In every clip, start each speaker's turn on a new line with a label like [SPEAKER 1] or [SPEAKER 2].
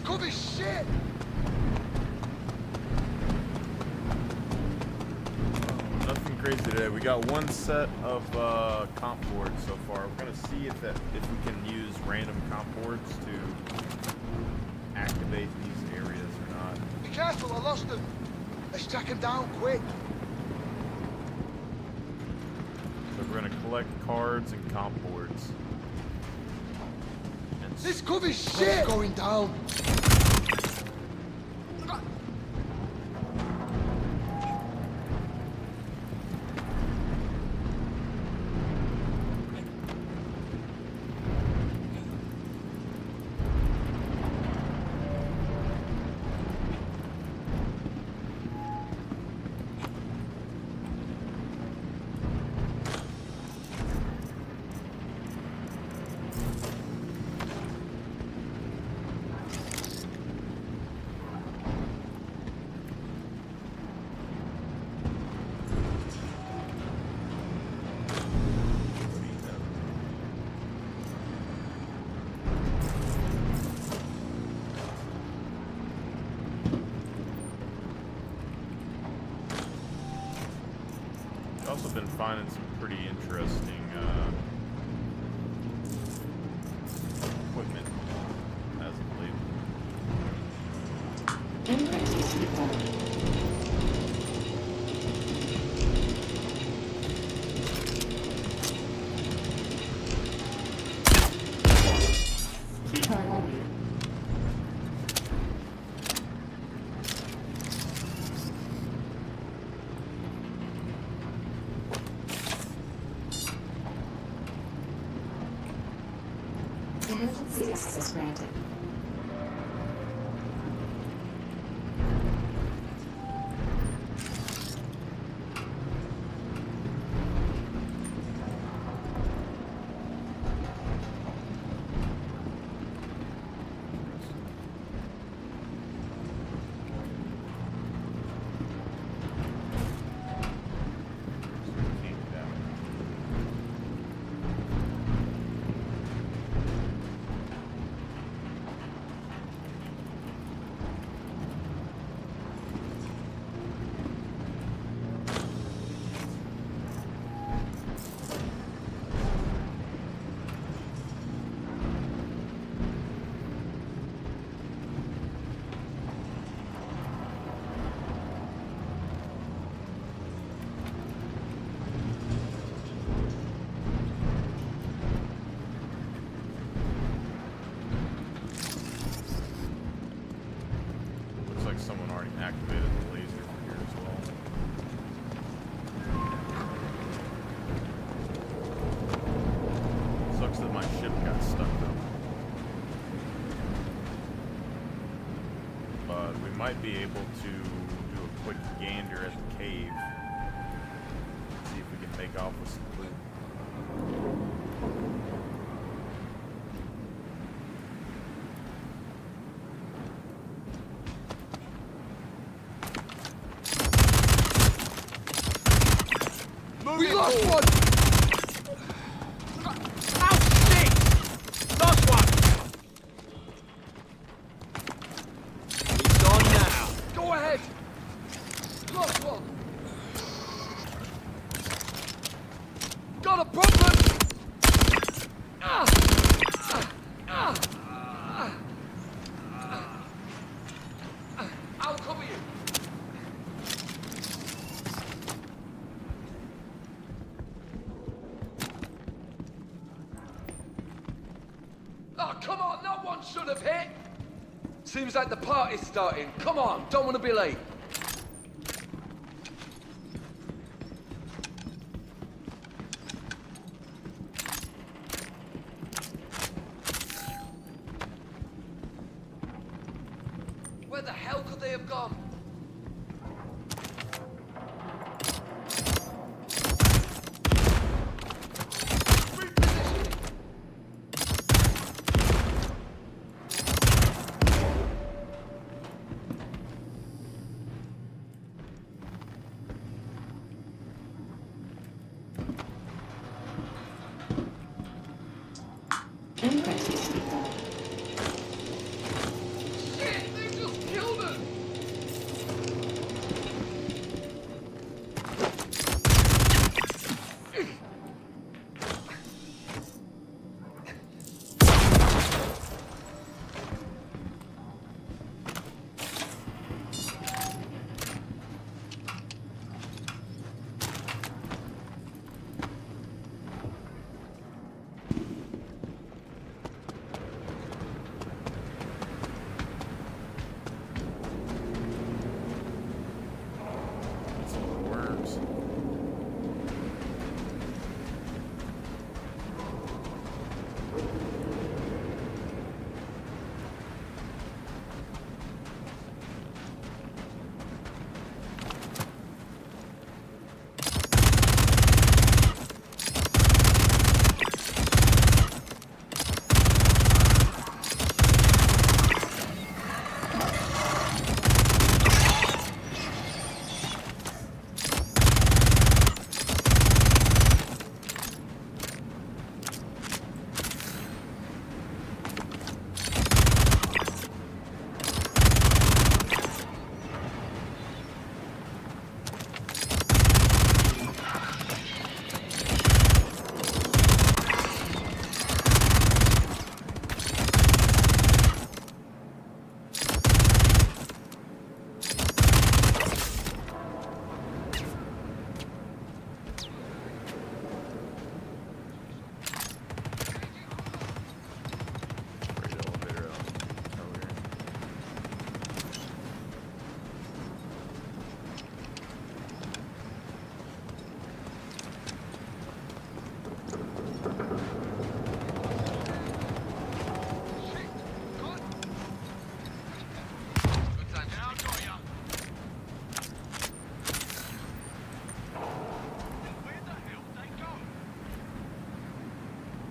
[SPEAKER 1] cover's shit!
[SPEAKER 2] Nothing crazy today. We got one set of comp boards so far. We're gonna see if we can use random comp boards to activate these areas or not.
[SPEAKER 1] Be careful, I lost them. Let's track him down quick.
[SPEAKER 2] So we're gonna collect cards and comp boards. And
[SPEAKER 1] This cover's shit! Going down.
[SPEAKER 2] also been finding some pretty interesting equipment as of late.
[SPEAKER 3] Emergency access granted.
[SPEAKER 2] Someone already activated the laser here as well. Sucks that my ship got stuck though. But we might be able to do a quick gander at the cave. See if we can make off with some loot.
[SPEAKER 1] We lost one!
[SPEAKER 4] Oh, shit! Lost one! He's gone now.
[SPEAKER 1] Go ahead! Lost one! Got a problem! I'll cover you! Oh, come on, that one should have hit! Seems like the party's starting. Come on, don't want to be late. Where the hell could they have gone?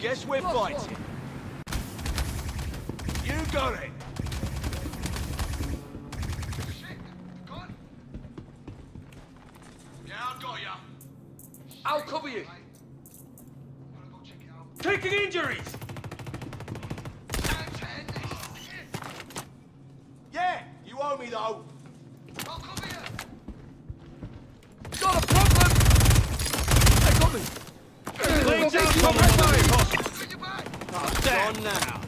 [SPEAKER 4] Guess we're
[SPEAKER 1] Lost one.
[SPEAKER 4] fighting. You got it.
[SPEAKER 1] Shit, gone.
[SPEAKER 4] Yeah, I got ya.
[SPEAKER 1] I'll cover you.
[SPEAKER 4] Taking injuries. Yeah, you owe me though.
[SPEAKER 1] I'll cover you. Got a problem. They got me.
[SPEAKER 4] Laying down cover fire. Down now.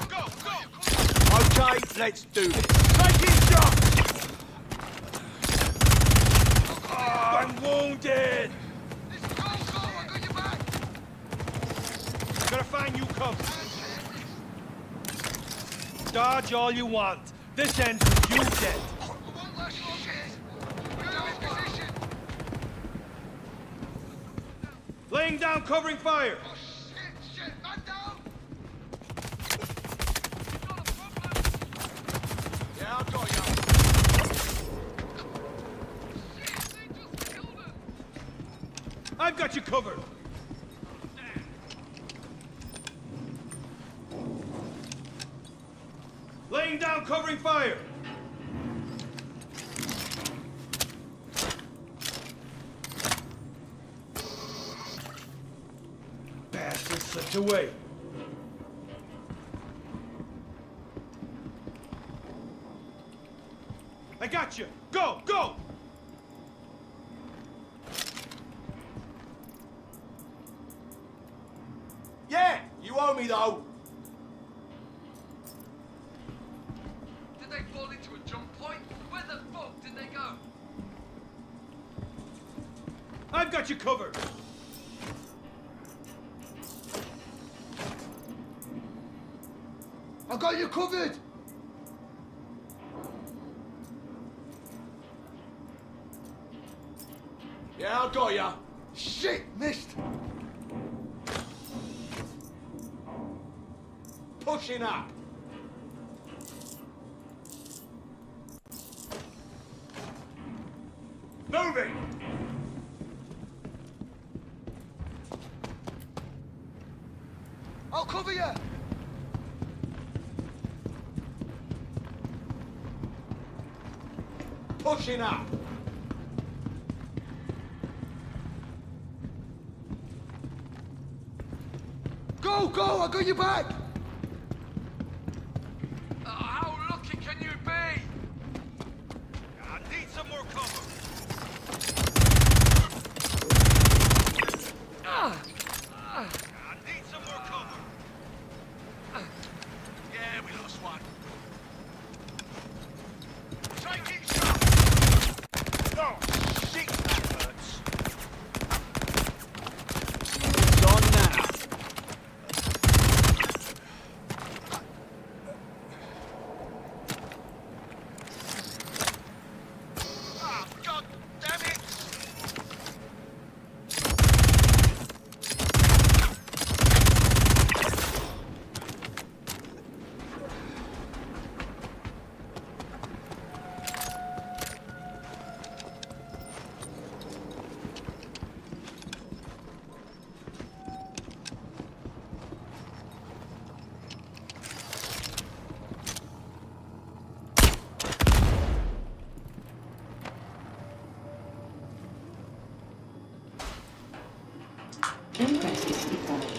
[SPEAKER 4] Go, go. Okay, let's do this. Taking shots. I'm wounded. Gotta find you cover. Dodge all you want. This ends with you dead. Laying down covering fire. Yeah, I got ya. I've got you covered. Laying down covering fire. Bastard slipped away. I got you. Go, go. Yeah, you owe me though.
[SPEAKER 1] Did they fall into a jump point? Where the fuck did they go?
[SPEAKER 4] I've got you covered.
[SPEAKER 1] I got you covered.
[SPEAKER 4] Yeah, I got ya.
[SPEAKER 1] Shit, missed.
[SPEAKER 4] Pushing up. Moving.
[SPEAKER 1] I'll cover you.
[SPEAKER 4] Pushing up.
[SPEAKER 1] Go, go, I got you back. How lucky can you be?
[SPEAKER 4] I need some more cover.
[SPEAKER 1] Ah.
[SPEAKER 4] I need some more cover. Yeah, we lost one. Taking shots. Oh, shit, that hurts. It's on now. Ah, God damn it!
[SPEAKER 3] Impress is deployed.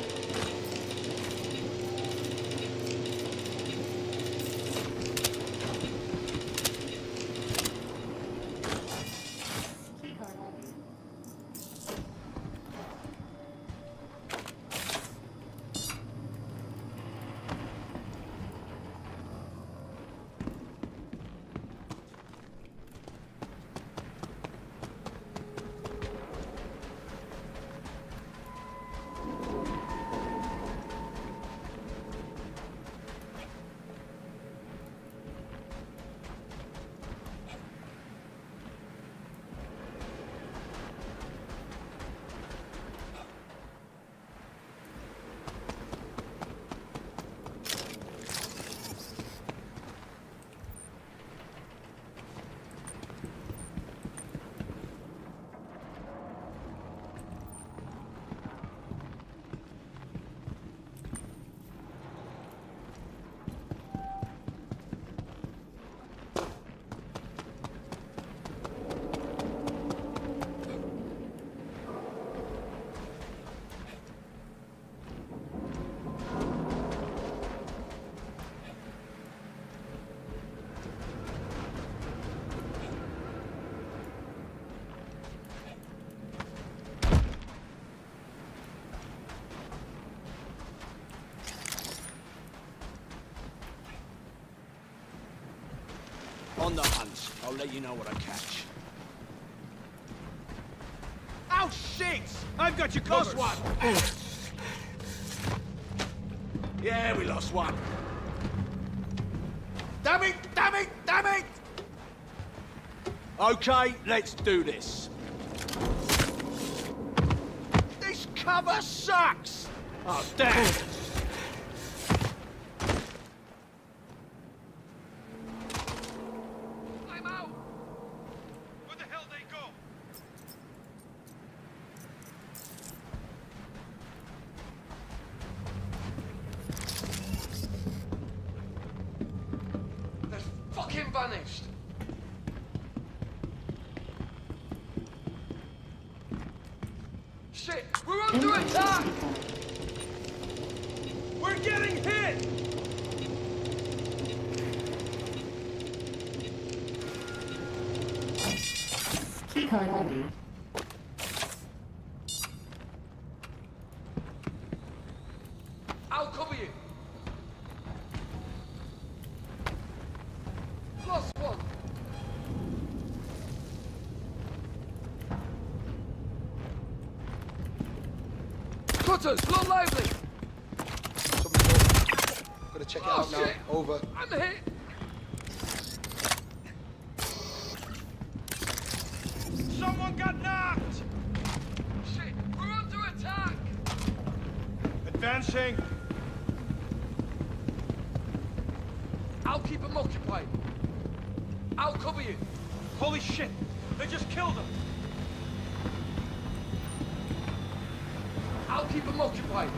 [SPEAKER 4] On the hunt. I'll let you know what I catch. Oh, shit! I've got you covered. Lost one! Yeah, we lost one. Damn it! Damn it! Damn it! Okay, let's do this. This cover sucks! Oh, damn!
[SPEAKER 1] I'm out!
[SPEAKER 4] Where the hell they go?
[SPEAKER 1] They've fucking vanished! Shit! We're under attack! We're getting hit!
[SPEAKER 3] Keycard ready.
[SPEAKER 1] I'll cover you! Lost one! Cutters, low lively!
[SPEAKER 5] Gotta check it
[SPEAKER 1] Oh
[SPEAKER 5] out
[SPEAKER 1] shit!
[SPEAKER 5] now. Over.
[SPEAKER 1] I'm hit!
[SPEAKER 4] Someone got knocked!
[SPEAKER 1] Shit! We're under attack!
[SPEAKER 4] Advancing.
[SPEAKER 1] I'll keep them occupied. I'll cover you.
[SPEAKER 4] Holy shit! They just killed him!
[SPEAKER 1] I'll keep them occupied.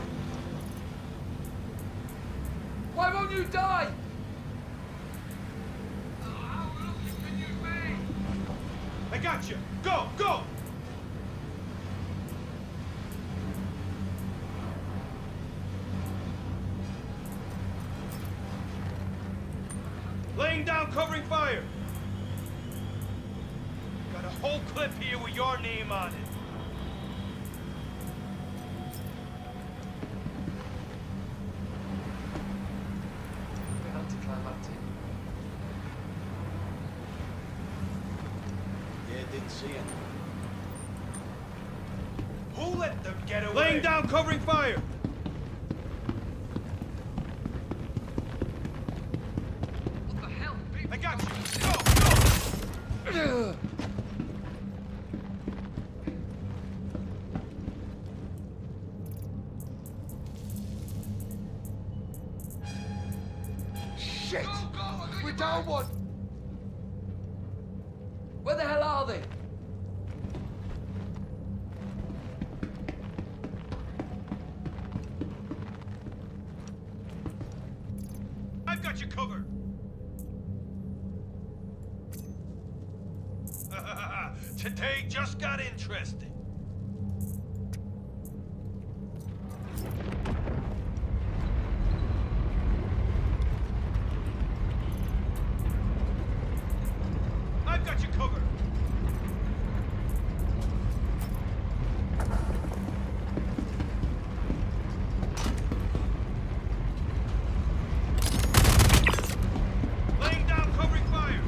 [SPEAKER 1] Why won't you die? Oh, how lucky can you be?
[SPEAKER 4] I got you! Go! Go! Laying down covering fire! Got a whole clip here with your name on it.
[SPEAKER 1] Bit anticlimactic.
[SPEAKER 4] Yeah, didn't see it. Who let them get away? Laying down covering fire!
[SPEAKER 1] What the hell?
[SPEAKER 4] I got you! Go! Go!
[SPEAKER 1] Ugh. Shit! We're down one! Where the hell are they?
[SPEAKER 4] I've got you covered! Today just got interesting. I've got you covered. Laying down covering fire.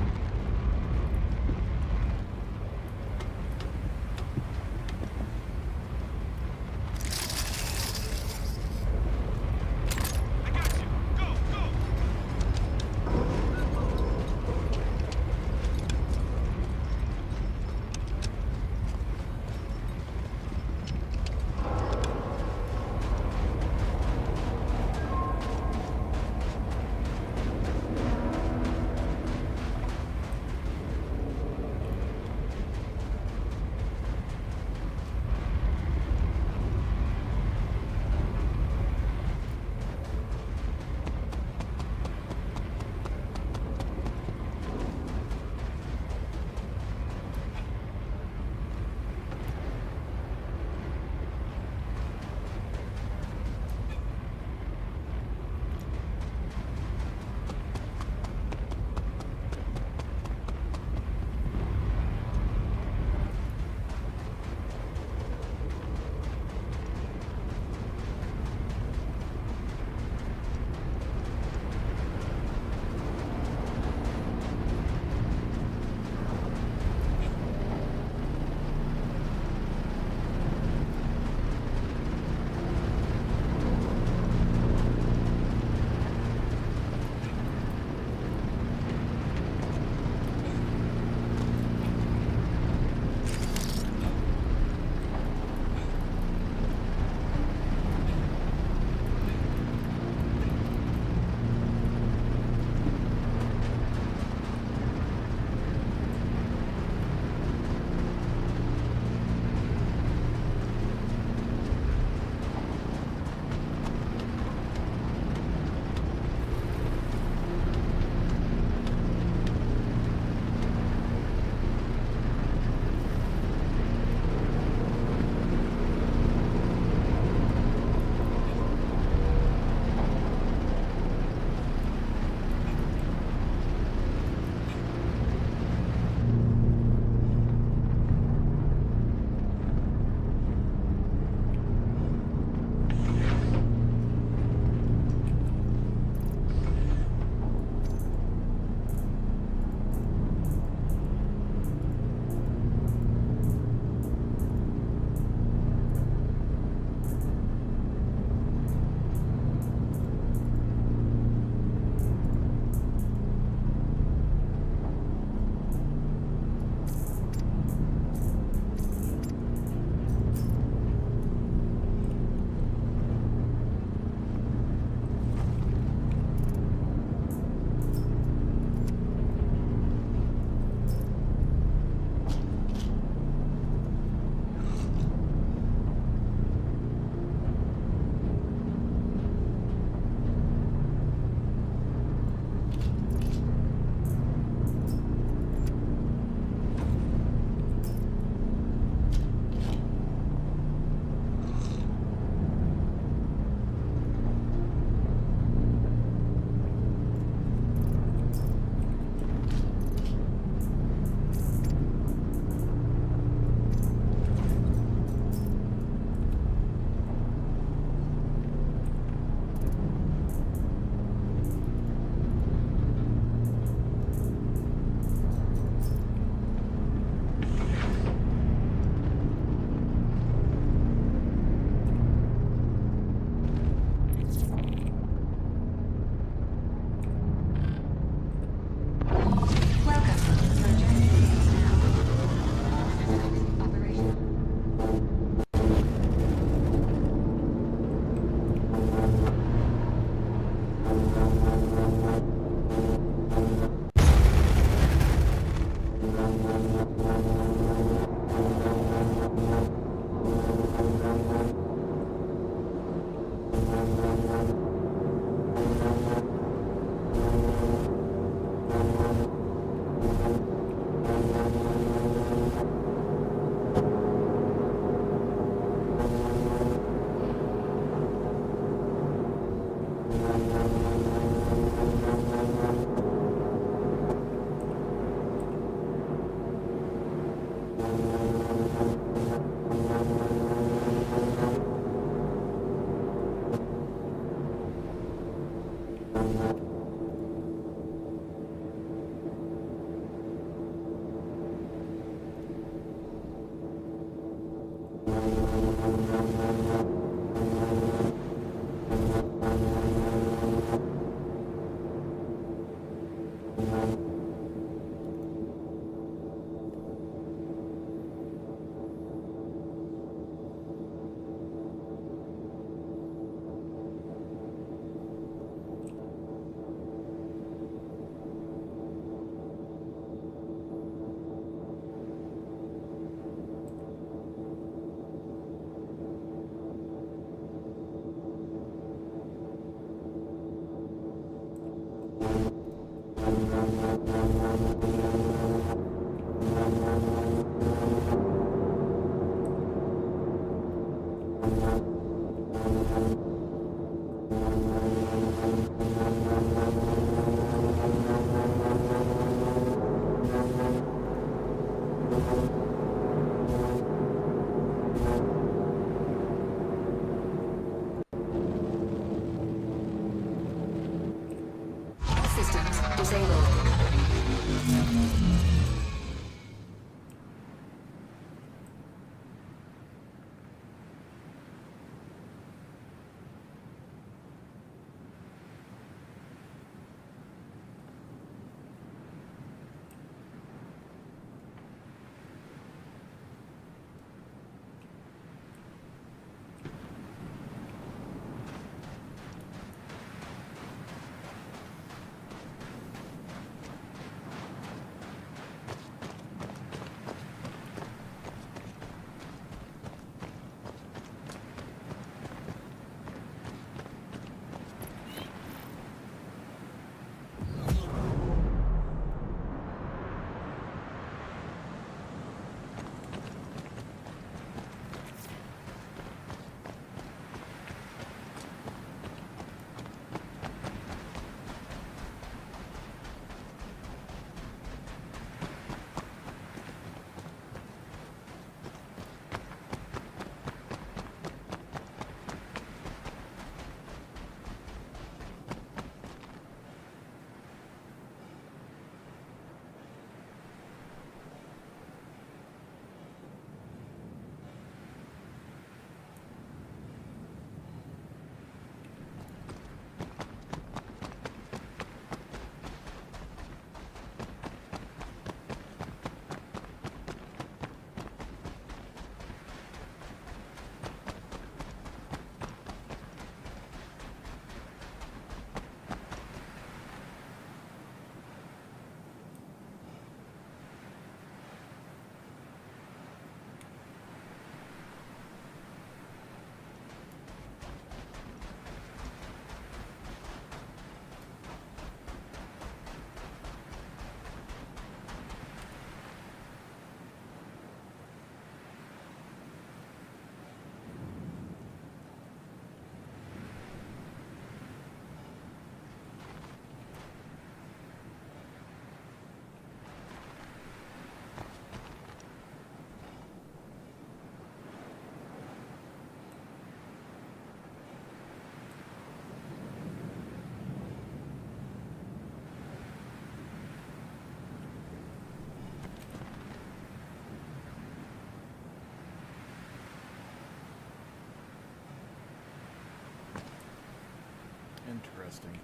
[SPEAKER 2] interesting.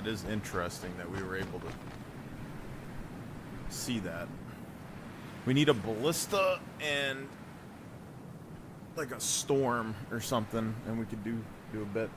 [SPEAKER 2] it is interesting that we were able to see that. We need a ballista and like a storm or something, and we could do a bit.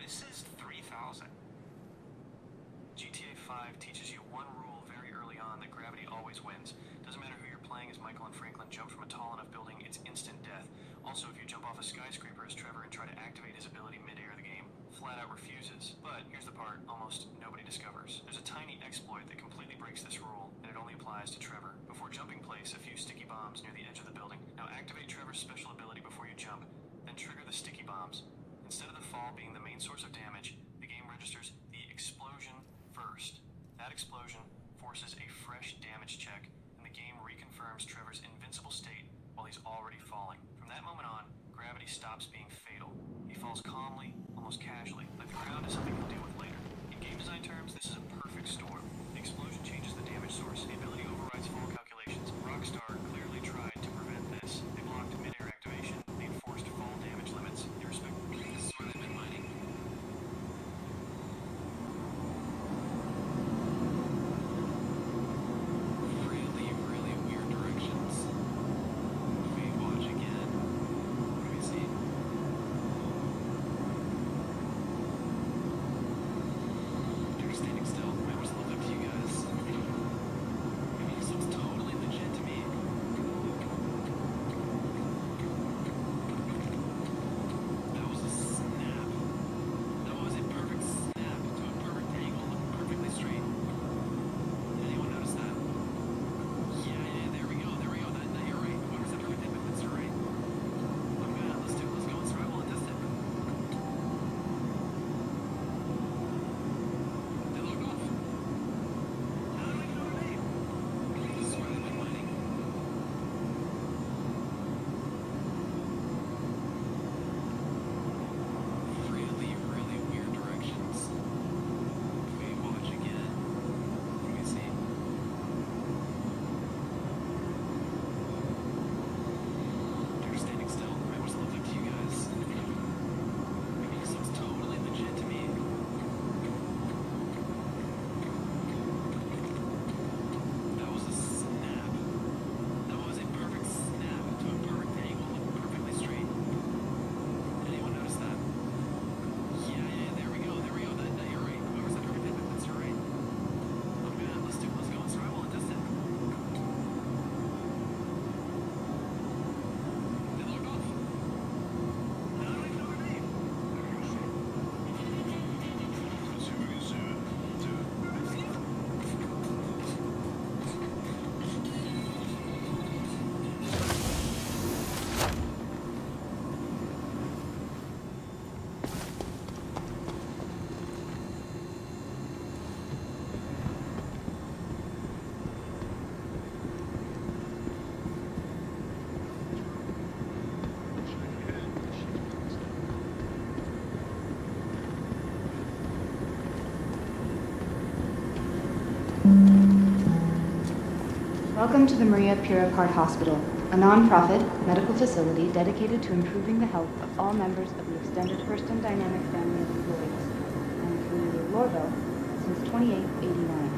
[SPEAKER 5] This is 3000. GTA 5 teaches you one rule very early on, that gravity always wins. Doesn't matter who you're playing, as Michael and Franklin jump from a tall enough building, it's instant death. Also, if you jump off a skyscraper as Trevor and try to activate his ability mid-air, the game flat out refuses. But here's the part almost nobody discovers. There's a tiny exploit that completely breaks this rule, and it only applies to Trevor. Before jumping, place a few sticky bombs near the edge of the building. Now activate Trevor's special ability before you jump, then trigger the sticky bombs. Instead of the fall being the main source of damage, the game registers the explosion first. That explosion forces a fresh damage check, and the game reconfirms Trevor's invincible state while he's already falling. From that moment on, gravity stops being fatal. He falls calmly, almost casually, like the ground is something he'll deal with later. In game design terms, this is a perfect storm. The explosion changes the damage source, the ability overrides fall calculations. Rockstar clearly tried to prevent this. They blocked mid-air activation, they enforced fall damage limits, they respect... This is where they've been mining. Really weird directions. Fade watch again. What do we see?
[SPEAKER 3] Welcome to the Maria Puricard Hospital, a non-profit medical facility dedicated to improving the health of all members of the extended First and Dynamic family of employees and the community of Lorville since 2889.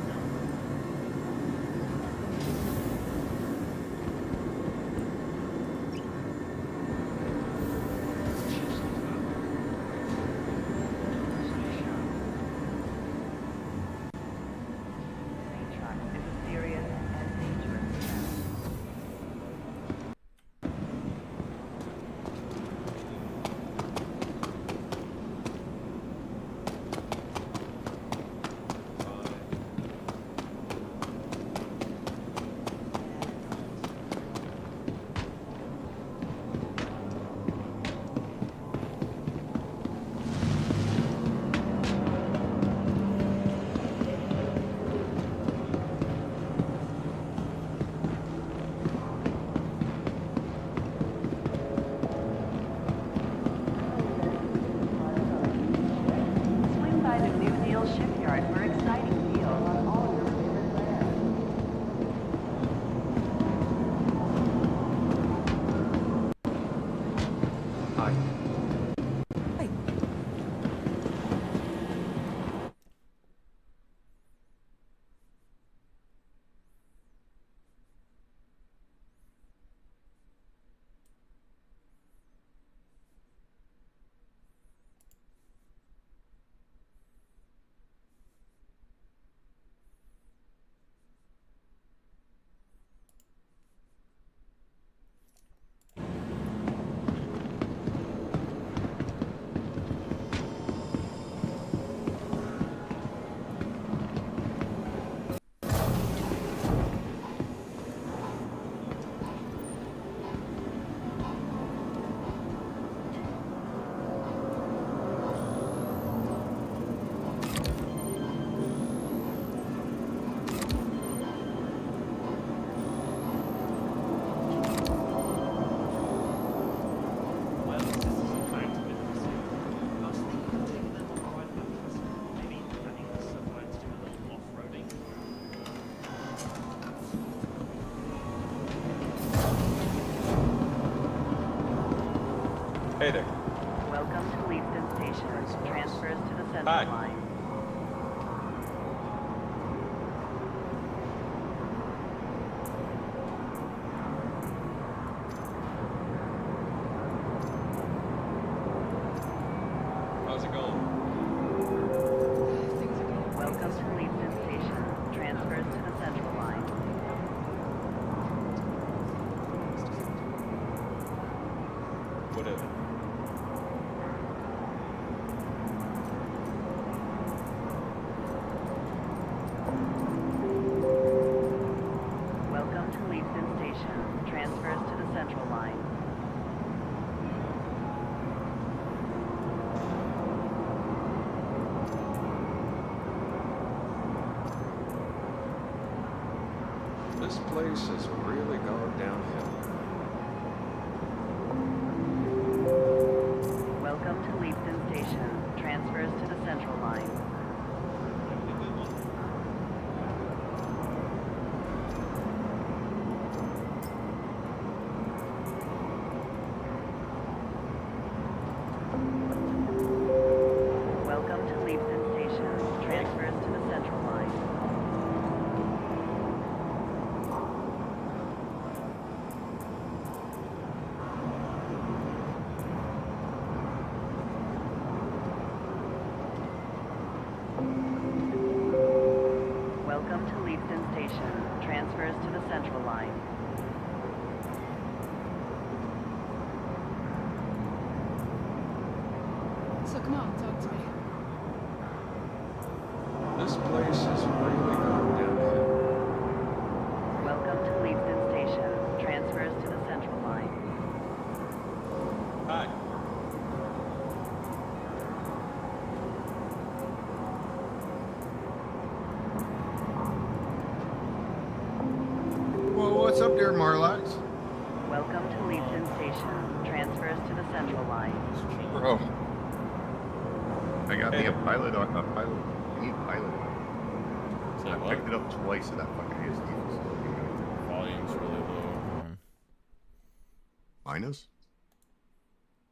[SPEAKER 6] Hey there.
[SPEAKER 7] Welcome to Leafton Station. Transfers to the Central
[SPEAKER 6] Hi.
[SPEAKER 7] Line.
[SPEAKER 6] How's it going?
[SPEAKER 7] Welcome to Leafton Station. Transfers to the Central Line.
[SPEAKER 6] Whatever.
[SPEAKER 7] Welcome to Leafton Station. Transfers to the Central Line.
[SPEAKER 6] This place has really gone downhill.
[SPEAKER 7] Welcome to Leafton Station. Transfers to the Central Line. Welcome to Leafton Station. Transfers to the Central Line. Welcome to Leafton Station. Transfers to the Central Line.
[SPEAKER 8] So come on, talk to me.
[SPEAKER 6] This place has really gone downhill.
[SPEAKER 7] Welcome to Leafton Station. Transfers to the Central Line.
[SPEAKER 6] Hi.
[SPEAKER 9] Well, what's up there, Marlax?
[SPEAKER 7] Welcome to Leafton Station. Transfers to the Central Line.
[SPEAKER 9] Bro. I got me
[SPEAKER 6] Hey.
[SPEAKER 9] a pilot on a pilot. I need a pilot.
[SPEAKER 2] Say
[SPEAKER 9] I
[SPEAKER 2] what?
[SPEAKER 9] picked it up twice at that fucking ASD facility.
[SPEAKER 2] Volume's really low.
[SPEAKER 9] Minus?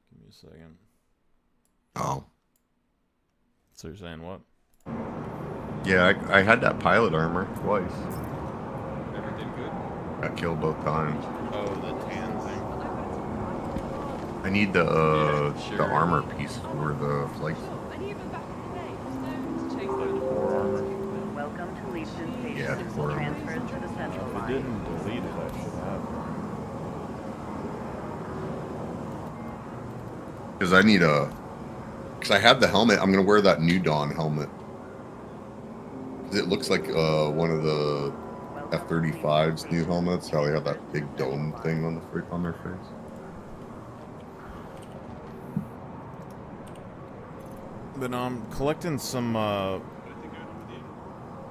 [SPEAKER 2] Give me a second.
[SPEAKER 9] Oh.
[SPEAKER 2] So you're saying what?
[SPEAKER 9] Yeah, I had that pilot armor twice.
[SPEAKER 6] Never did good.
[SPEAKER 9] Got killed both times.
[SPEAKER 2] Oh, the tan thing.
[SPEAKER 9] I need the
[SPEAKER 6] Yeah, sure.
[SPEAKER 9] the armor piece for the flight.
[SPEAKER 8] And even back in the day, stones chased
[SPEAKER 2] Like core armor.
[SPEAKER 7] Welcome to Leavesden Station.
[SPEAKER 9] Yeah, the core armor.
[SPEAKER 7] Transfers to the central
[SPEAKER 2] If it
[SPEAKER 7] line.
[SPEAKER 2] didn't delete it, I should have.
[SPEAKER 9] Because I need a... Because I have the helmet. I'm going to wear that New Dawn helmet. 'Cause it looks like one of the F-35's new helmets. How they have that big dome thing on their face.
[SPEAKER 2] But I'm collecting some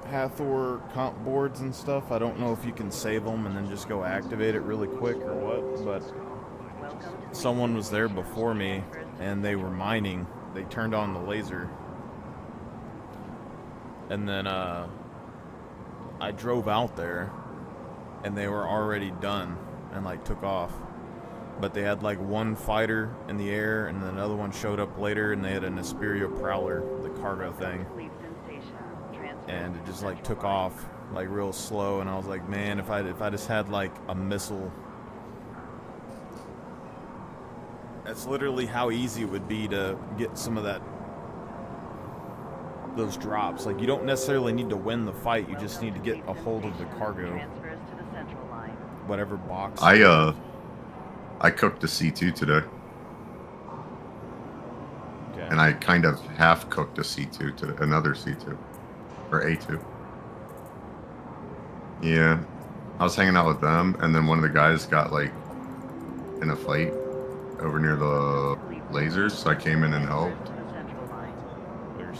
[SPEAKER 2] Hathor comp boards and stuff. I don't know if you can save them and then just go activate it really quick or what, but someone was there before me and they were mining. They turned on the laser. And then I drove out there and they were already done and like took off. But they had like one fighter in the air and then another one showed up later and they had an Asperio Prowler, the cargo thing. And it just like took off like real slow and I was like, man, if I just had like a missile. That's literally how easy it would be to get some of those drops. Like you don't necessarily need to win the fight, you just need to get a hold of the cargo. Whatever box.
[SPEAKER 9] I cooked a C2 today.
[SPEAKER 2] Okay.
[SPEAKER 9] And I kind of half cooked a C2 to another C2. Or A2. Yeah. I was hanging out with them, and then one of the guys got, like, in a fight over near the lasers, so I came in and helped.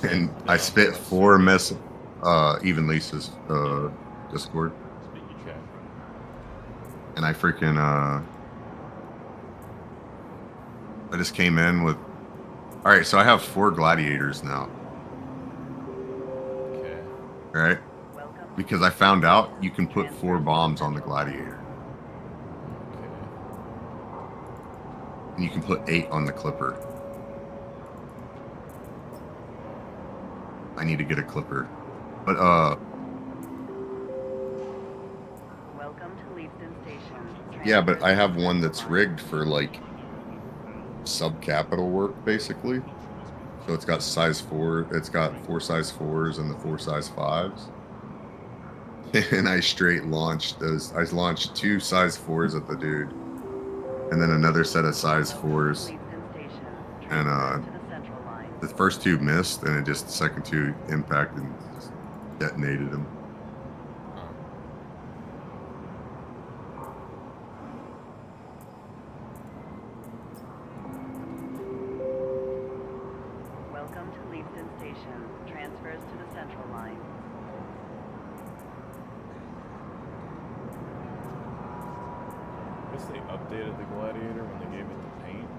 [SPEAKER 9] And I spit 4 even Lisa's Discord. And I freaking, I just came in with... Alright, so I have 4 gladiators now.
[SPEAKER 2] Okay.
[SPEAKER 9] Right? Because I found out you can put 4 bombs on the gladiator.
[SPEAKER 2] Okay.
[SPEAKER 9] And you can put 8 on the clipper. I need to get a clipper. But,
[SPEAKER 7] Welcome to Leavesden Station.
[SPEAKER 9] yeah, but I have one that's rigged for, like, sub-capital work, basically. So it's got size 4. It's got 4 size 4s and the 4 size 5s. And I straight launched those. I launched 2 size 4s at the dude. And then another set of size 4s. And, the first 2 missed, and it just, the second 2 impacted and just detonated him.
[SPEAKER 7] Welcome to Leavesden Station. Transfers to the central line.
[SPEAKER 2] I guess they updated the Gladiator when they gave it the paint.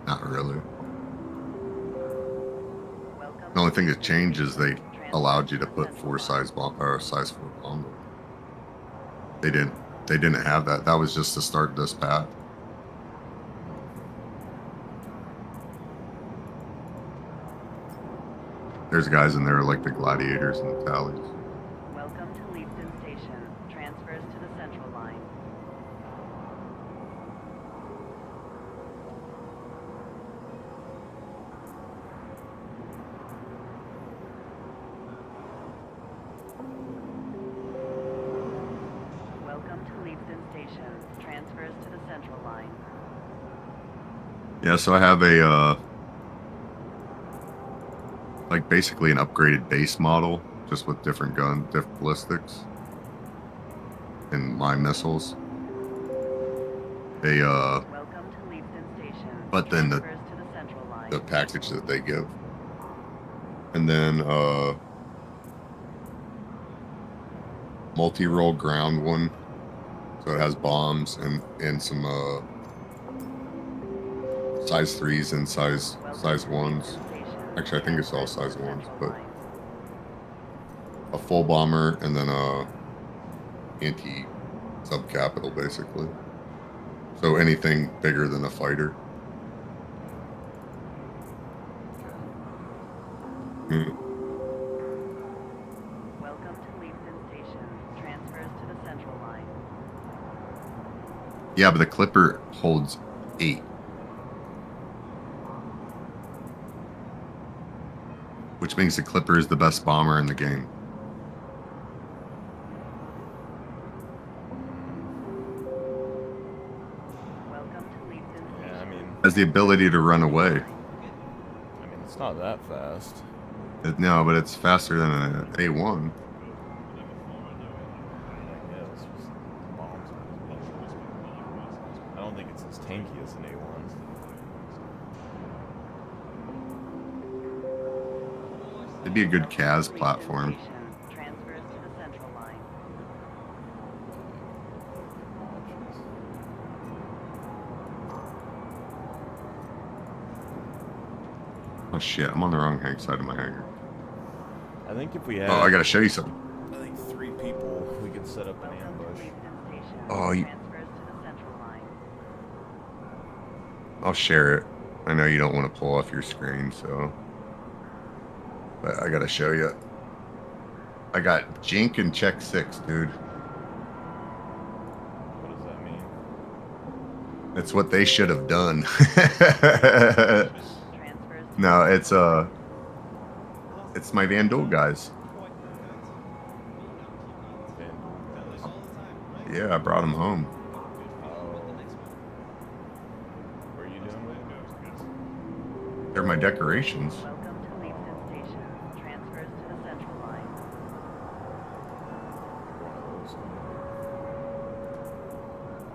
[SPEAKER 9] Not really. The only thing that changed is they allowed you to put 4 size bomb or size 4 bomb. They didn't have that. That was just to start this path. There's guys in there like the gladiators and the tallies.
[SPEAKER 7] Welcome to Leavesden Station. Transfers to the central line. Welcome to Leavesden Station. Transfers to the central line.
[SPEAKER 9] Yeah, so I have a like basically an upgraded base model, just with different different ballistics, and my missiles.
[SPEAKER 7] Welcome to Leavesden Station.
[SPEAKER 9] But then
[SPEAKER 7] Transfers to the central line.
[SPEAKER 9] the package that they give, and then multi-roll ground one, so it has bombs and some size 3s and size 1s. Actually, I think it's all size 1s, but a full bomber and then a anti subcapital, basically. So anything bigger than a fighter. Mm.
[SPEAKER 7] Welcome to Leavesden Station. Transfers to the Central Line.
[SPEAKER 9] Yeah, but the Clipper holds 8. Which means the Clipper is the best bomber in the game.
[SPEAKER 7] Welcome to Leavesden Station.
[SPEAKER 2] Yeah, I mean,
[SPEAKER 9] Has the ability to run away.
[SPEAKER 2] I mean, it's not that fast.
[SPEAKER 9] No, but it's faster than an A1.
[SPEAKER 2] Yeah, it's just bombs. I don't think it's as tanky as an A1.
[SPEAKER 9] It'd be a good CAS platform.
[SPEAKER 7] Transfers to the Central Line.
[SPEAKER 9] Oh shit, I'm on the wrong side of my hangar.
[SPEAKER 2] I think if we had,
[SPEAKER 9] Oh, I gotta show you something.
[SPEAKER 2] I think 3 people, we could set up an ambush.
[SPEAKER 9] Oh, you...
[SPEAKER 7] Transfers to the Central Line.
[SPEAKER 9] I'll share it. I know you don't want to pull off your screen, so... But I gotta show you. I got Jink and check 6, dude.
[SPEAKER 2] What does that mean?
[SPEAKER 9] That's what they should have done.
[SPEAKER 7] Transfers to
[SPEAKER 9] No, it's my Van Duel guys. Yeah, I brought them home.
[SPEAKER 2] What are you doing with it?
[SPEAKER 9] They're my decorations.
[SPEAKER 7] Welcome to Leavesden Station. Transfers to the Central Line.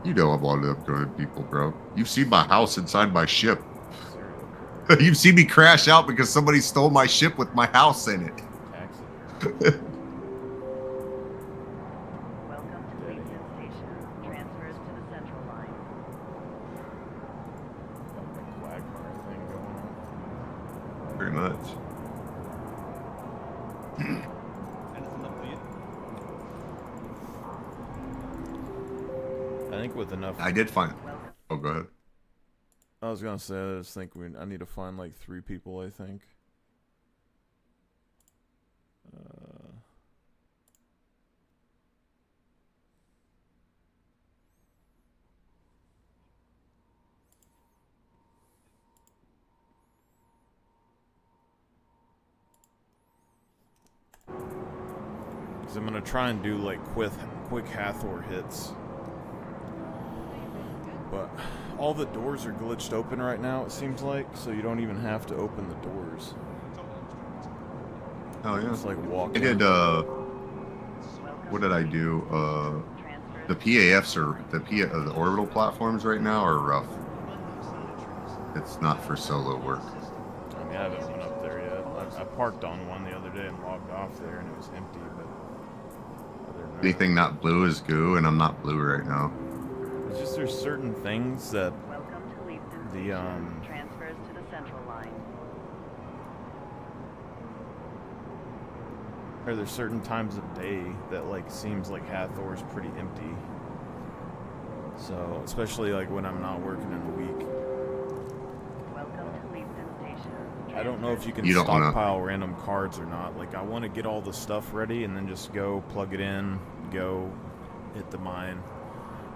[SPEAKER 9] You know I'm one of them good people, bro. You've seen my house inside my ship. You've seen me crash out because somebody stole my ship with my house in it.
[SPEAKER 7] Welcome to Leavesden Station. Transfers to the Central Line.
[SPEAKER 2] Got the quagmire thing going on.
[SPEAKER 9] Pretty much.
[SPEAKER 2] I think with enough,
[SPEAKER 9] I did find... Oh, go ahead.
[SPEAKER 2] I was gonna say, I just think I need to find like 3 people, I think. Because I'm gonna try and do like quick Hathor hits. But all the doors are glitched open right now, it seems like, so you don't even have to open the doors.
[SPEAKER 9] Oh, yeah.
[SPEAKER 2] It's like walk
[SPEAKER 9] I
[SPEAKER 2] in.
[SPEAKER 9] did, what did I do? The PAFs are, the orbital platforms right now are rough. It's not for solo work.
[SPEAKER 2] I mean, I haven't been up there yet. I parked on one the other day and logged off there, and it was empty, but other than that,
[SPEAKER 9] Anything not blue is goo, and I'm not blue right now.
[SPEAKER 2] it's just there's certain things that
[SPEAKER 7] Welcome to Leavesden
[SPEAKER 2] the
[SPEAKER 7] Station. Transfers to the Central Line.
[SPEAKER 2] or there's certain times of day that like seems like Hathor's pretty empty. So especially like when I'm not working in the week.
[SPEAKER 7] Welcome to Leavesden Station.
[SPEAKER 2] I don't know if you can
[SPEAKER 9] You don't wanna-
[SPEAKER 2] stockpile random cards or not. Like, I want to get all the stuff ready and then just go plug it in, go hit the mine,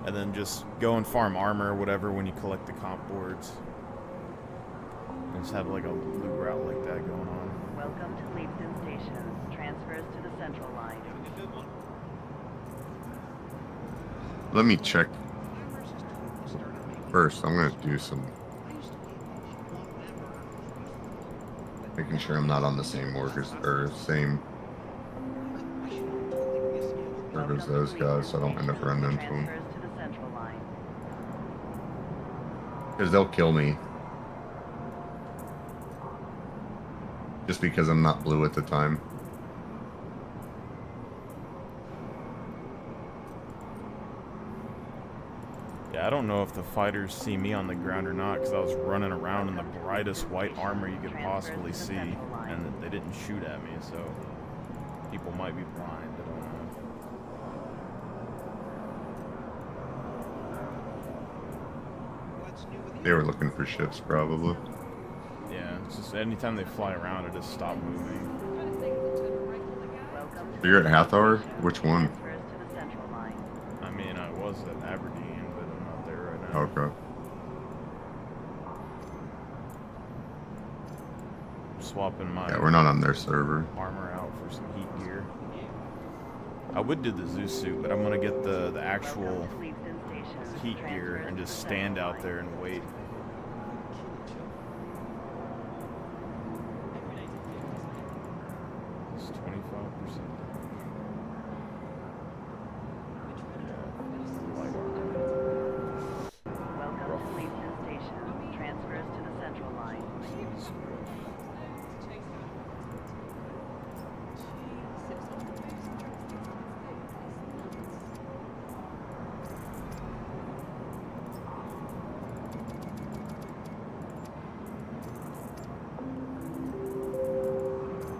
[SPEAKER 2] and then just go and farm armor or whatever when you collect the comp boards. And just have like a loot route like that going on.
[SPEAKER 7] Welcome to Leavesden Station. Transfers to the Central Line.
[SPEAKER 9] Let me check. First, I'm gonna do some... Making sure I'm not on the same org as, or same org as those guys, so I don't end up running into them.
[SPEAKER 7] Transfers to the Central Line.
[SPEAKER 9] Because they'll kill me. Just because I'm not blue at the time.
[SPEAKER 2] Yeah, Yeah, I don't know if the fighters see me on the ground or not, because I was running around in the brightest white armor you could possibly see, and they didn't shoot at me, so people might be blind, I don't know.
[SPEAKER 9] They were looking for ships, probably.
[SPEAKER 2] Yeah, it's just anytime they fly around, it just stop moving.
[SPEAKER 9] You're at Hathor? Which one?
[SPEAKER 2] I mean, I was at Aberdeen, but I'm not there right now.
[SPEAKER 9] Okay.
[SPEAKER 2] I'm swapping my
[SPEAKER 9] Yeah, we're not on their server.
[SPEAKER 2] armor out for some heat gear. I would do the Zeus suit, but I'm gonna get the actual heat gear and just stand out there and wait. It's 25%.
[SPEAKER 7] Welcome to Leavesden Station. Transfers to the Central Line.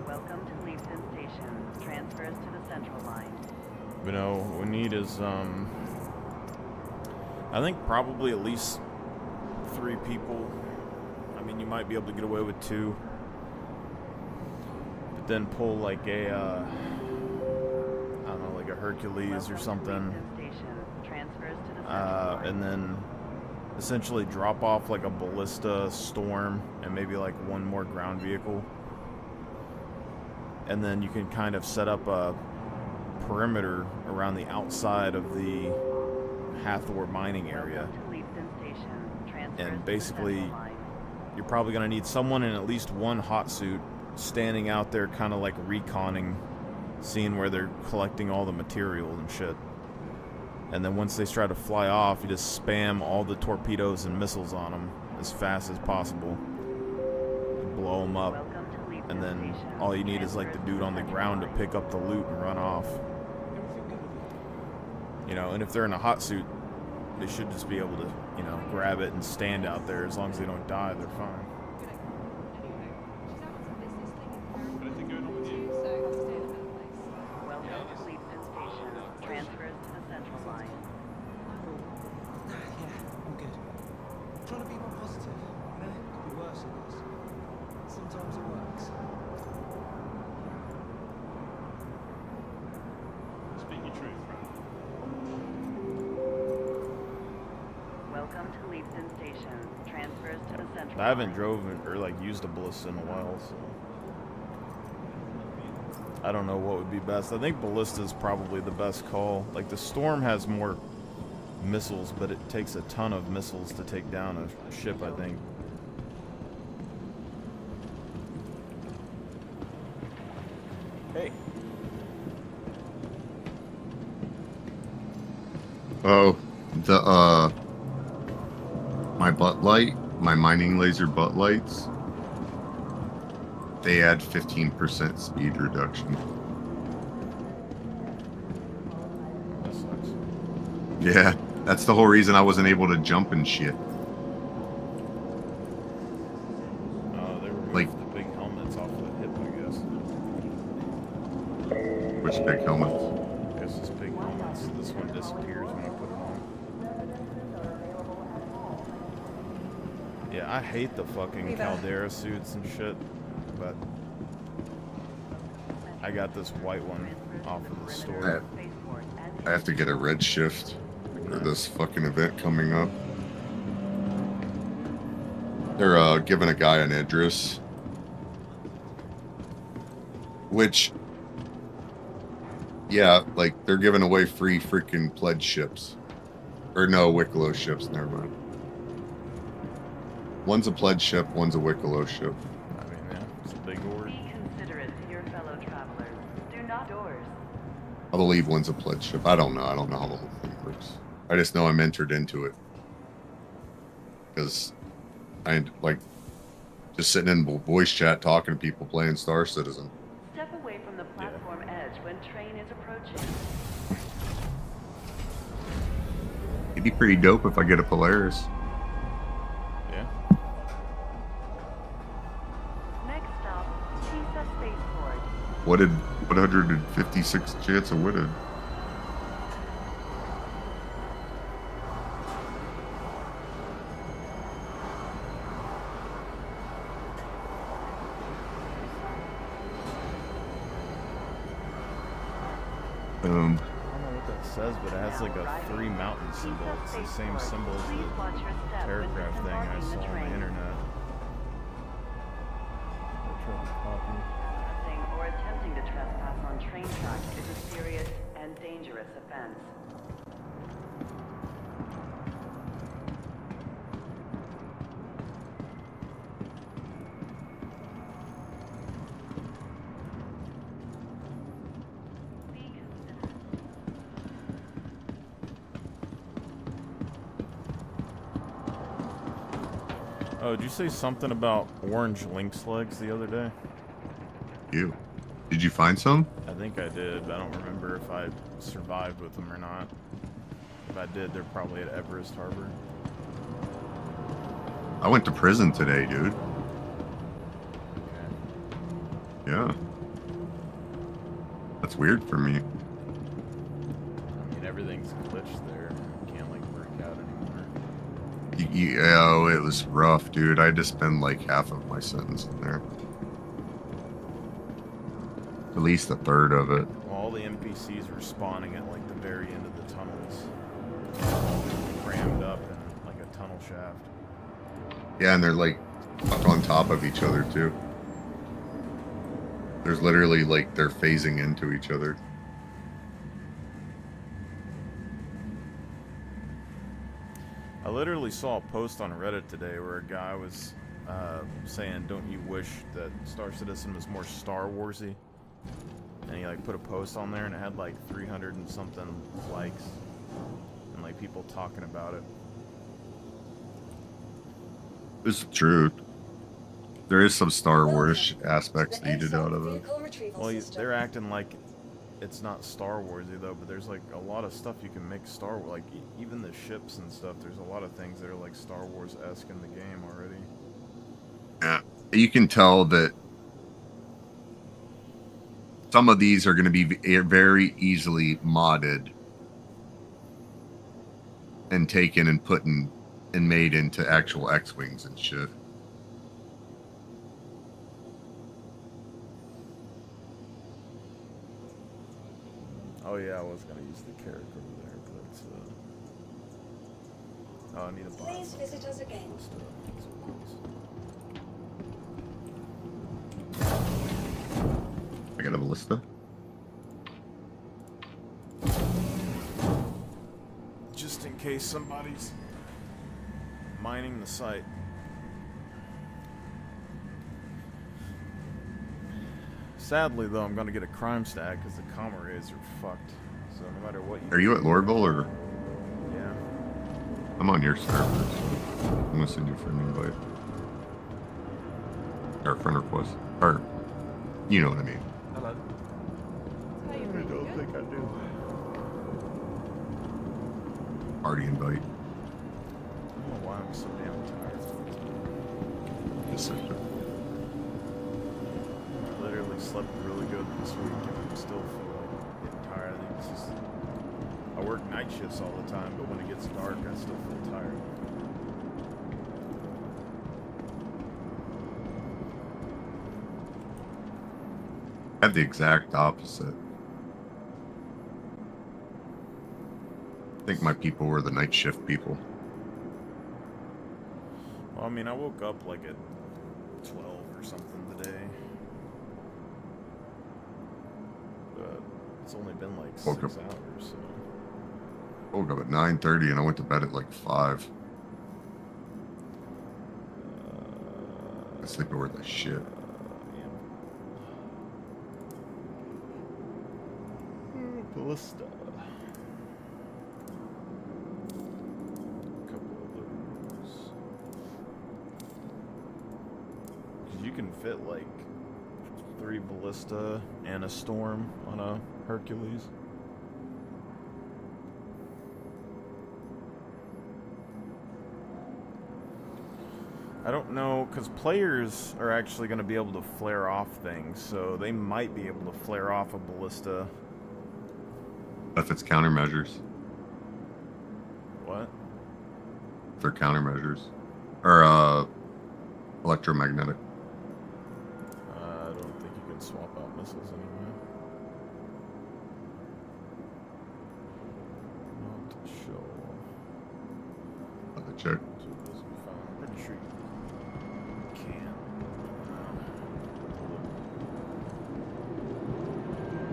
[SPEAKER 7] Welcome to Leavesden Station. Transfers to the Central Line.
[SPEAKER 2] You know, what we need is, I think probably at least 3 people. I mean, you might be able to get away with 2. But then pull like a, I don't know, like a Hercules or something. And then essentially drop off like a ballista, storm, and maybe like 1 more ground vehicle. And then you can kind of set up a perimeter around the outside of the Hathor mining area. And basically, you're probably going to need someone in at least 1 hot suit standing out there kind of like reconning, seeing where they're collecting all the material and shit. And then once they try to fly off, you just spam all the torpedoes and missiles on them as fast as possible. Blow them up. And then all you need is like the dude on the ground to pick up the loot and run off. You know, and if they're in a hot suit, they should just be able to, you know, grab it and stand out there. As long as they don't die, they're fine.
[SPEAKER 7] Welcome to Leavesden Station. Transfers to the Central Line.
[SPEAKER 10] Yeah, I'm good. Trying to be more positive, you know? Could be worse than this. Sometimes it works.
[SPEAKER 11] Speak your truth, friend.
[SPEAKER 7] Welcome to Leavesden Station. Transfers to the Central
[SPEAKER 2] I haven't
[SPEAKER 7] Line.
[SPEAKER 2] driven or like used a ballista in a while, so I don't know what would be best. I think ballista is probably the best call. Like the Storm has more missiles, but it takes a ton of missiles to take down a ship, I think. Hey.
[SPEAKER 9] Oh, my butt light, my mining laser butt lights, they add 15% speed reduction.
[SPEAKER 2] That sucks.
[SPEAKER 9] Yeah, that's the whole reason I wasn't able to jump and shit.
[SPEAKER 2] They removed
[SPEAKER 9] Like-
[SPEAKER 2] the big helmets off the hip, I guess.
[SPEAKER 9] Which big helmets?
[SPEAKER 2] I guess this big helmets. This one disappears when I put it on. Yeah, I hate the fucking Caldera suits and shit, but I got this white one off of the store.
[SPEAKER 9] I have to get a red shift for this fucking event coming up. They're giving a guy an Idris, which, yeah, like they're giving away free freaking pledge ships, or no, Wicklow ships. Never mind. One's a pledge ship, one's a Wicklow ship.
[SPEAKER 2] I mean, yeah, it's a big order.
[SPEAKER 7] Be considerate to your fellow travelers. Do not doors.
[SPEAKER 9] I believe one's a pledge ship. I don't know. I don't know how the whole thing works. I just know I'm entered into it because I like just sitting in voice chat talking to people playing Star Citizen.
[SPEAKER 7] Step away from the platform edge when train is approaching.
[SPEAKER 9] It'd be pretty dope if I get a Polaris.
[SPEAKER 2] Yeah.
[SPEAKER 7] Next stop, Pisa Spaceport.
[SPEAKER 9] What did 156 chance of winning?
[SPEAKER 2] I don't know what that says, but it has like a 3 mountain symbol. It's the same symbol as the paragraph thing I saw on the internet.
[SPEAKER 7] Trespassing or attempting to trespass on train tracks is a serious and dangerous offense.
[SPEAKER 2] Oh, did you say something about orange lynx legs the other day?
[SPEAKER 9] You. Did you find some?
[SPEAKER 2] I think I did, but I don't remember if I survived with them or not. If I did, they're probably at Everest Harbor.
[SPEAKER 9] I went to prison today, dude.
[SPEAKER 2] Okay.
[SPEAKER 9] Yeah. That's weird for me.
[SPEAKER 2] I mean, everything's glitched there. You can't, like, break out anymore.
[SPEAKER 9] Oh, it was rough, dude. I had to spend like half of my sentence in there. At least a third of it.
[SPEAKER 2] Well, all the NPCs were spawning at, like, the very end of the tunnels. Crammed up in, like, a tunnel shaft.
[SPEAKER 9] Yeah, and they're like up on top of each other too. There's literally like they're phasing into each other.
[SPEAKER 2] I literally saw a post on Reddit today where a guy was saying, "Don't you wish that Star Citizen was more Star Warsy?" And he like put a post on there, and it had like 300 and something likes, and like people talking about it.
[SPEAKER 9] It's the truth. There is some Star Wars aspects needed out of it.
[SPEAKER 2] Well, they're acting like it's not Star Warsy though, but there's like a lot of stuff you can make Star Wars, like even the ships and stuff. There's a lot of things that are like Star Wars-esque in the game already.
[SPEAKER 9] Yeah, you can tell that some of these are going to be very easily modded and taken and put in and made into actual X-Wings and shit.
[SPEAKER 2] Oh yeah, I was gonna use the character over there, but oh, I need a box.
[SPEAKER 12] Please visit us again.
[SPEAKER 9] I got a ballista.
[SPEAKER 2] Just in case somebody's mining the site. Sadly, though, I'm gonna get a crime stat because the comrades are fucked. So no matter what you
[SPEAKER 9] Are you at Lorville or?
[SPEAKER 2] Yeah.
[SPEAKER 9] I'm on your servers. I'm gonna send you a friend invite. Or friend request. Or, you know what I mean.
[SPEAKER 2] Hello. I don't think I do.
[SPEAKER 9] Party invite.
[SPEAKER 2] I don't know why I'm so damn tired.
[SPEAKER 9] Just so
[SPEAKER 2] I literally slept really good this week and I'm still feel like getting tired. I think it's just I work night shifts all the time, but when it gets dark, I still feel tired.
[SPEAKER 9] I had the exact opposite. I think my people were the night shift people.
[SPEAKER 2] Well, I mean, I woke up like at 12 or something today. But it's only been like 6 hours, so.
[SPEAKER 9] I woke up at 9:30 and I went to bed at like 5. I sleep over the shit.
[SPEAKER 2] Ballista. Couple of those. Cause you can fit like 3 ballista and a storm on a Hercules. I don't know, because players are actually going to be able to flare off things, so they might be able to flare off a ballista.
[SPEAKER 9] If it's countermeasures.
[SPEAKER 2] What?
[SPEAKER 9] If they're countermeasures. Or, electromagnetic.
[SPEAKER 2] I don't think you can swap out missiles anyway. Not sure.
[SPEAKER 9] Let me check.
[SPEAKER 2] I'm pretty sure you can.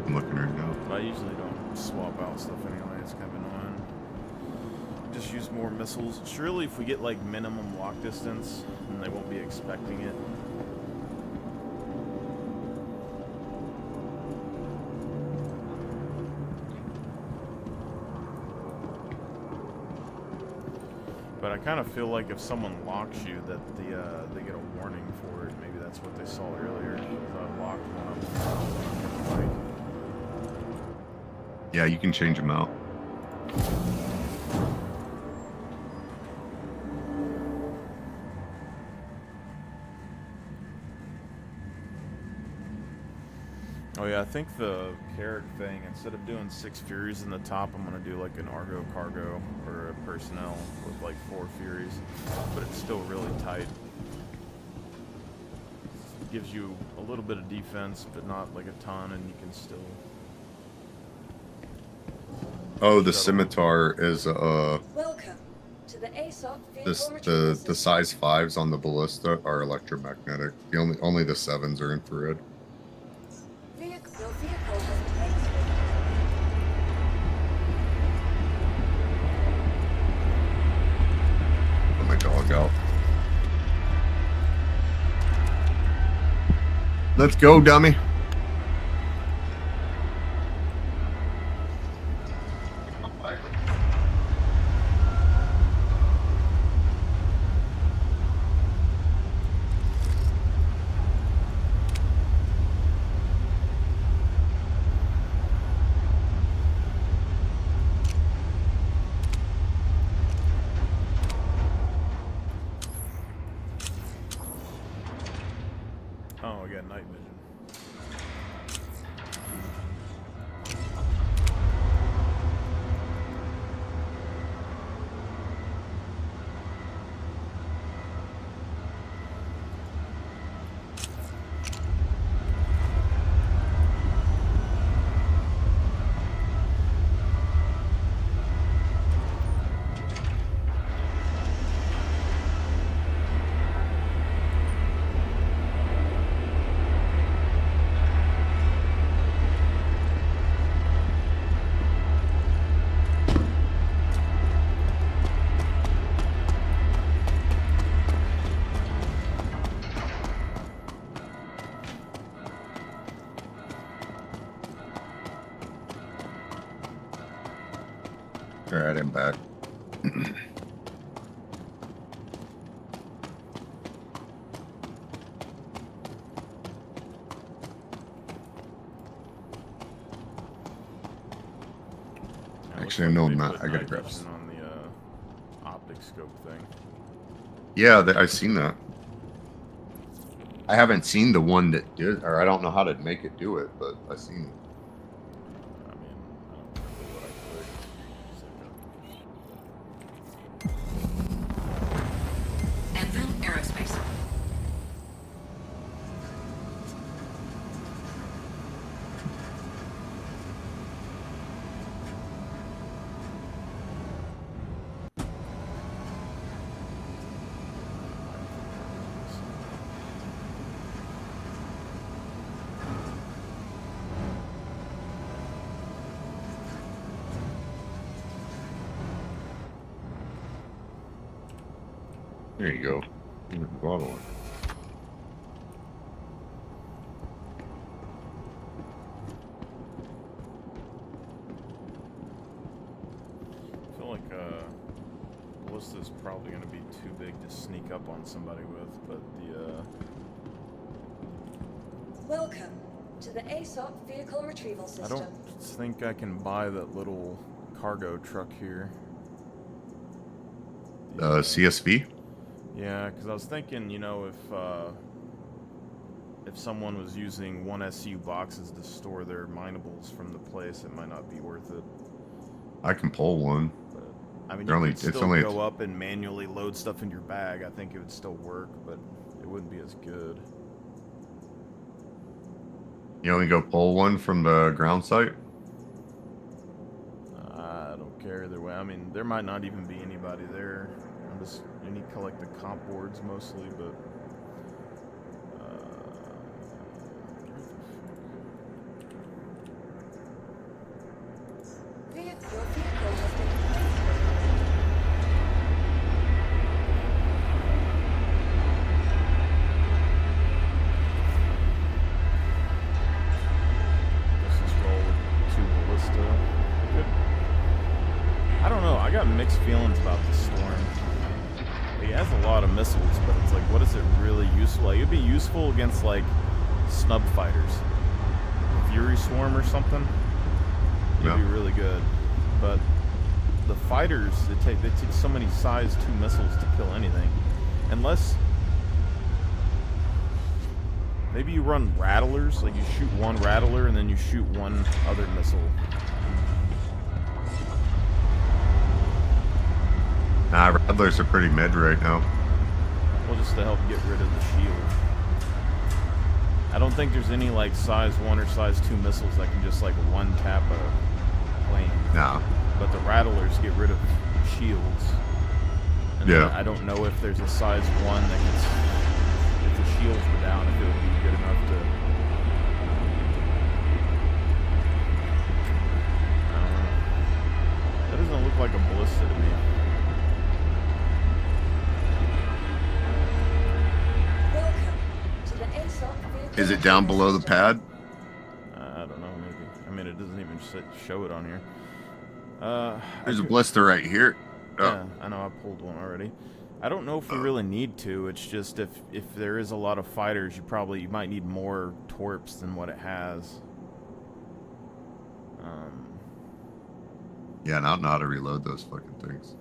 [SPEAKER 9] I'm looking right now.
[SPEAKER 2] I usually don't swap out stuff anyway, it's kind of annoying. Just use more missiles. Surely if we get like minimum lock distance, then they won't be expecting it. But I kind of feel like if someone locks you, that they get a warning for it. Maybe that's what they saw earlier. I locked one up.
[SPEAKER 9] Yeah, you can change them out.
[SPEAKER 2] Oh yeah, I think the Carrick thing, instead of doing 6 Furies in the top, I'm going to do like an Argo Cargo or a Personnel with like 4 Furies. But it's still really tight. It gives you a little bit of defense, but not like a ton, and you can still...
[SPEAKER 9] Oh, the Scimitar is,
[SPEAKER 12] Welcome to the ASOP
[SPEAKER 9] the size 5s on the ballista are electromagnetic. The only the 7s are infrared.
[SPEAKER 12] Your vehicle has been exited.
[SPEAKER 9] Let my dog out. Let's go, dummy.
[SPEAKER 2] Oh, I got night vision.
[SPEAKER 9] Alright, I'm back. Actually, no, I'm not. I gotta grab some.
[SPEAKER 2] On the optic scope thing.
[SPEAKER 9] Yeah, I've seen that. I haven't seen the one that did, or I don't know how to make it do it, but I've seen it.
[SPEAKER 12] Aerospace.
[SPEAKER 9] There you go. Bottle one.
[SPEAKER 2] I feel like Ballista's probably going to be too big to sneak up on somebody with, but the
[SPEAKER 12] Welcome to the ASOP vehicle retrieval system.
[SPEAKER 2] I don't think I can buy that little cargo truck here.
[SPEAKER 9] CSV?
[SPEAKER 2] Yeah, because I was thinking, you know, if someone was using 1SU boxes to store their minables from the place, it might not be worth it.
[SPEAKER 9] I can pull one.
[SPEAKER 2] But, I mean,
[SPEAKER 9] They're
[SPEAKER 2] you
[SPEAKER 9] only-
[SPEAKER 2] could
[SPEAKER 9] it's
[SPEAKER 2] still
[SPEAKER 9] only-
[SPEAKER 2] go up and manually load stuff in your bag. I think it would still work, but it wouldn't be as good.
[SPEAKER 9] You only go pull one from the ground site?
[SPEAKER 2] I don't care either way. I mean, there might not even be anybody there. You need to collect the comp boards mostly, but...
[SPEAKER 12] Your vehicle has been
[SPEAKER 2] Let's just roll 2 ballista. I don't know. I got mixed feelings about the storm. He has a lot of missiles, but it's like, what is it really useful? Like, it'd be useful against like snub fighters, Fury Swarm or something. It'd be really good. But the fighters, they take so many size 2 missiles to kill anything, unless maybe you run rattlers. Like you shoot one rattler and then you shoot one other missile.
[SPEAKER 9] Nah, Rattlers are pretty mid right now.
[SPEAKER 2] Well, just to help get rid of the shield. I don't think there's any like size 1 or size 2 missiles that can just like one tap a plane.
[SPEAKER 9] Nah.
[SPEAKER 2] But the rattlers get rid of shields. And
[SPEAKER 9] Yeah.
[SPEAKER 2] then I don't know if there's a size 1 that can, if the shields were down, if it would be good enough to. I don't know. That doesn't look like a ballista to me.
[SPEAKER 9] Is it down below the pad?
[SPEAKER 2] I don't know, maybe. I mean, it doesn't even show it on here.
[SPEAKER 9] There's a blister right here. Oh.
[SPEAKER 2] Yeah, I know, I pulled one already. I don't know if we really need to. It's just if there is a lot of fighters, you might need more torps than what it has.
[SPEAKER 9] Yeah, and I don't know how to reload those fucking things.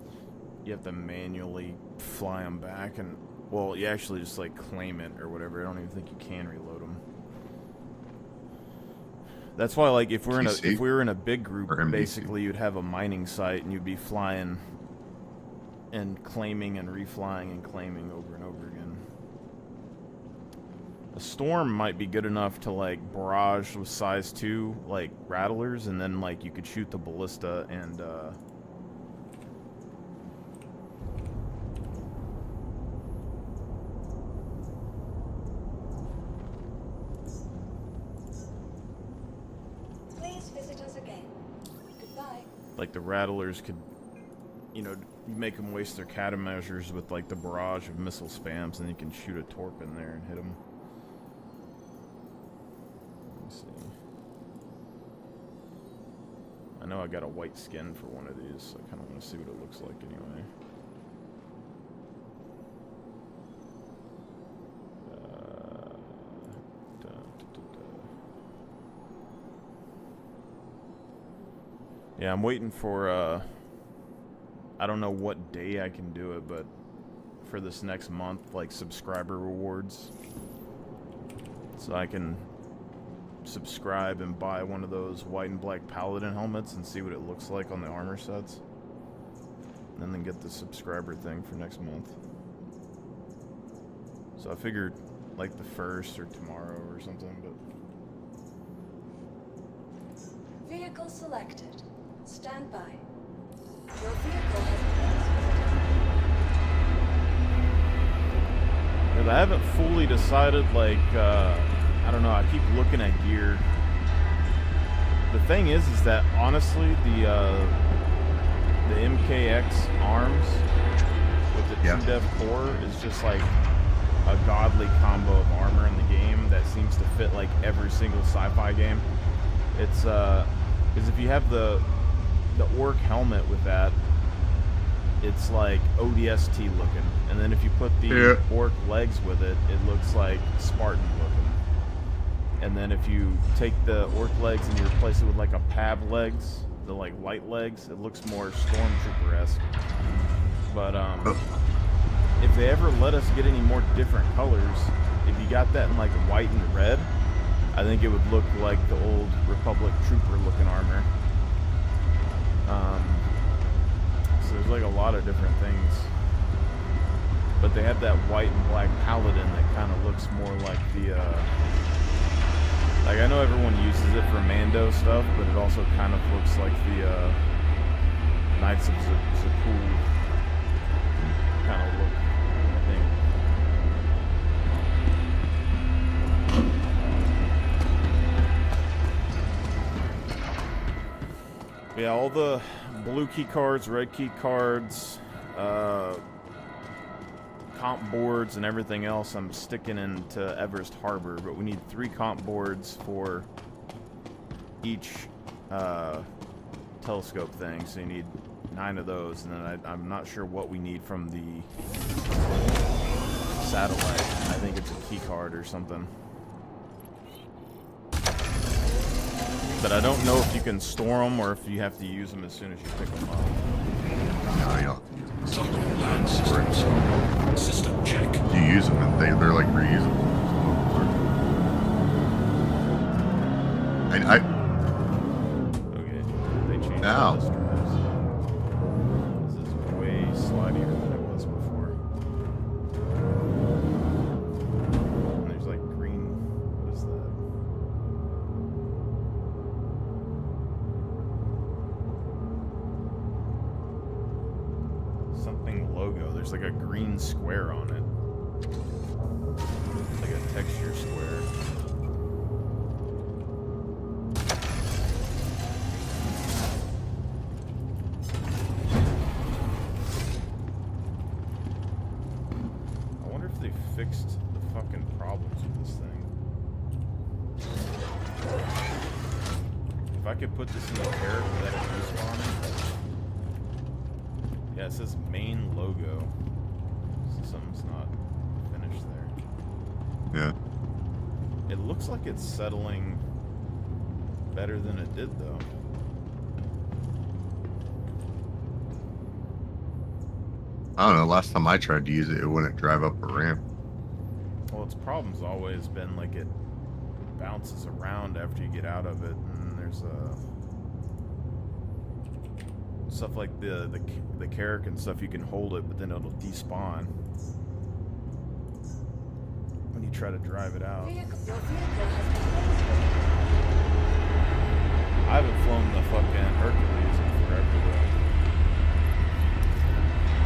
[SPEAKER 2] You have to manually fly them back, and well, you actually just like claim it or whatever. I don't even think you can reload them. That's why, like, if we were in a big group, basically you'd have a mining site and you'd be flying and claiming and reflying and claiming over and over again. A storm might be good enough to like barrage with size 2 like rattlers, and then like you could shoot the ballista and like the rattlers could, you know, make them waste their countermeasures with like the barrage of missile spams, and you can shoot a torp in there and hit them. Let me see. I know I got a white skin for one of these, so I kind of want to see what it looks like anyway. Yeah, I'm waiting for, I don't know what day I can do it, but for this next month, like, subscriber rewards. So I can subscribe and buy one of those white and black Paladin helmets and see what it looks like on the armor sets. And then get the subscriber thing for next month. So I figured, like, the 1st or tomorrow or something, but...
[SPEAKER 12] Vehicle selected. Stand by. Your vehicle has
[SPEAKER 2] Because I haven't fully decided, like, I don't know, I keep looking at gear. The thing is that, honestly, the MKX arms with the 2-dev core is just, like, a godly combo of armor in the game that seems to fit, like, every single sci-fi game. It's, because if you have the orc helmet with that, it's like ODST looking, and then if you put the orc legs with it, it looks like Spartan looking. And then if you take the orc legs and you replace it with like a PAB legs, the like light legs, it looks more Stormtrooper-esque. But if they ever let us get any more different colors, if you got that in like white and red, I think it would look like the old Republic trooper looking armor. So there's like a lot of different things. But they have that white and black paladin that kind of looks more like the, like I know everyone uses it for Mando stuff, but it also kind of looks like the, Knights of Zakul kind of look, I think. Yeah, all the blue key cards, red key cards, comp boards, and everything else I'm sticking into Everest Harbor, but we need 3 comp boards for each telescope thing, so you need 9 of those, and then I'm not sure what we need from the satellite. I think it's a key card or something. But I don't know if you can store them or if you have to use them as soon as you pick them up.
[SPEAKER 9] No, you don't.
[SPEAKER 13] Land systems. System check.
[SPEAKER 9] You use them and they're like reusable.
[SPEAKER 2] Okay, they changed
[SPEAKER 9] now.
[SPEAKER 2] This is way sliddier than it was before. And there's like green. What is that? Something logo. There's like a green square on it. Like a texture square. I wonder if they fixed the fucking problems with this thing. If I could put this in the character that it respawning. Yeah, it says main logo. So something's not finished there.
[SPEAKER 9] Yeah.
[SPEAKER 2] It looks like it's settling better than it did, though.
[SPEAKER 9] I don't know. Last time I tried to use it, it wouldn't drive up a ramp.
[SPEAKER 2] Well, its problem's always been like it bounces around after you get out of it, and there's stuff like the carrick and stuff. You can hold it, but then it'll despawn when you try to drive it out. I haven't flown the fucking Hercules in forever, though.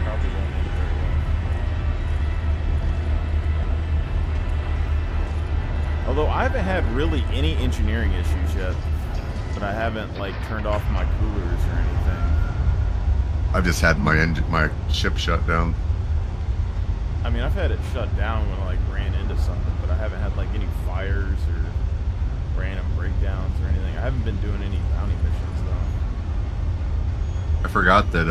[SPEAKER 2] Probably won't end very well. Although I haven't had really any engineering issues yet, but I haven't like turned off my coolers or anything.
[SPEAKER 9] I've just had my ship shut down.
[SPEAKER 2] I mean, I've had it shut down when I like ran into something, but I haven't had like any fires or random breakdowns or anything. I haven't been doing any bounty missions though.
[SPEAKER 9] I forgot that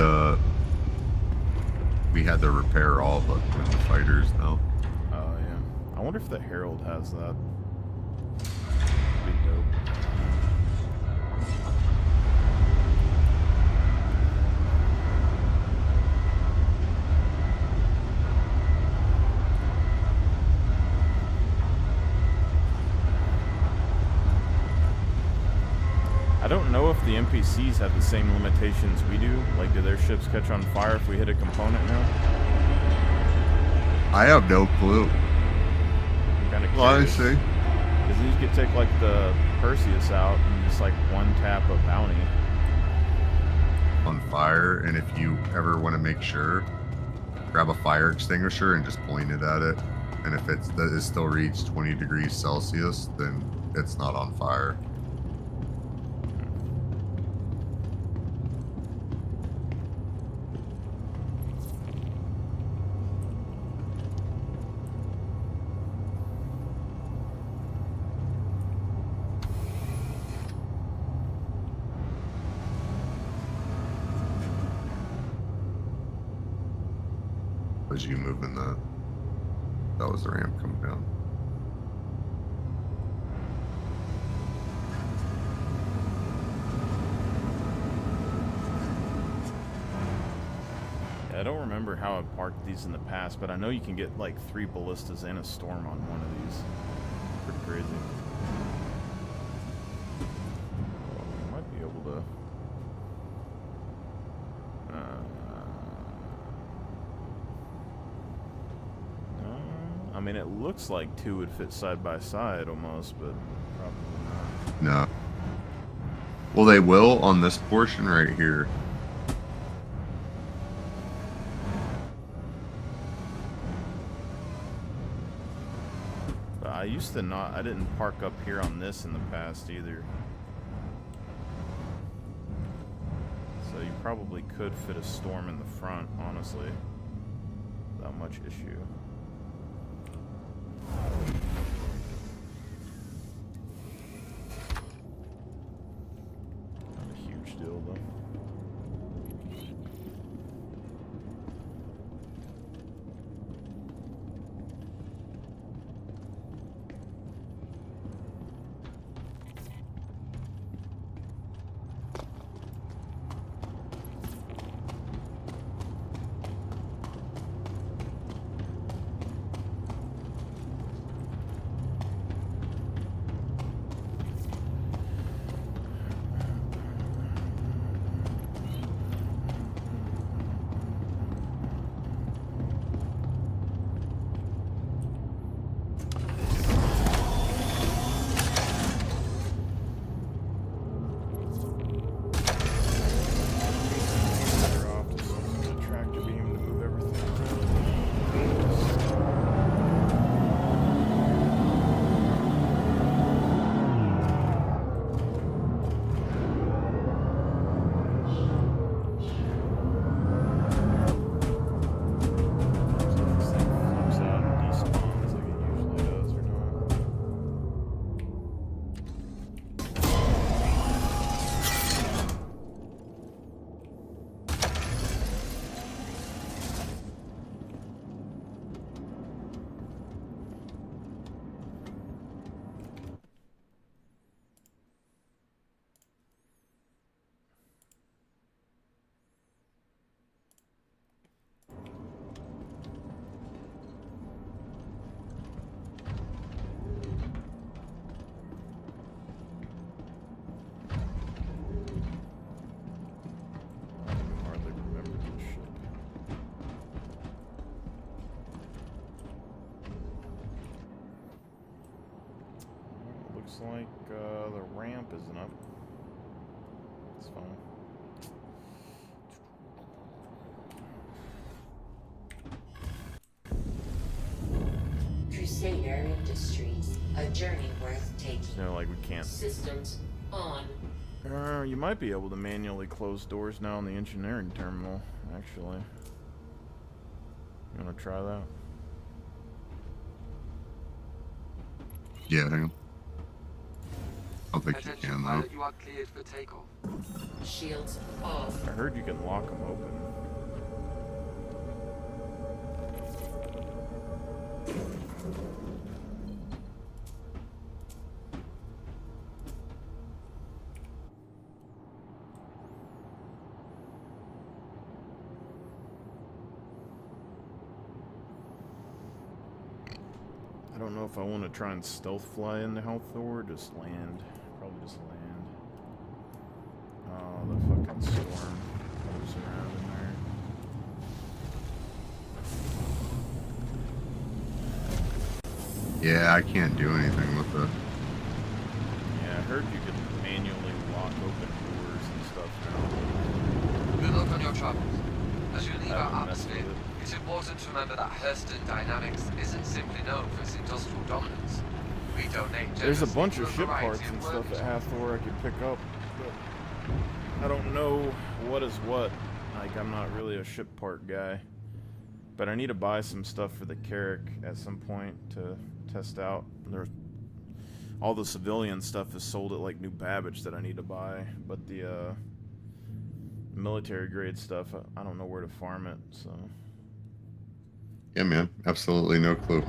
[SPEAKER 9] we had to repair all the fighters now.
[SPEAKER 2] Oh yeah. I wonder if the Herald has that. That'd be dope. I don't know if the NPCs have the same limitations we do. Like, do their ships catch on fire if we hit a component now?
[SPEAKER 9] I have no clue.
[SPEAKER 2] Kind of curious.
[SPEAKER 9] Well, I see.
[SPEAKER 2] Because you could take, like, the Perseus out and just, like, one tap a bounty.
[SPEAKER 9] On fire, and if you ever want to make sure, grab a fire extinguisher and just point it at it. And if it still reads 20 degrees Celsius, then it's not on fire. Was you moving that? That was the ramp coming down.
[SPEAKER 2] Yeah, I don't remember how I've parked these in the past, but I know you can get like 3 ballistas and a storm on one of these. Pretty crazy. Well, I might be able to... I mean, it looks like 2 would fit side by side almost, but probably not.
[SPEAKER 9] No. Well, they will on this portion right here.
[SPEAKER 2] But I used to not, I didn't park up here on this in the past either. So you probably could fit a storm in the front, honestly. Without much issue. Not a huge deal though. Looks like the ramp isn't up. It's fine.
[SPEAKER 12] Crusader Industries, a journey worth taking.
[SPEAKER 2] No, like we can't.
[SPEAKER 12] Systems on.
[SPEAKER 2] You might be able to manually close doors now in the engineering terminal, actually. You want to try that?
[SPEAKER 9] Yeah, hang on. I don't think you can, though.
[SPEAKER 1] You are cleared for takeoff.
[SPEAKER 12] Shields off.
[SPEAKER 2] I heard you can lock them open. I don't know if I want to try and stealth fly into Hathor or just land. Probably just land. Oh, the fucking storm moves around in there.
[SPEAKER 9] Yeah, I can't do anything with it.
[SPEAKER 2] Yeah, I heard you could manually lock open doors and stuff now.
[SPEAKER 1] Good luck on your travels. As you leave our atmosphere, it's important to remember that Hurston Dynamics isn't simply known for its industrial dominance. We donate.
[SPEAKER 2] There's a bunch of ship parts and stuff at Hathor I could pick up, but I don't know what is what. Like, I'm not really a ship part guy. But I need to buy some stuff for the Carrack at some point to test out. All the civilian stuff is sold at like New Babbage that I need to buy, but the military grade stuff, I don't know where to farm it, so.
[SPEAKER 9] Yeah, man. Absolutely no clue.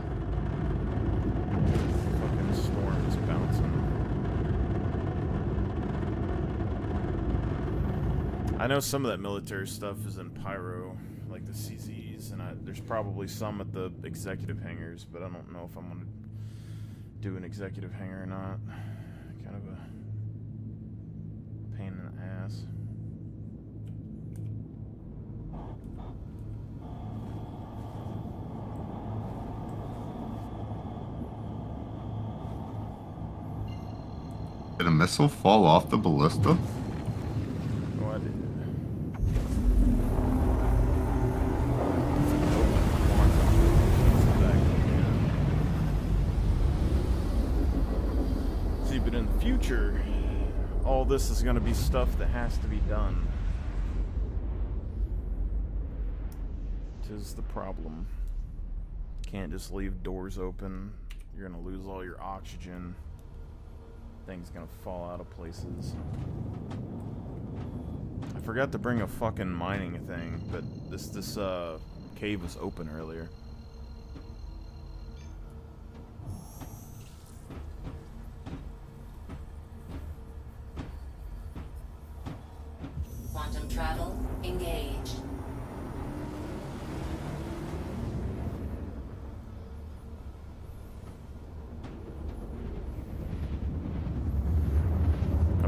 [SPEAKER 2] Fucking storm is bouncing. I know some of that military stuff is in Pyro, like the CZs, and there's probably some at the executive hangars, but I don't know if I'm gonna do an executive hangar or not. Kind of a pain in the ass.
[SPEAKER 9] Did a missile fall off the ballista?
[SPEAKER 2] Oh, I did. See, but in the future, all this is going to be stuff that has to be done. 'Tis the problem. Can't just leave doors open. You're going to lose all your oxygen. Thing's gonna fall out of places. I forgot to bring a fucking mining thing, but this cave was open earlier.
[SPEAKER 12] Quantum travel engaged.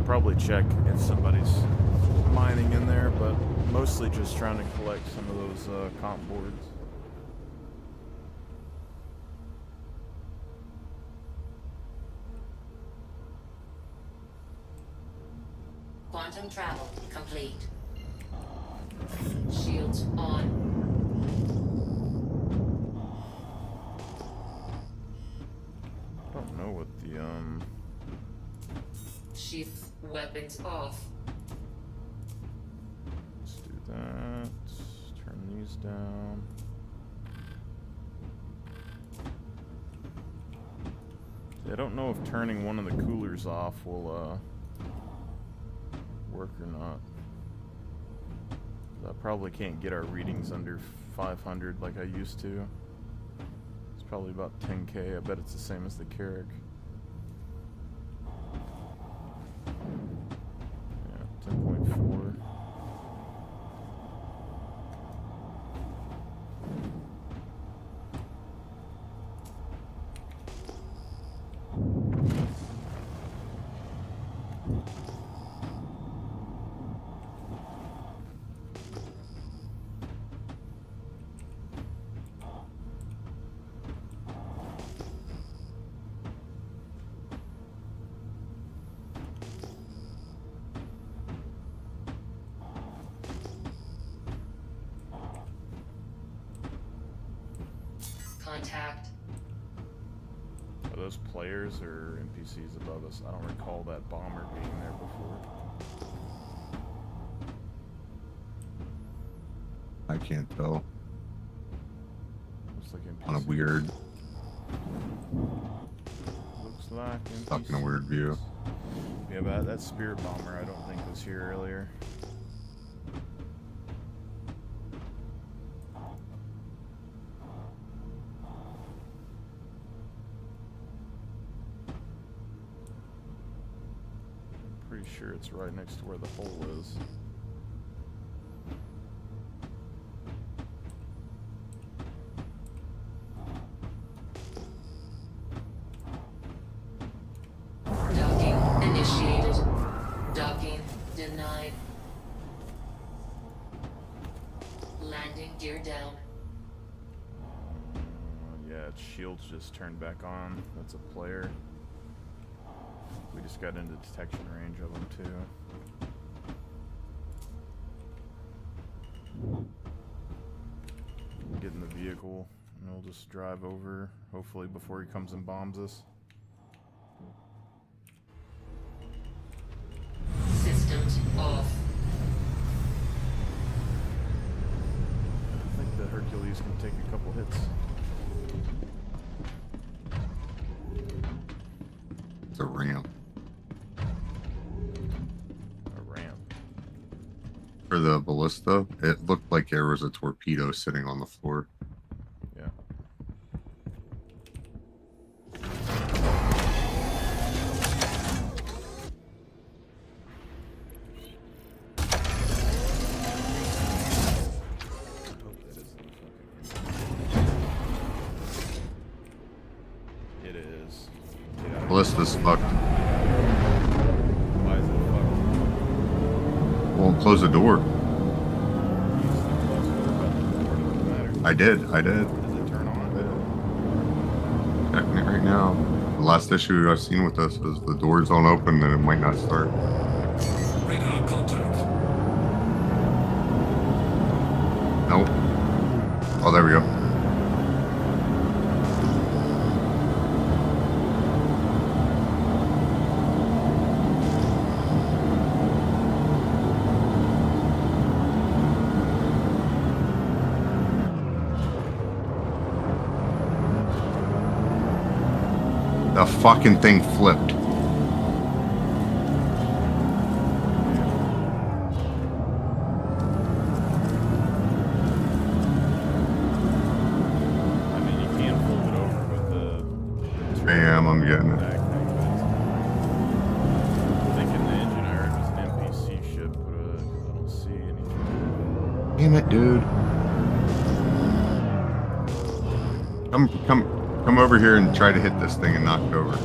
[SPEAKER 2] Probably check if somebody's mining in there, but mostly just trying to collect some of those comp boards.
[SPEAKER 12] Quantum travel complete. Shields on.
[SPEAKER 2] I don't know what the
[SPEAKER 12] Shift weapons off.
[SPEAKER 2] Let's do that. Turn these down. See, I don't know if turning one of the coolers off will work or not. I probably can't get our readings under 500 like I used to. It's probably about 10K. I bet it's the same as the Carrick. 10.4.
[SPEAKER 12] Contact.
[SPEAKER 2] Are those players or NPCs above us? I don't recall that bomber being there before.
[SPEAKER 9] I can't tell.
[SPEAKER 2] Looks like NPC.
[SPEAKER 9] On a weird.
[SPEAKER 2] Looks like NPC.
[SPEAKER 9] Stuck in a weird view.
[SPEAKER 2] Yeah, but that spirit bomber I don't think was here earlier. Pretty sure it's right next to where the hole is.
[SPEAKER 12] Docking initiated. Docking denied. Landing gear down.
[SPEAKER 2] Yeah, its shields just turned back on. That's a player. We just got into detection range of them too. Get in the vehicle and we'll just drive over, hopefully before he comes and bombs us.
[SPEAKER 12] Systems off.
[SPEAKER 2] I think the Hercules can take a couple hits.
[SPEAKER 9] It's a ramp. For the ballista, it looked like there was a torpedo sitting on the floor.
[SPEAKER 2] Yeah.
[SPEAKER 9] Ballista's fucked.
[SPEAKER 2] Why is it fucked?
[SPEAKER 9] Won't close the door. I did.
[SPEAKER 2] Does it turn on?
[SPEAKER 9] Checking it right now. The last issue I've seen with this is the doors don't open and it might not start.
[SPEAKER 13] Radar contact.
[SPEAKER 9] Nope. Oh, there we go. The fucking thing flipped.
[SPEAKER 2] I mean, you can fold it over with the.
[SPEAKER 9] I'm getting it.
[SPEAKER 2] Thinking the engine I heard was an NPC ship, but I don't see anything.
[SPEAKER 9] Damn it, dude. Come over here and try to hit this thing and knock it over.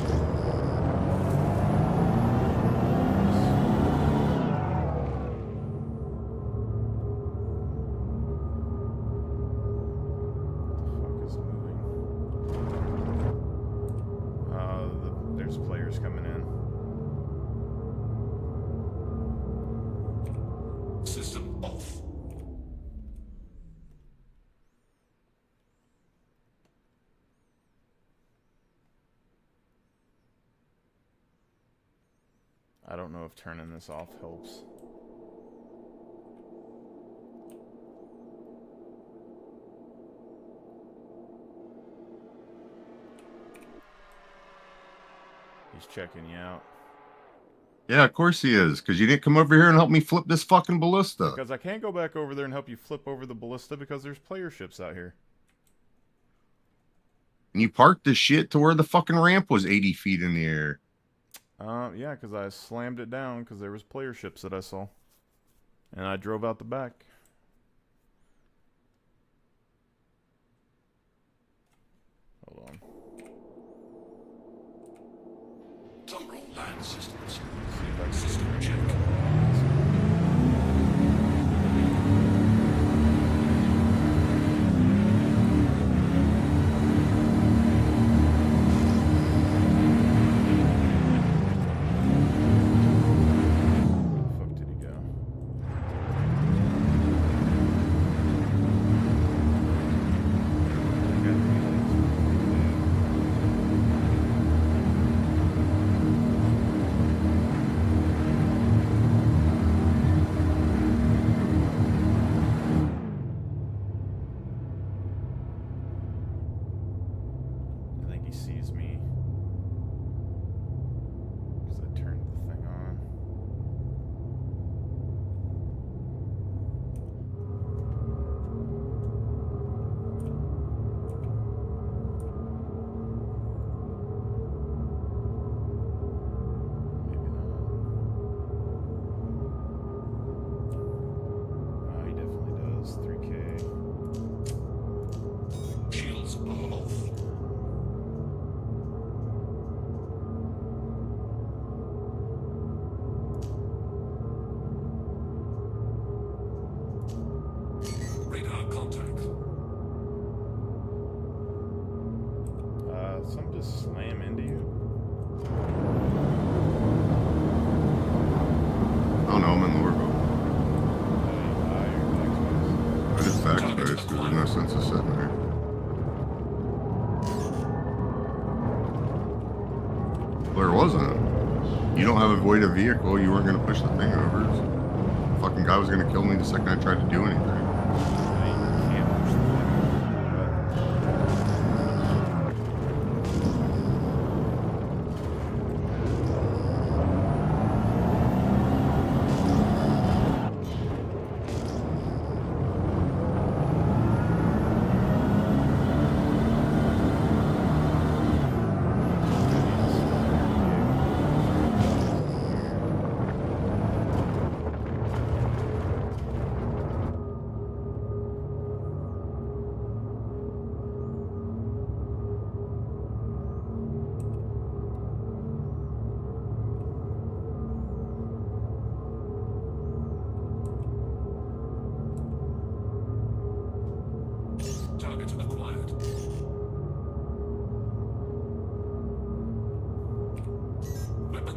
[SPEAKER 2] There's players coming in.
[SPEAKER 13] System off.
[SPEAKER 2] I don't know if turning this off helps. He's checking you out.
[SPEAKER 9] Yeah, of course he is, because you didn't come over here and help me flip this fucking ballista.
[SPEAKER 2] Because I can't go back over there and help you flip over the ballista because there's player ships out here.
[SPEAKER 9] And you parked this shit to where the fucking ramp was 80 feet in the air.
[SPEAKER 2] Yeah, because I slammed it down because there was player ships that I saw. And I drove out the back. Hold on.
[SPEAKER 13] Tumble land systems.
[SPEAKER 2] See if I can
[SPEAKER 13] System check.
[SPEAKER 2] Some just slam into you.
[SPEAKER 9] Oh no, I'm in Lorville. I just backspace. There's no sense of sitting there. Well, there wasn't. You don't have a void of vehicle. You weren't going to push the thing over. The fucking guy was going to kill me the second I tried to do anything.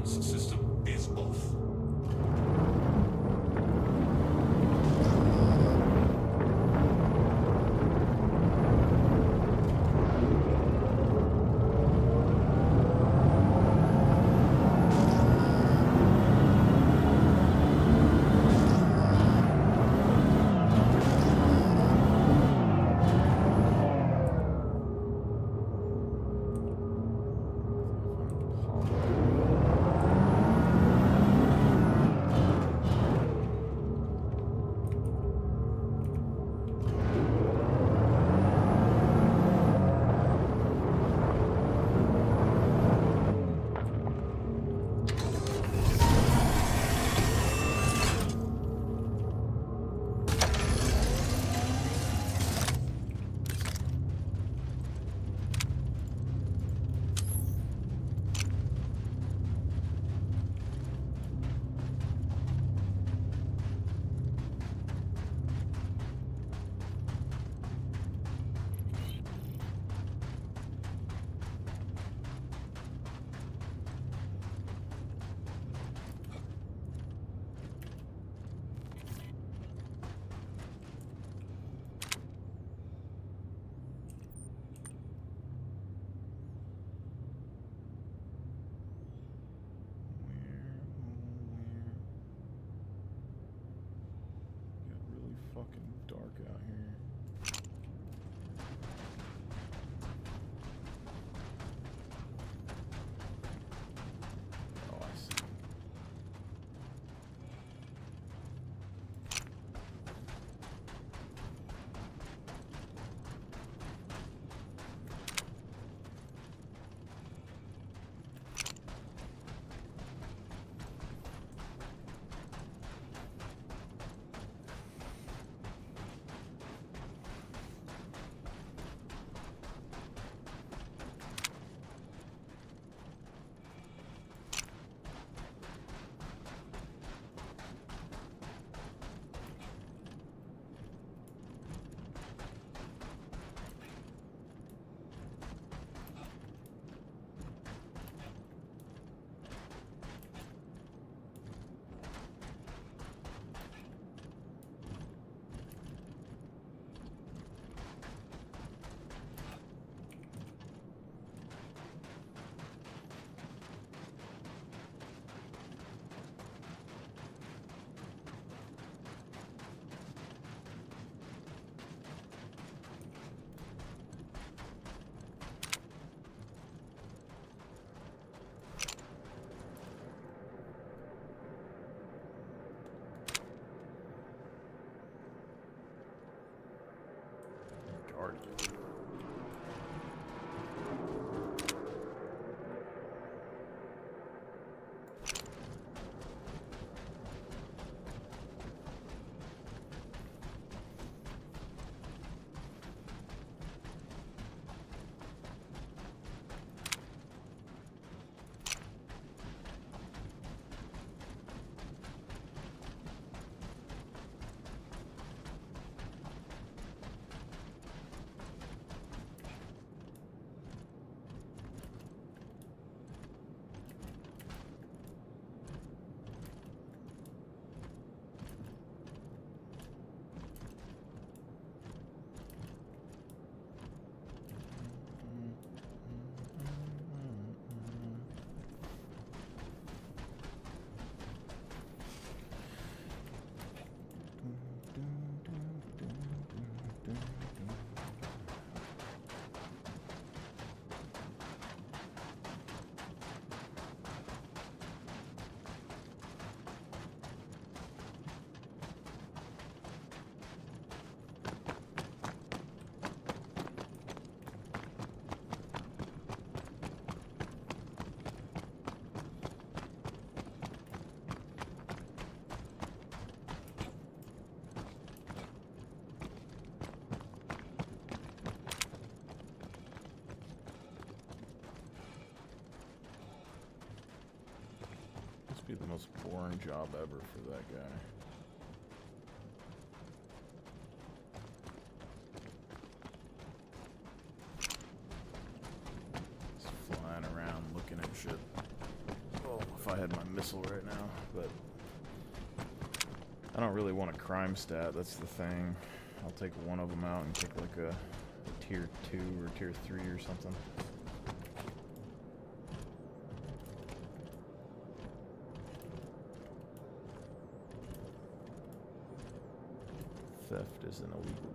[SPEAKER 13] Surveillance system is off.
[SPEAKER 2] Fucking dark out here. Oh, I see. Guardian. Be the most boring job ever for that guy. Just flying around looking at shit. Oh, if I I had my missile right now, but I don't really want a crime stat. That's the thing. I'll take one of them out and take like a tier 2 or tier 3 or something. Theft isn't illegal.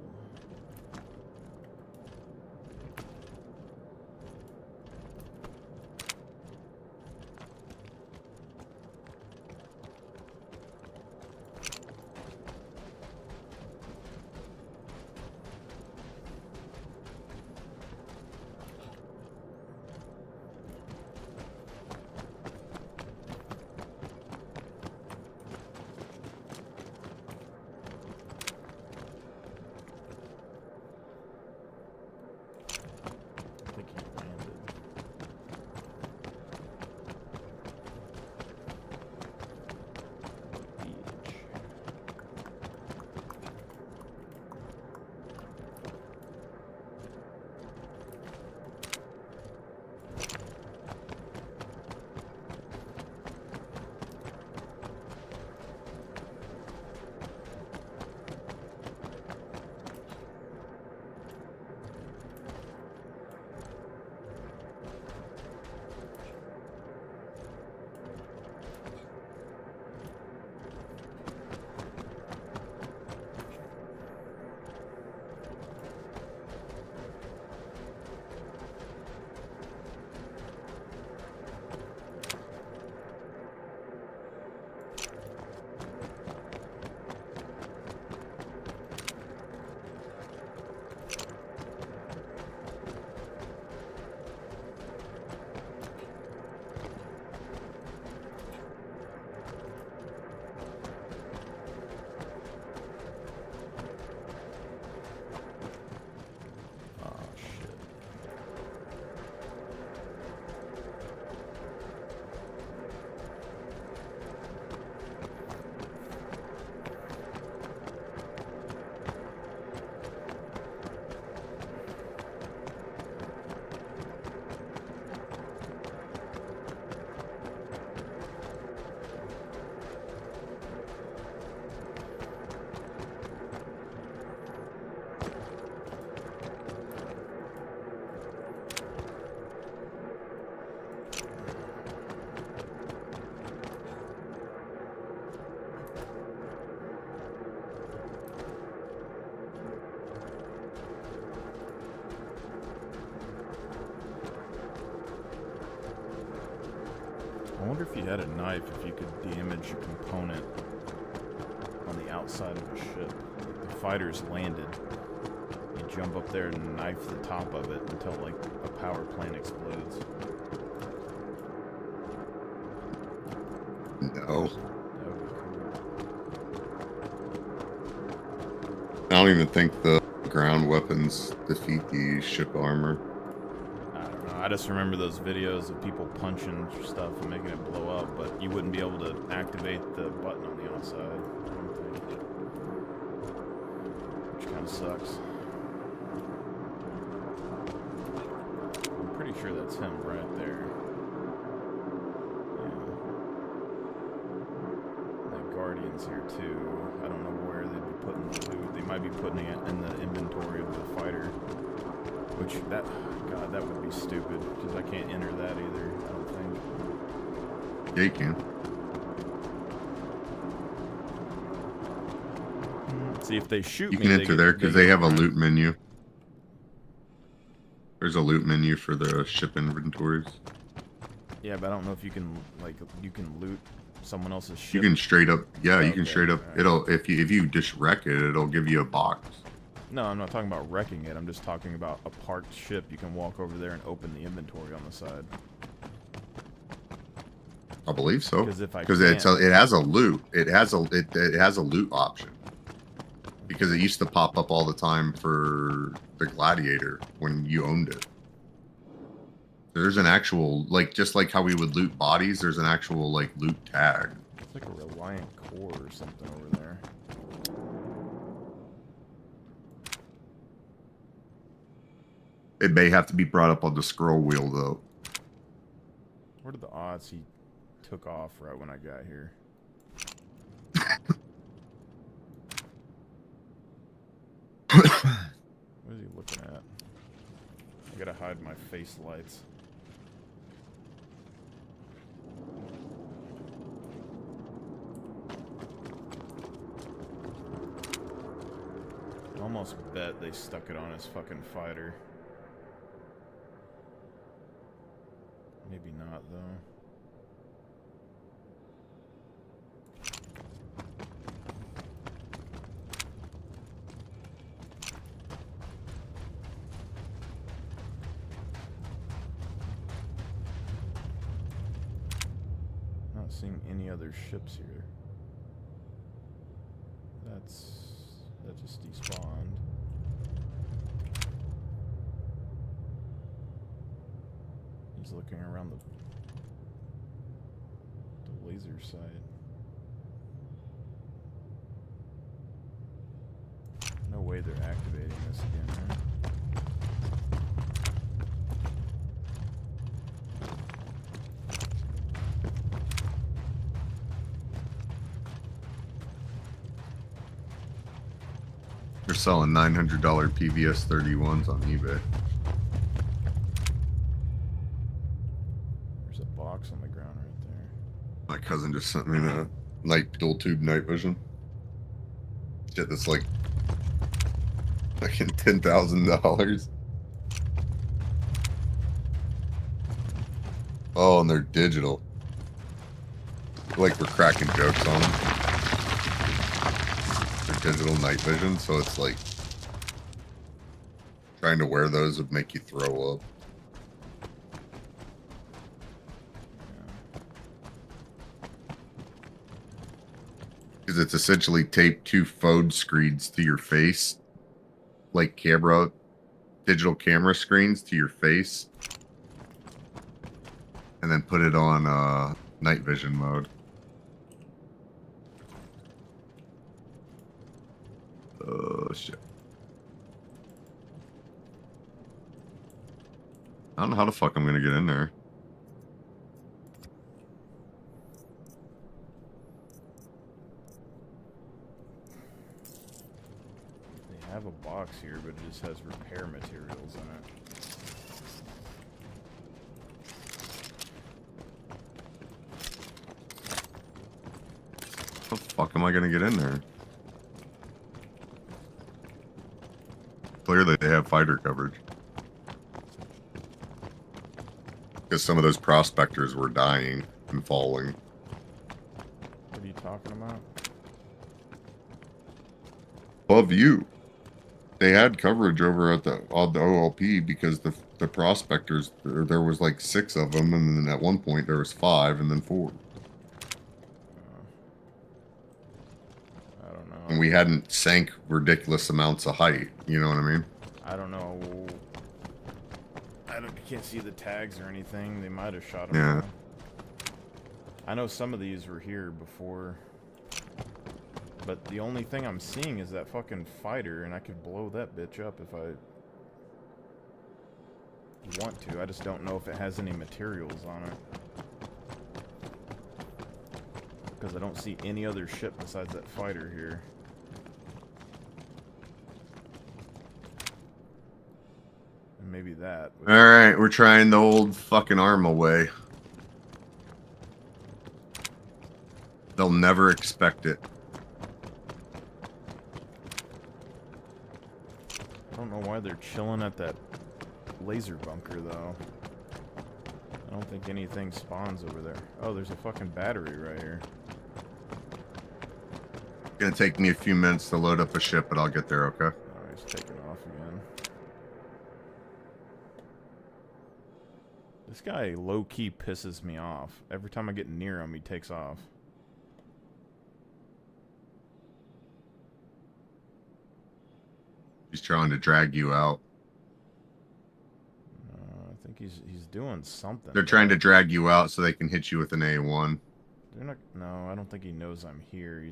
[SPEAKER 2] I wonder if you had a knife, if you could damage a component on the outside of a ship. Like the fighters landed, you jump up there and knife the top of it until like a power plant explodes.
[SPEAKER 9] No. I don't even think the ground weapons defeat the ship armor.
[SPEAKER 2] I don't know. I just remember those videos of people punching stuff and making it blow up, but you wouldn't be able to activate the button on the outside, I don't think. Which kind of sucks. I'm pretty sure that's him right there. Yeah. The Guardian's here too. I don't know where they'd be putting the loot. They might be putting it in the inventory of the fighter. Which, that, God, that would be stupid, because I can't enter that either, I don't think.
[SPEAKER 9] Yeah, you can.
[SPEAKER 2] See, if they shoot
[SPEAKER 9] you
[SPEAKER 2] me,
[SPEAKER 9] can enter there because they have a loot menu. There's a loot menu for the ship inventories.
[SPEAKER 2] Yeah, but I don't know if you can, like, you can loot someone else's ship.
[SPEAKER 9] You can straight up, yeah,
[SPEAKER 2] Oh,
[SPEAKER 9] you can
[SPEAKER 2] okay,
[SPEAKER 9] straight up.
[SPEAKER 2] right.
[SPEAKER 9] It'll if you just wreck it, it'll give you a box.
[SPEAKER 2] No, I'm not talking about wrecking it. I'm just talking about a parked ship. You can walk over there and open the inventory on the side.
[SPEAKER 9] I believe so.
[SPEAKER 2] Because
[SPEAKER 9] it has a loot. It has a loot option. Because it used to pop up all the time for the Gladiator when you owned it. There's an actual, like, just like how we would loot bodies, there's an actual, like, loot tag.
[SPEAKER 2] It's like a Reliant core or something over there.
[SPEAKER 9] It may have to be brought up on the scroll wheel, though.
[SPEAKER 2] What are the odds he took off right when I got here. What is he looking at? I gotta hide my face lights. I almost bet they stuck it on his fucking fighter. Maybe not, though. Not seeing any other ships here. That just despawned. He's looking around the laser sight. No way they're activating this again, right?
[SPEAKER 9] They're selling $900 PVS 31s on eBay.
[SPEAKER 2] There's a box on the ground right there.
[SPEAKER 9] My cousin just sent me the dual tube night vision. Shit, that's like fucking $10,000. Oh, and they're digital. Like we're cracking jokes on them. They're digital night vision, so it's like trying to wear those would make you throw up. Because it's essentially taped two phone screens to your face, like digital camera screens to your face, and then put it on night vision mode. Oh shit. I don't know how the fuck I'm gonna get in there.
[SPEAKER 2] They have a box here, but it just has repair materials in it.
[SPEAKER 9] How the fuck am I gonna get in there? Clearly they have fighter coverage. Because some of those prospectors were dying and falling.
[SPEAKER 2] What are you talking about?
[SPEAKER 9] Above you. They had coverage over at the OLP because the prospectors, there was like 6 of them, and then at one point there was 5 and then 4.
[SPEAKER 2] I don't know.
[SPEAKER 9] And we hadn't sank ridiculous amounts of height, you know what I mean?
[SPEAKER 2] I don't know. I can't see the tags or anything. They might have shot them.
[SPEAKER 9] Yeah.
[SPEAKER 2] Down. I know some of these were here before. But the only thing I'm seeing is that fucking fighter, and I could blow that bitch up if I want to. I just don't know if it has any materials on it. Because I don't see any other ship besides that fighter here. And maybe that.
[SPEAKER 9] Alright, we're trying the old fucking Arma way. They'll never expect it.
[SPEAKER 2] I don't know why they're chilling at that laser bunker, though. I don't think anything spawns over there. Oh, there's a fucking battery right here.
[SPEAKER 9] It's gonna take me a few minutes to load up a ship, but I'll get there, okay?
[SPEAKER 2] Oh, he's taking off again. This guy low-key pisses me off. Every time I get near him, he takes off.
[SPEAKER 9] He's trying to drag you out.
[SPEAKER 2] I think he's doing something.
[SPEAKER 9] They're trying to drag you out so they can hit you with an A1.
[SPEAKER 2] They're not. No, I don't think he knows I'm here.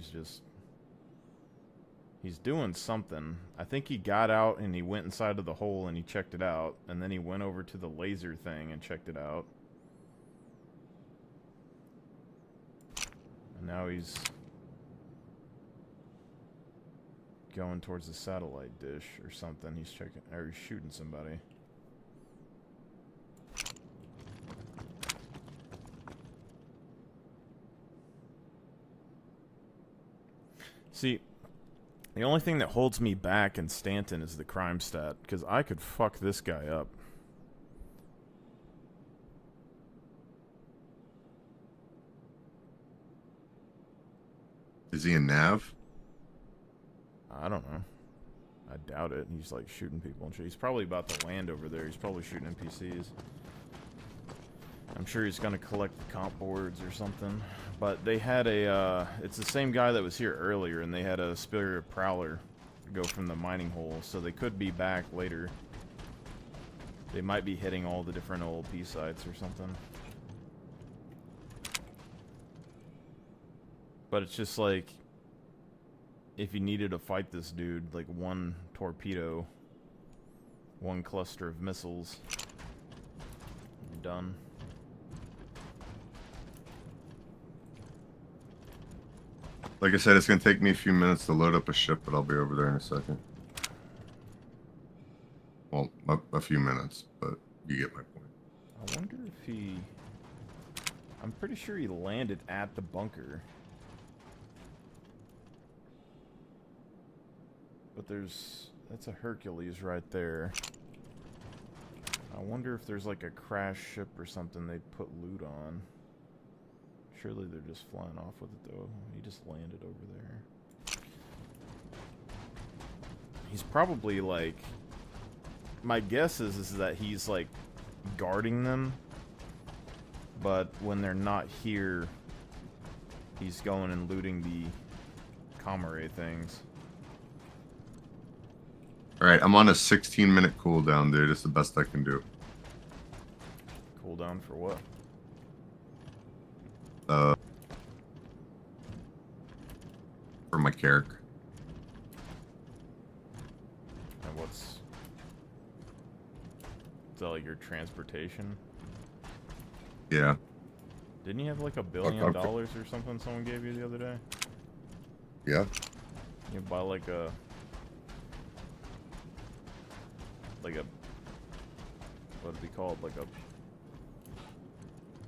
[SPEAKER 2] He's doing something. I think he got out and he went inside of the hole and he checked it out, and then he went over to the laser thing and checked it out. Now he's going towards the satellite dish or something. He's checking, or he's shooting somebody. See, the only thing that holds me back in Stanton is the crime stat, because I could fuck this guy up.
[SPEAKER 9] Is he a nav?
[SPEAKER 2] I don't know. I doubt it. He's like shooting people and shit. He's probably about to land over there. He's probably shooting NPCs. I'm sure he's gonna collect the comp boards or something. But they had a, it's the same guy that was here earlier, and they had a Superior Prowler go from the mining hole, so they could be back later. They might be hitting all the different OLP sites or something. But it's just like, if you needed to fight this dude, like one torpedo, one cluster of missiles, you're done.
[SPEAKER 9] Like I said, it's going to take me a few minutes to load up a ship, but I'll be over there in a second. Well, a few minutes, but you get my point.
[SPEAKER 2] I wonder if he... I'm pretty sure he landed at the bunker. But there's... That's a Hercules right there. I wonder if there's like a crash ship or something they put loot on. Surely they're just flying off with it though. He just landed over there. He's probably like... My guess is that he's like guarding them. But when they're not here, he's going and looting the Comare things.
[SPEAKER 9] Alright, I'm on a 16-minute cooldown, dude. It's the best I can do.
[SPEAKER 2] Cooldown for what?
[SPEAKER 9] For my character.
[SPEAKER 2] And what's... Is that like your transportation?
[SPEAKER 9] Yeah.
[SPEAKER 2] Didn't you have like $1 billion or something someone gave you the other day?
[SPEAKER 9] Yeah.
[SPEAKER 2] You buy like a... What would it be called? Like a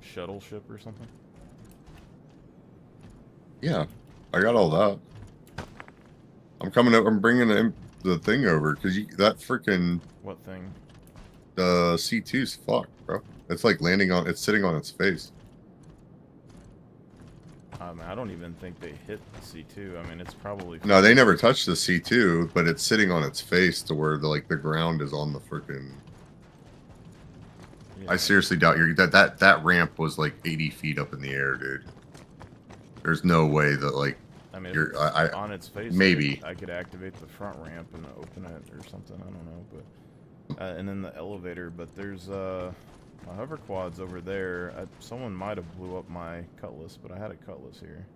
[SPEAKER 2] shuttle ship or something?
[SPEAKER 9] Yeah. I got all that. I'm coming up. I'm bringing the thing over because that freaking.
[SPEAKER 2] What thing?
[SPEAKER 9] The C2's fucked, bro. It's like landing on. It's sitting on its face.
[SPEAKER 2] I don't even think they hit the C2. I mean, it's probably.
[SPEAKER 9] No, they never touched the C2, but it's sitting on its face to where the ground is on the freaking. Yeah. I seriously doubt that ramp was like 80 feet up in the air, dude. There's no way that like.
[SPEAKER 2] I mean,
[SPEAKER 9] you're,
[SPEAKER 2] on its face,
[SPEAKER 9] maybe
[SPEAKER 2] I could activate the front ramp and open it or something. I don't know, but and then the elevator. But there's my hover quad's over there. Someone might have blew up my cutlass, but I had a cutlass here.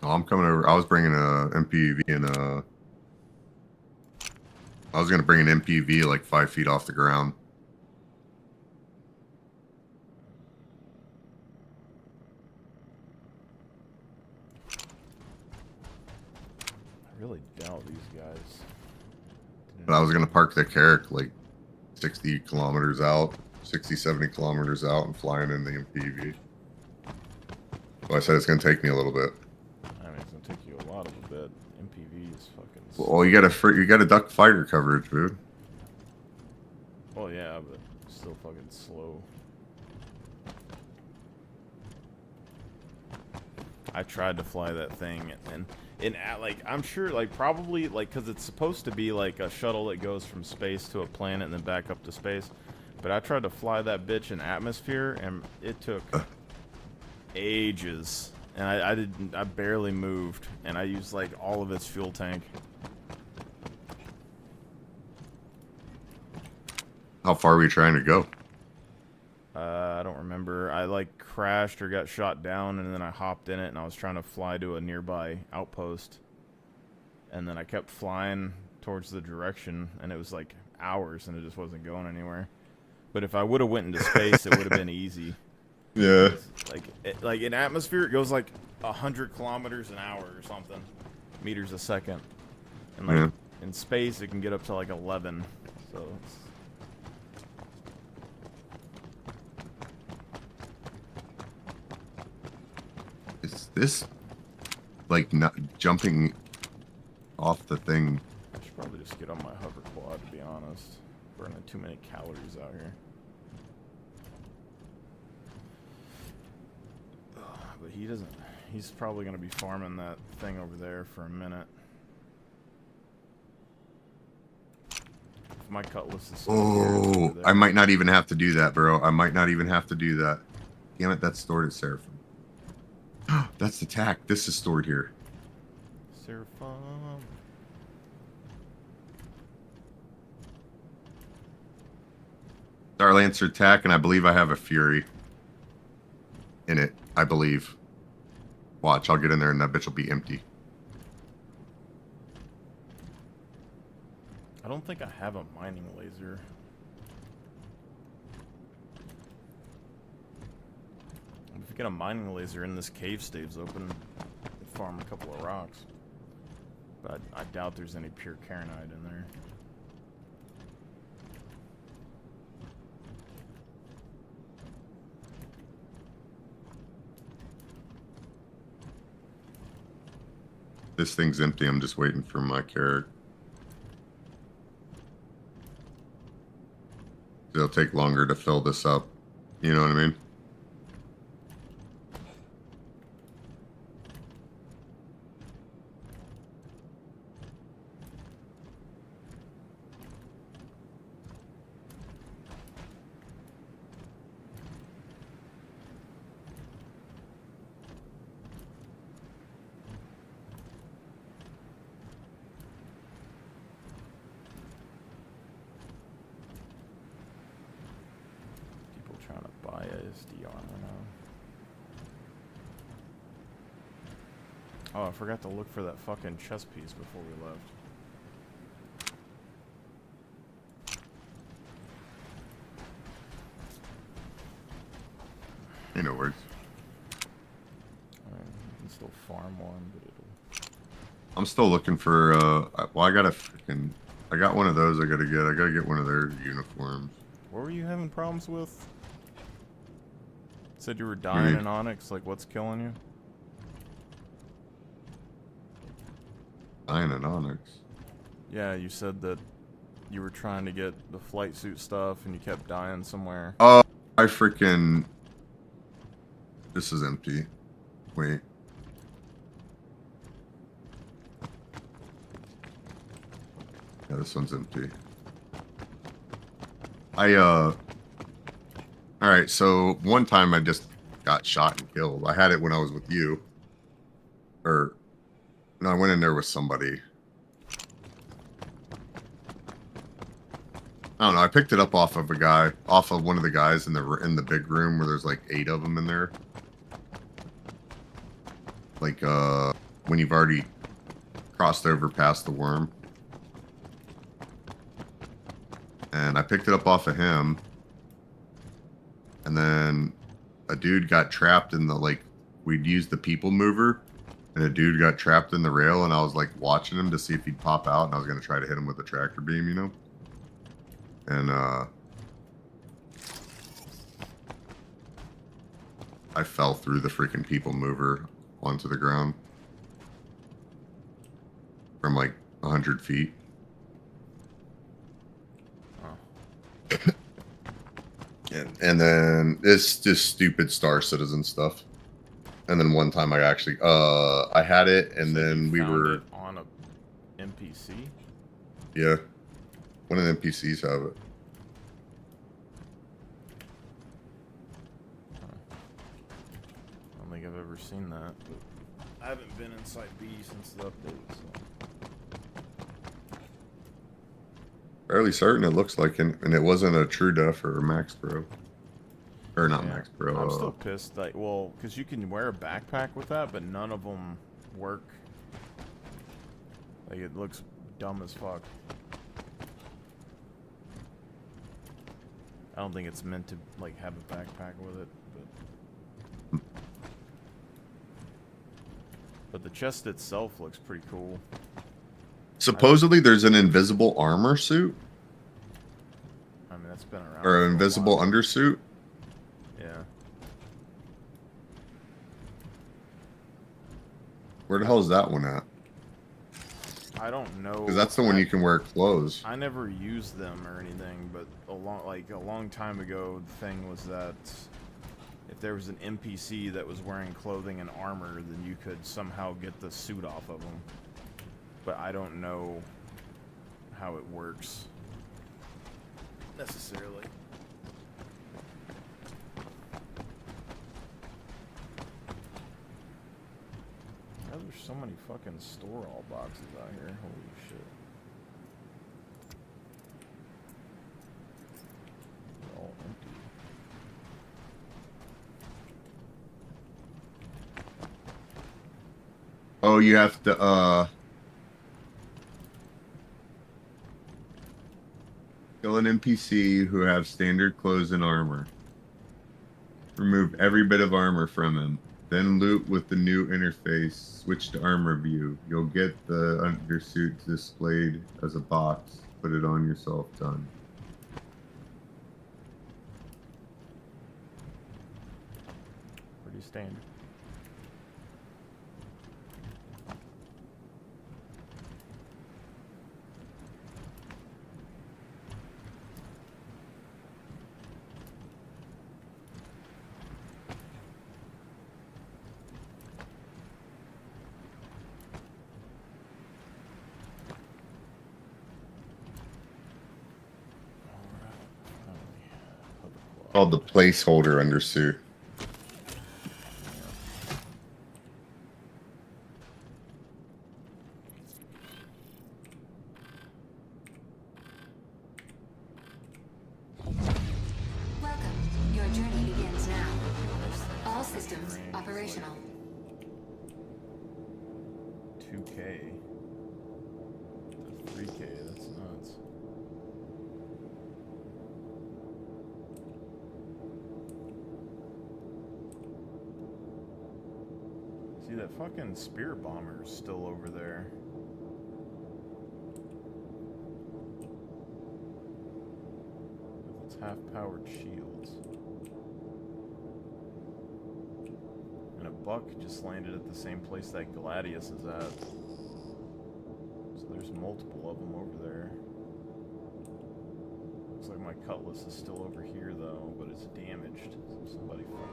[SPEAKER 9] Oh, I'm coming over. I was bringing a MPV and I was gonna bring an MPV like 5 feet off the ground.
[SPEAKER 2] I really doubt these guys.
[SPEAKER 9] But I was gonna park the Carrick like 60 kilometers out, 60, 70 kilometers out, and flying in the MPV. So I said it's gonna take me a little bit.
[SPEAKER 2] I mean, it's gonna take you a lot of a bit. MPV is fucking.
[SPEAKER 9] Well, you gotta duck fighter coverage, dude.
[SPEAKER 2] Oh yeah, but still fucking slow. I tried to fly that thing, and like I'm sure, like probably like because it's supposed to be like a shuttle that goes from space to a planet and then back up to space. But I tried to fly that bitch in atmosphere, and it took ages. And I barely moved, and I used like all of its fuel tank.
[SPEAKER 9] How far are we trying to go?
[SPEAKER 2] I don't remember. I like crashed or got shot down, and then I hopped in it, and I was trying to fly to a nearby outpost. And then I kept flying towards the direction, and it was like hours, and it just wasn't going anywhere. But if I would have went into space, it would have been easy.
[SPEAKER 9] Yeah.
[SPEAKER 2] like in atmosphere, it goes like 100 kilometers an hour or something, meters a second, and like in space, it can get up to like 11. So.
[SPEAKER 9] Is this like not jumping off the thing?
[SPEAKER 2] I should probably just get on my hover quad, to be honest. Burning too many calories out here. But he doesn't. He's probably going to be farming that thing over there for a minute. If my cutlass is
[SPEAKER 9] Oh, I might not even have to do that, bro. I might not even have to do that. Damn it, that's stored at Seraphim. That's the tack. This is stored here.
[SPEAKER 2] Seraphim.
[SPEAKER 9] Star Lancer tack, and I believe I have a Fury in it. I believe. Watch, I'll get in there and that bitch will be empty.
[SPEAKER 2] I don't think I have a mining laser. If we get a mining laser and this cave stays open, we'll farm a couple of rocks. But I doubt there's any pure Karenite in there.
[SPEAKER 9] This thing's empty. I'm just waiting for my character. It'll take longer to fill this up. You know what I mean?
[SPEAKER 2] Trying to buy a SD armor now. Oh, I forgot to look for that fucking chest piece before we left.
[SPEAKER 9] Ain't no words.
[SPEAKER 2] I can still farm one, but it'll...
[SPEAKER 9] I'm still looking for, well, I got one of those I gotta get one of their uniforms.
[SPEAKER 2] What were you having problems with? Said you were dying in Onyx, like what's killing you?
[SPEAKER 9] Dying in Onyx?
[SPEAKER 2] Yeah, you said that you were trying to get the flight suit stuff and you kept dying somewhere.
[SPEAKER 9] Oh, I freaking... This is empty. Wait. Yeah, this one's empty. Alright, so one time I just got shot and killed. I had it when I was with you. No, I went in there with somebody. I don't know, I picked it up off of a guy, off of one of the guys in the big room where there's like 8 of them in there. Like, when you've already crossed over past the worm. And I picked it up off of him. And then a dude got trapped in the, like, we'd used the people mover. And a dude got trapped in the rail. And I was, like, watching him to see if he'd pop out. And I was going to try to hit him with a tractor beam, you know? And, I fell through the freaking people mover onto the ground. From, like, 100 feet. And then it's just stupid Star Citizen stuff. And then one time I actually, I had it, and then we were
[SPEAKER 2] on a NPC.
[SPEAKER 9] Yeah, one of the NPCs have it.
[SPEAKER 2] I don't think I've ever seen that. But I haven't been inside B since the update. So.
[SPEAKER 9] Fairly certain it looks like, and it wasn't a True Def or a Max Pro. Or not Max Pro.
[SPEAKER 2] I'm still pissed. Like, well, because you can wear a backpack with that, but none of them work. Like, it looks dumb as fuck. I don't think it's meant to, like, have a backpack with it, but... The chest itself looks pretty cool.
[SPEAKER 9] Supposedly, there's an invisible armor suit.
[SPEAKER 2] I mean, that's been around.
[SPEAKER 9] Or an invisible undersuit.
[SPEAKER 2] Yeah.
[SPEAKER 9] Where the hell is that one at?
[SPEAKER 2] I don't know.
[SPEAKER 9] Because that's the one you can wear clothes.
[SPEAKER 2] I never used them or anything, but a long time ago, the thing was that if there was an NPC that was wearing clothing and armor, then you could somehow get the suit off of them. But I don't know how it works necessarily. Oh, there's so many fucking store all boxes out here. Holy shit. They're all empty.
[SPEAKER 9] Oh, you have to, kill an NPC who have standard clothes and armor. Remove every bit of armor from him. Then loot with the new interface. Switch to armor view. You'll get the undersuit displayed as a box. Put it on yourself. Done.
[SPEAKER 2] Pretty standard.
[SPEAKER 9] Called the placeholder undersuit.
[SPEAKER 12] Welcome. Your journey begins now. All systems operational.
[SPEAKER 2] 2K. 3K, that's nuts. See, that fucking spear bomber is still over there. With its half-powered shields. And a buck just landed at the same place that Gladius is at. So there's multiple of them over there. Looks like my cutlass is still over here though, but it's damaged. So somebody fucking...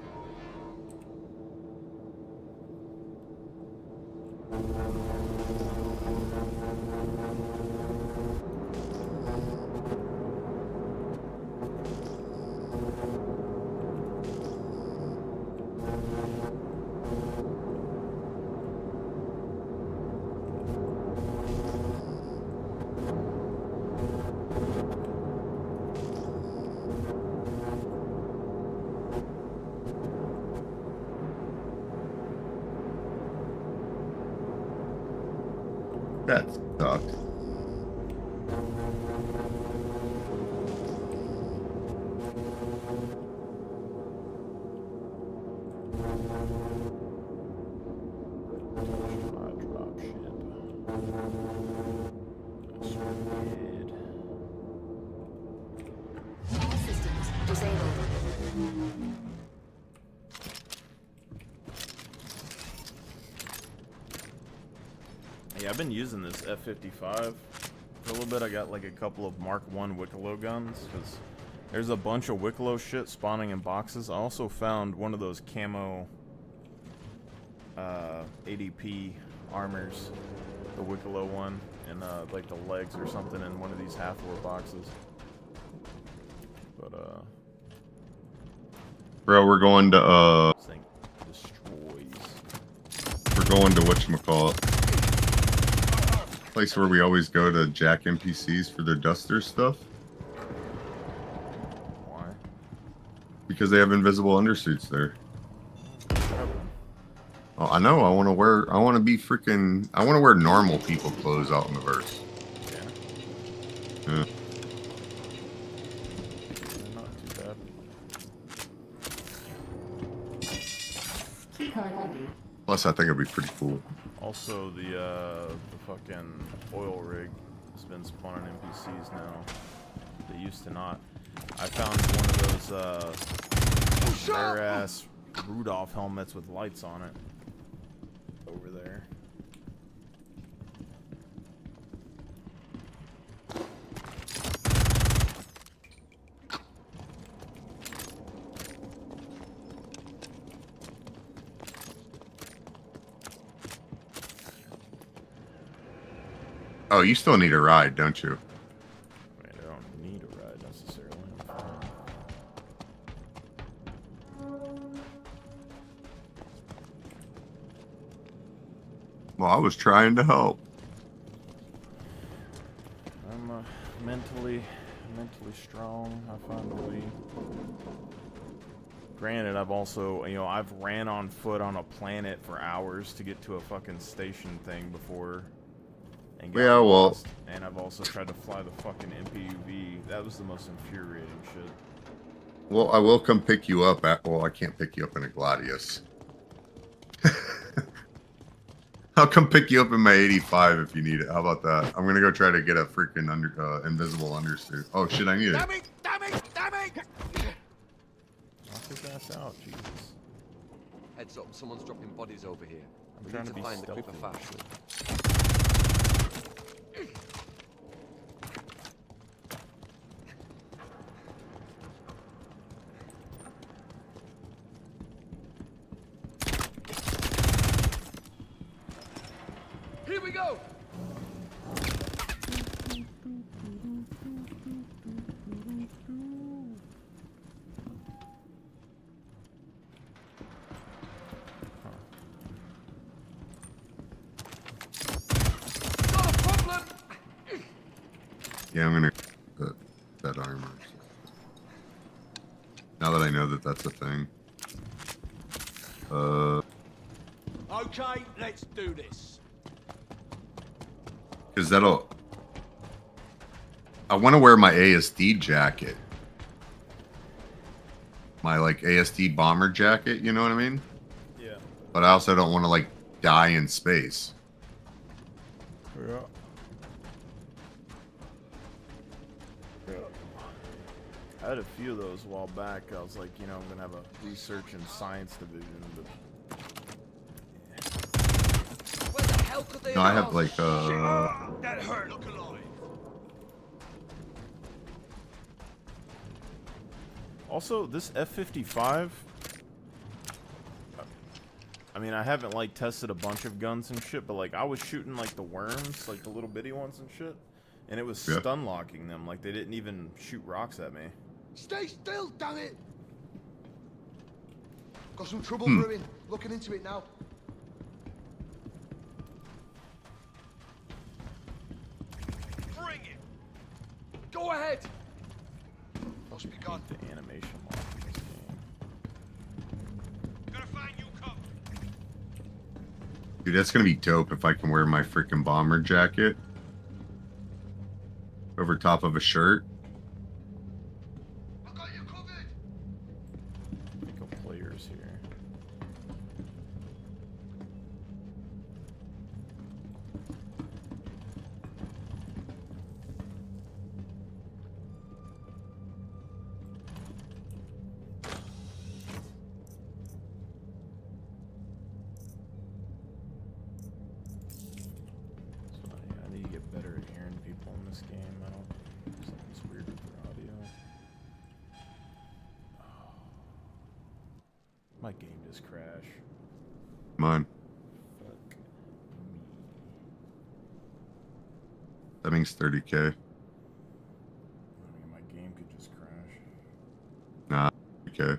[SPEAKER 9] That sucked.
[SPEAKER 12] All systems disabled.
[SPEAKER 2] Yeah, I've been using this F-55 for a little bit. I got like a couple of Mark 1 Wicklow guns, because there's a bunch of Wicklow shit spawning in boxes. I also found one of those camo ADP armors, the Wicklow one, and like the legs or something in one of these Hathor boxes. But
[SPEAKER 9] Bro, we're going to
[SPEAKER 2] this thing destroys.
[SPEAKER 9] we're going to whatchamacallit. Place where we always go to jack NPCs for their duster stuff.
[SPEAKER 2] Why?
[SPEAKER 9] Because they have invisible undersuits there. Oh, I know. I want to wear normal people clothes out in the verse. Yeah.
[SPEAKER 2] Not too bad.
[SPEAKER 9] Plus, I think it'd be pretty cool.
[SPEAKER 2] Also, the fucking oil rig has been spawning NPCs now. They used to not. I found one of those rare-ass Rudolph helmets with lights on it over there.
[SPEAKER 9] Oh, you still need a ride, don't you?
[SPEAKER 2] I mean, I don't need a ride necessarily.
[SPEAKER 9] Well, I was trying to help.
[SPEAKER 2] I'm mentally strong. I find a way. Granted, I've also, you know, I've ran on foot on a planet for hours to get to a fucking station thing before. And got lost. And I've also tried to fly the fucking MPUV. That was the most infuriating shit.
[SPEAKER 9] Well, I will come pick you up at. Well, I can't pick you up in a Gladius. I'll come pick you up in my 85 if you need it. How about that? I'm gonna go try to get a freaking invisible undersuit. Oh shit, I need it.
[SPEAKER 4] Damn it! Damn it! Damn it!
[SPEAKER 2] Knock his ass out, Jesus.
[SPEAKER 1] Heads up, someone's dropping bodies over here.
[SPEAKER 2] I'm
[SPEAKER 1] We
[SPEAKER 2] trying
[SPEAKER 1] need
[SPEAKER 2] to
[SPEAKER 1] to
[SPEAKER 2] be
[SPEAKER 1] find the
[SPEAKER 2] stealthy.
[SPEAKER 1] creeper fast. Here we go! Not a problem!
[SPEAKER 9] Yeah, I'm gonna that armor. Now that I know that that's a thing.
[SPEAKER 4] Okay, let's do this.
[SPEAKER 9] Because that'll. I want to wear my ASD jacket. My like ASD bomber jacket, you know what I mean?
[SPEAKER 2] Yeah.
[SPEAKER 9] But I also don't want to like die in space.
[SPEAKER 2] Yeah. I had a few of those a while back. I was like, you know, I'm gonna have a research and science division, but
[SPEAKER 1] Where the hell could they
[SPEAKER 9] No, I have
[SPEAKER 1] gone?
[SPEAKER 9] like
[SPEAKER 4] That hurt. Look alive.
[SPEAKER 2] also this F-55. I mean, I haven't like tested a bunch of guns and shit, but like I was shooting like the worms, like the little bitty ones and shit, and it was stun locking them. Like they didn't even shoot rocks at me.
[SPEAKER 10] Stay still, damn it! Got some trouble brewing. Looking into it now.
[SPEAKER 4] Bring it.
[SPEAKER 1] Go ahead!
[SPEAKER 10] Must be gone.
[SPEAKER 2] The animation lock in this game.
[SPEAKER 4] Gotta find you cover.
[SPEAKER 9] Dude, that's gonna be dope if I can wear my freaking bomber jacket over top of a shirt.
[SPEAKER 10] I got you covered.
[SPEAKER 2] Think of players here. So yeah, I need to get better at hearing people in this game. I don't. Something's weird with their audio. My game just crashed.
[SPEAKER 9] Mine.
[SPEAKER 2] Fuck me.
[SPEAKER 9] That means 30K.
[SPEAKER 2] I mean, my game could just crash.
[SPEAKER 9] Nah, okay.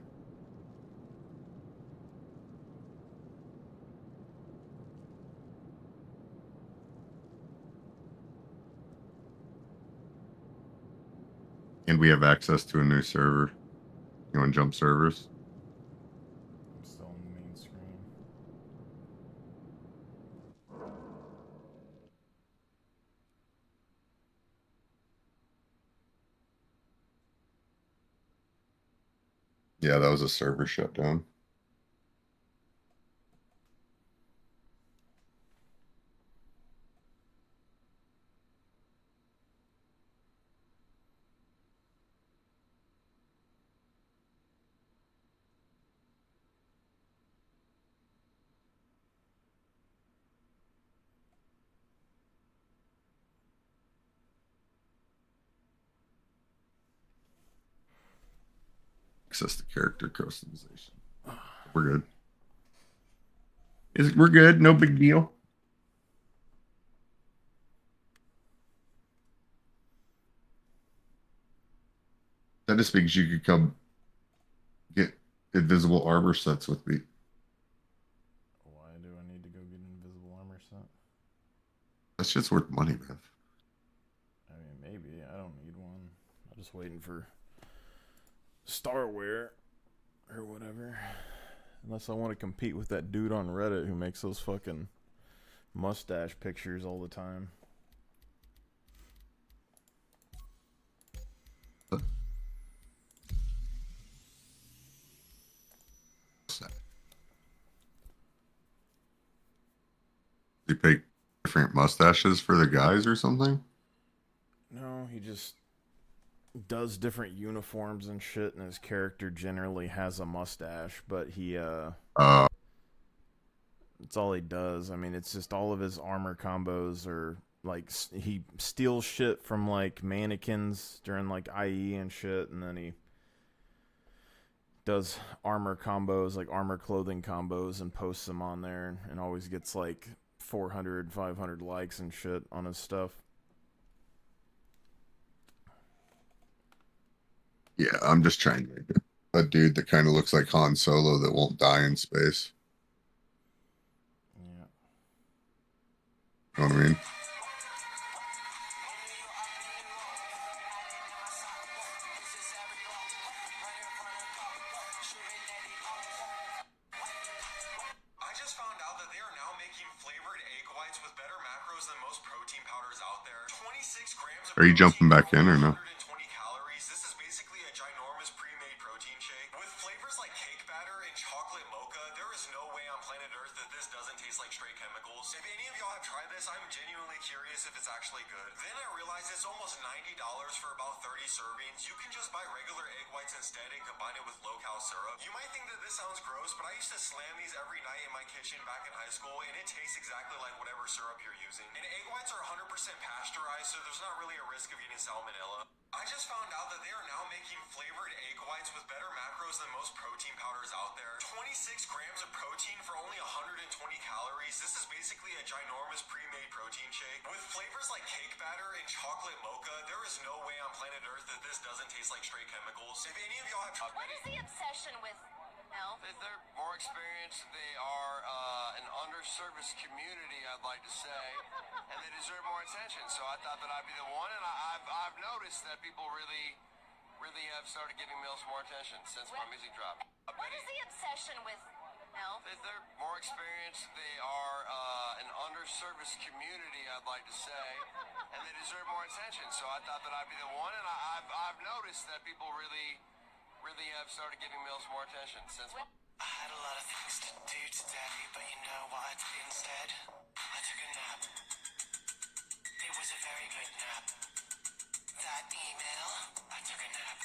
[SPEAKER 9] And we have access to a new server. You want to jump servers?
[SPEAKER 2] I'm still on the main screen.
[SPEAKER 9] Yeah, that was a server shutdown. Access to character customization. We're good. We're good. No big deal. That just means you could come get invisible armor sets with me.
[SPEAKER 2] Why do I need to go get an invisible armor set?
[SPEAKER 9] That shit's worth money, man.
[SPEAKER 2] I mean, maybe. I don't need one. I'm just waiting for Starware or whatever. Unless I want to compete with that dude on Reddit who makes those fucking mustache pictures all the time.
[SPEAKER 9] You pick different mustaches for the guys or something?
[SPEAKER 2] No, he just does different uniforms and shit, and his character generally has a mustache, but he it's all he does. I mean, it's just all of his armor combos are like he steals shit from like mannequins during like IE and shit, and then he does armor combos, like armor clothing combos, and posts them on there, and always gets like 400, 500 likes and shit on his stuff.
[SPEAKER 9] Yeah, I'm just trying to make a dude that kind of looks like Han Solo that won't die in space.
[SPEAKER 2] Yeah.
[SPEAKER 9] You know what I mean?
[SPEAKER 5] I just found out that they are now making flavored egg whites with better macros than most protein powders out there. 26 grams of
[SPEAKER 9] Are you jumping back in or no?
[SPEAKER 5] 120 calories. This is basically a ginormous pre-made protein shake. With flavors like cake batter and chocolate mocha, there is no way on planet Earth that this doesn't taste like straight chemicals. If any of y'all have tried this, I'm genuinely curious if it's actually good. Then I realized it's almost $90 for about 30 servings. You can just buy regular egg whites instead and combine it with low-cal syrup. You might think that this sounds gross, but I used to slam these every night in my kitchen back in high school, and it tastes exactly like whatever syrup you're using. And egg whites are 100% pasteurized, so there's not really a risk of getting salmonella. I just found out that they are now making flavored egg whites with better macros than most protein powders out there. 26 grams of protein for only 120 calories. This is basically a ginormous pre-made protein shake. With flavors like cake batter and chocolate mocha, there is no way on planet Earth that this doesn't taste like straight chemicals. If any of y'all have tried...
[SPEAKER 14] What is the obsession with Mel?
[SPEAKER 15] They're more experienced. They are an underserviced community, I'd like to say, and they deserve more attention. So I thought that I'd be the one, and I've noticed that people really have started giving Mills more attention since my music dropped.
[SPEAKER 14] What is the obsession with Mel?
[SPEAKER 15] They're more experienced. They are an underserviced community, I'd like to say, and they deserve more attention. So I thought that I'd be the one, and I've noticed that people really have started giving Mills more attention since.
[SPEAKER 5] I had a lot of things to do today, but you know what? Instead, I took a nap. It was a very good nap. That email, I took a nap.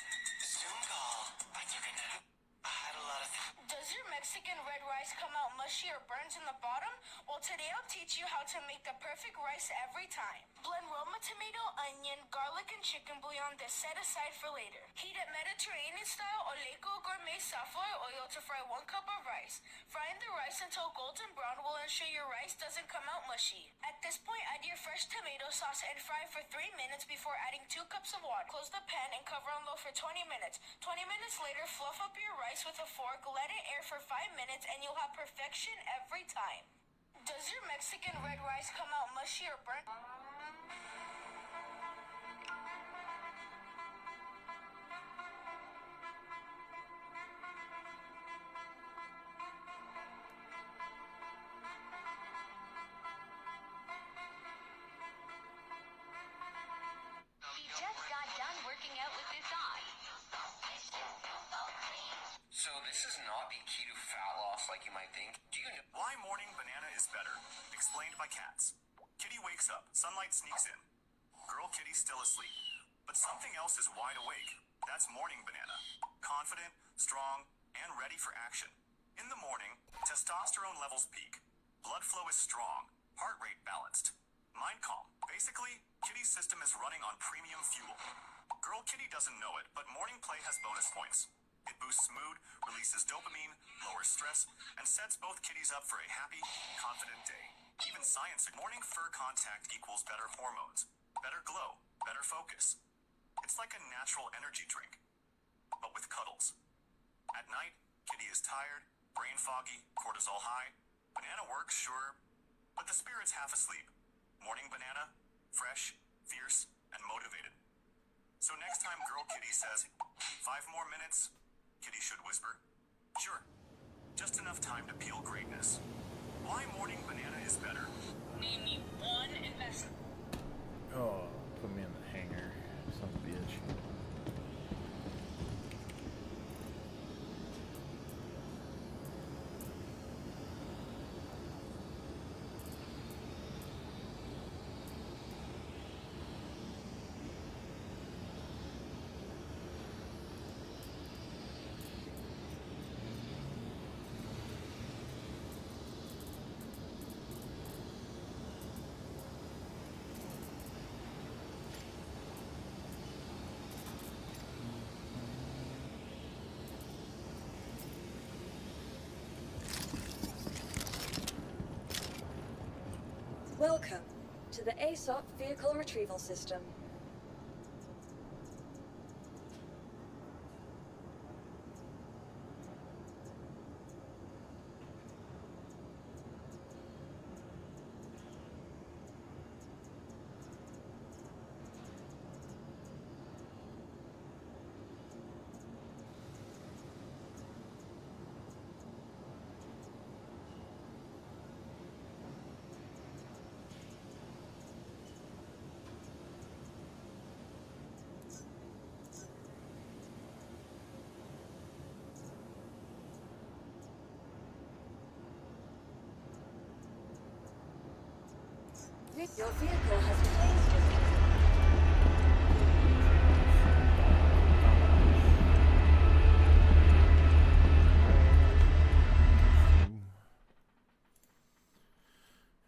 [SPEAKER 5] Zoom call, I took a nap. I had a lot of things.
[SPEAKER 14] Does your Mexican red rice come out mushy or burns in the bottom? Well, today I'll teach you how to make the perfect rice every time. Blend Roma tomato, onion, garlic, and chicken bouillon that's set aside for later. Heat it Mediterranean style or Leco gourmet safflower oil to fry 1 cup of rice. Frying the rice until golden brown will ensure your rice doesn't come out mushy. At this point, add your fresh tomato sauce and fry for 3 minutes before adding 2 cups of water. Close the pan and cover on low for 20 minutes. 20 minutes later, fluff up your rice with a fork, let it air for 5 minutes, and you'll have perfection every time. Does your Mexican red rice come out mushy or burnt?
[SPEAKER 16] He just got done working out with this on.
[SPEAKER 15] So this is not the key to fat loss like you might think. Do you know
[SPEAKER 5] Why morning banana is better? Explained by cats. Kitty wakes up. Sunlight sneaks in. Girl Kitty's still asleep. But something else is wide awake. That's morning banana. Confident, strong, and ready for action. In the morning, testosterone levels peak. Blood flow is strong. Heart rate balanced. Mind calm. Basically, Kitty's system is running on premium fuel. Girl Kitty doesn't know it, but morning play has bonus points. It boosts mood, releases dopamine, lowers stress, and sets both kitties up for a happy, confident day. Even science, morning fur contact equals better hormones, better glow, better focus. It's like a natural energy drink, but with cuddles. At night, kitty is tired, brain foggy, cortisol high. Banana works, sure, but the spirit's half asleep. Morning banana, fresh, fierce, and motivated. So next time girl kitty says, 5 more minutes, kitty should whisper, sure, just enough time to peel greatness. Why morning banana is better?
[SPEAKER 14] Name me one investment.
[SPEAKER 2] Oh, put me in the hangar. Son of a bitch.
[SPEAKER 12] Welcome to the ASOP Vehicle Retrieval System. Your vehicle has placed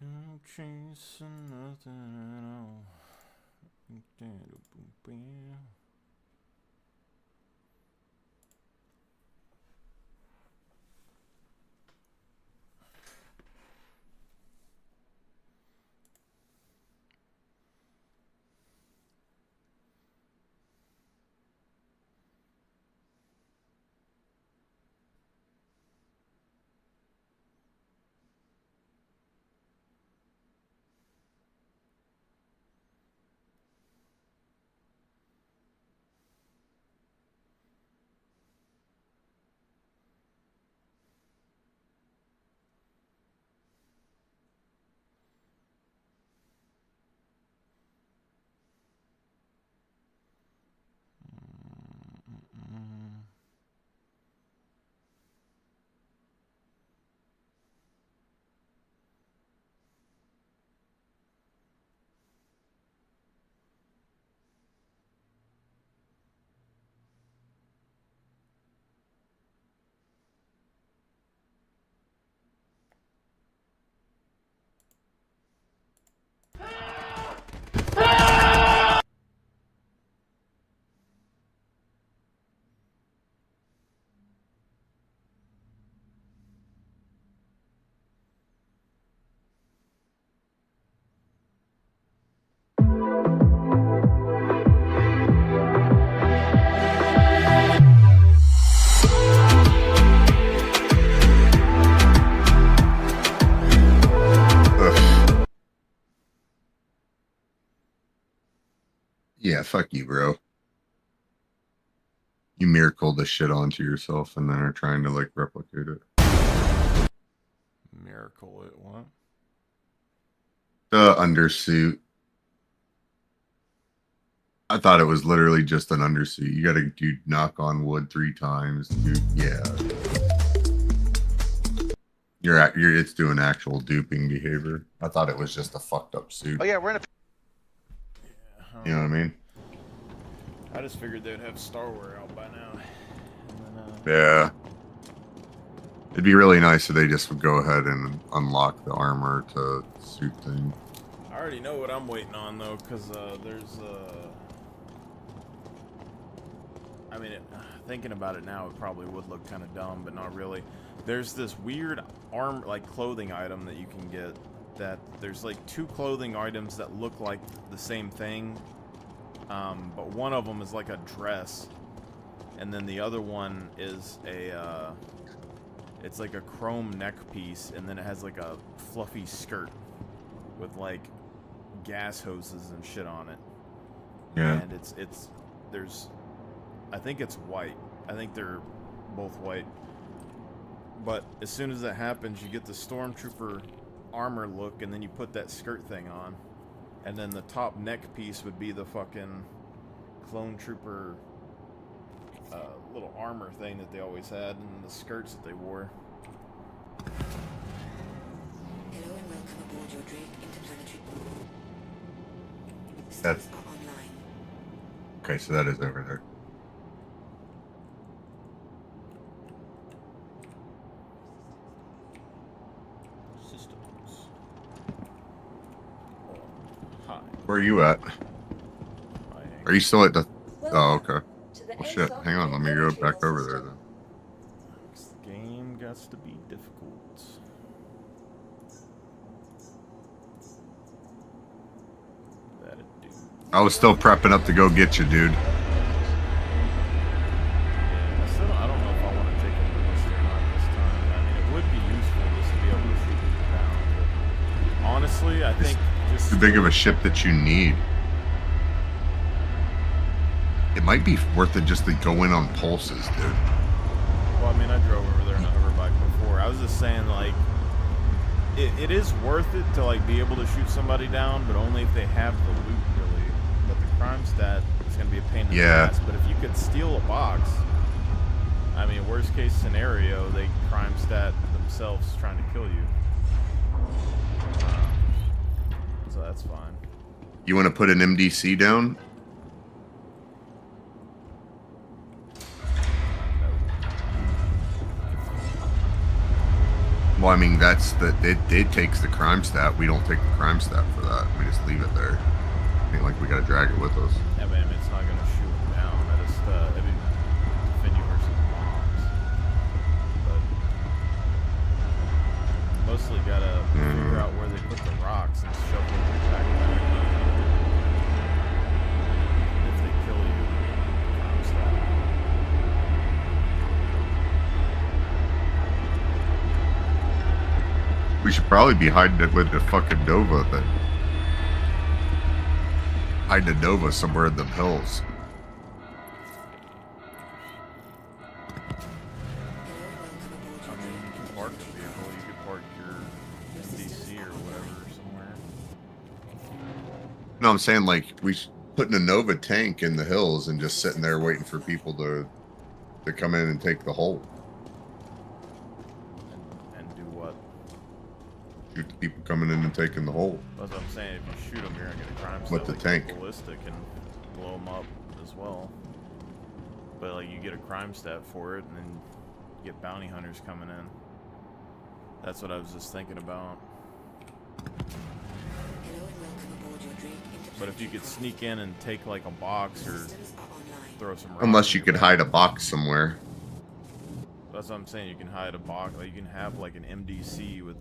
[SPEAKER 2] I'm chasing nothing at all.
[SPEAKER 9] Yeah, fuck you, bro. You miracled this shit onto yourself and then are trying to, like, replicate it.
[SPEAKER 2] Miracle it, what?
[SPEAKER 9] The undersuit. I thought it was literally just an undersuit. You gotta do knock on wood 3 times. Yeah. It's doing actual duping behavior. I thought it was just a fucked up suit.
[SPEAKER 17] Oh yeah, we're in a...
[SPEAKER 9] You know what I mean?
[SPEAKER 2] I just figured they'd have Starware out by now. And then,
[SPEAKER 9] Yeah. It'd be really nice if they just would go ahead and unlock the armor to suit thing.
[SPEAKER 2] I already know what I'm waiting on though, because there's I mean, thinking about it now, it probably would look kind of dumb, but not really. There's this weird clothing item that you can get. That there's like 2 clothing items that look like the same thing, but one of them is like a dress, and then the other one is a it's like a chrome neck piece, and then it has like a fluffy skirt with like gas hoses and shit on it.
[SPEAKER 9] Yeah.
[SPEAKER 2] And I think it's white. I think they're both white. But as soon as that happens, you get the stormtrooper armor look, and then you put that skirt thing on, and then the top neck piece would be the fucking clone trooper little armor thing that they always had, and the skirts that they wore.
[SPEAKER 12] Hello and welcome aboard your Drake interplanetary.
[SPEAKER 9] That's
[SPEAKER 12] online.
[SPEAKER 9] okay. So that is over there.
[SPEAKER 2] Systems. Hi.
[SPEAKER 9] Where are you at? Are you still at the? Oh, okay. Well, shit. Hang on. Let me go back over there then.
[SPEAKER 2] This game gets to be difficult. That'd do.
[SPEAKER 9] I was still prepping up to go get you, dude.
[SPEAKER 2] I don't know if I want to take a risk or not this time. I mean, it would be useful just to be able to shoot people down. But honestly, I think just
[SPEAKER 9] Too big of a ship that you need. It might be worth it just to go in on pulses, dude.
[SPEAKER 2] Well, I mean, I drove over there in a hoverbike before. I was just saying, like, it is worth it to, like, be able to shoot somebody down, but only if they have the loot, really. But the crime stat is going to be a pain in the ass. But if you could steal a box, I mean, worst case scenario, they crime stat themselves trying to kill you. So that's fine.
[SPEAKER 9] You want to put an MDC down? Well, I mean, that's it takes the crime stat. We don't take the crime stat for that. We just leave it there. I mean, like, we gotta drag it with us.
[SPEAKER 2] Yeah, but I mean, it's not gonna shoot them down. I just, I mean, defend you versus bombs. But mostly gotta figure out where they put the rocks and shove them in your backpack. If they kill you, crime stat.
[SPEAKER 9] We should probably be hiding it with the fucking Nova thing. Hide the Nova somewhere in the hills.
[SPEAKER 2] I mean, you can park the vehicle, you could park your MDC or whatever somewhere.
[SPEAKER 9] No, I'm saying, like, we putting a Nova tank in the hills and just sitting there waiting for people to come in and take the hole.
[SPEAKER 2] And do what?
[SPEAKER 9] Shoot the people coming in and taking the hole.
[SPEAKER 2] That's what I'm saying. If you shoot them, you're gonna get a crime
[SPEAKER 9] With
[SPEAKER 2] stat,
[SPEAKER 9] the
[SPEAKER 2] like,
[SPEAKER 9] tank.
[SPEAKER 2] ballistic and blow them up as well. But like, you get a crime stat for it, and then you get bounty hunters coming in. That's what I was just thinking about. But if you could sneak in and take like a box or throw some rocks
[SPEAKER 9] Unless
[SPEAKER 2] in
[SPEAKER 9] you
[SPEAKER 2] your
[SPEAKER 9] could
[SPEAKER 2] back-
[SPEAKER 9] hide a box somewhere.
[SPEAKER 2] That's what I'm saying. You can hide a box. Like, you can have like an MDC with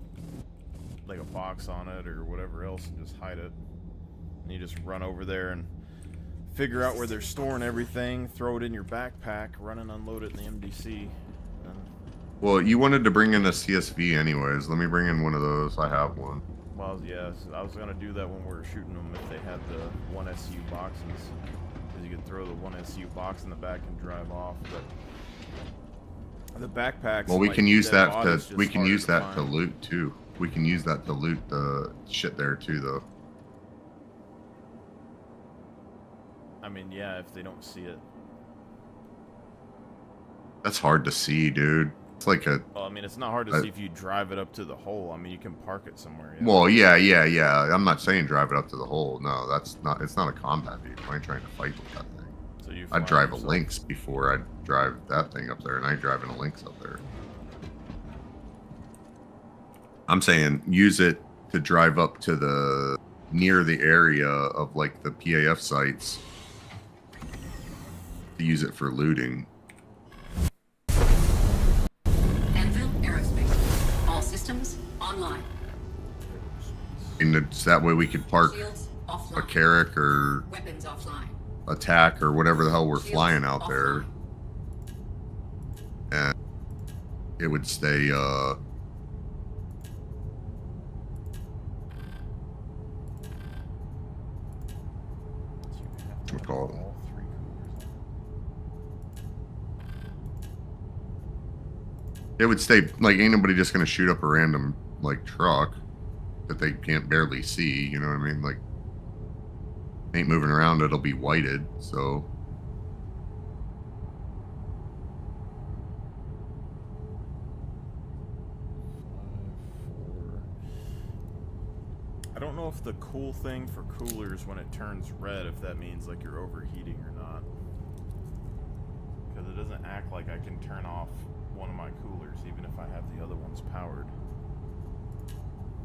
[SPEAKER 2] like a box on it or whatever else, and just hide it. And you just run over there and figure out where they're storing everything, throw it in your backpack, run and unload it in the MDC. And
[SPEAKER 9] Well, you wanted to bring in a CSV anyways. Let me bring in one of those. I have one.
[SPEAKER 2] well, yes, I was gonna do that when we were shooting them if they had the 1SU boxes, because you could throw the 1SU box in the back and drive off. But the backpacks.
[SPEAKER 9] Well, we
[SPEAKER 2] like,
[SPEAKER 9] can use
[SPEAKER 2] dead
[SPEAKER 9] that
[SPEAKER 2] bodies
[SPEAKER 9] to
[SPEAKER 2] just
[SPEAKER 9] we can
[SPEAKER 2] harder
[SPEAKER 9] use that to
[SPEAKER 2] find.
[SPEAKER 9] loot too. We can use that to loot the shit there too, though.
[SPEAKER 2] I mean, yeah, if they don't see it.
[SPEAKER 9] That's hard to see, dude. It's like a.
[SPEAKER 2] Well, I mean, it's not hard to see if you drive it up to the hole. I mean, you can park it somewhere. Yeah.
[SPEAKER 9] Well, yeah. I'm not saying drive it up to the hole. No, that's not. It's not a combat vehicle. I ain't trying to fight with that thing.
[SPEAKER 2] So you
[SPEAKER 9] I'd
[SPEAKER 2] fly
[SPEAKER 9] drive a
[SPEAKER 2] yourself.
[SPEAKER 9] Lynx before I'd drive that thing up there, and I ain't driving a Lynx up there. I'm saying use it to drive up to the near the area of like the PAF sites to use it for looting.
[SPEAKER 17] Anvil Aerospace. All systems online.
[SPEAKER 9] And it's that way we could park a Carrack or
[SPEAKER 17] Weapons offline.
[SPEAKER 9] attack or whatever the hell we're flying out there. And it would stay, we call it. It would stay, like, ain't nobody just gonna shoot up a random, like, truck that they can't barely see, you know what I mean? Like, ain't moving around, it'll be whited, so.
[SPEAKER 2] I don't know if the cool thing for coolers when it turns red, if that means like you're overheating or not. Because it doesn't act like I can turn off one of my coolers even if I have the other ones powered.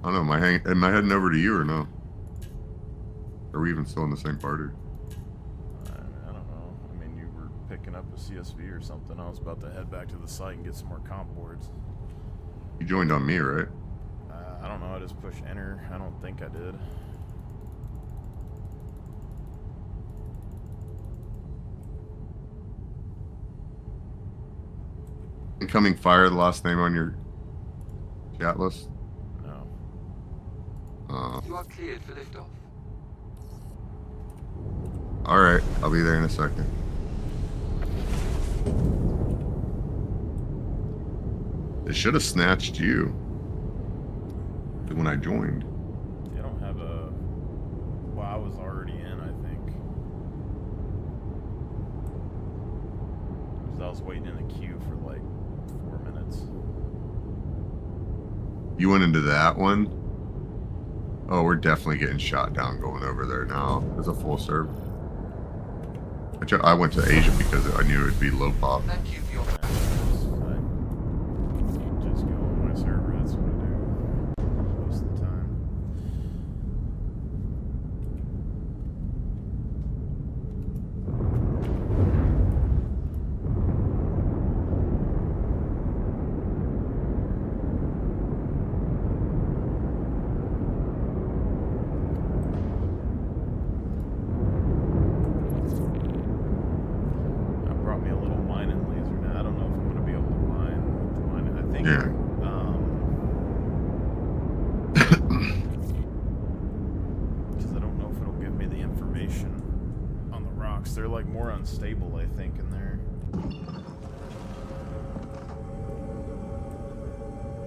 [SPEAKER 9] I don't know, am I heading over to you or no? Are we even still in the same party?
[SPEAKER 2] I don't know. I mean, you were picking up a CSV or something. I was about to head back to the site and get some more comp boards.
[SPEAKER 9] You joined on me, right?
[SPEAKER 2] I don't know, I just pushed enter. I don't think I did.
[SPEAKER 9] Incoming fire, the last name on your chat list?
[SPEAKER 2] No.
[SPEAKER 1] You are cleared for liftoff.
[SPEAKER 9] Alright, I'll be there in a second. It should have snatched you when I joined.
[SPEAKER 2] They don't have a... Well, I was already in, I think. Because I was waiting in a queue for like 4 minutes.
[SPEAKER 9] You went into that one? Oh, we're definitely getting shot down going over there now. It's a full serve. I went to Asia because I knew it would be low pop.
[SPEAKER 1] Thank you for your...
[SPEAKER 2] Just go on my server, that's what I do most of the time. They're like more unstable, I think, in there.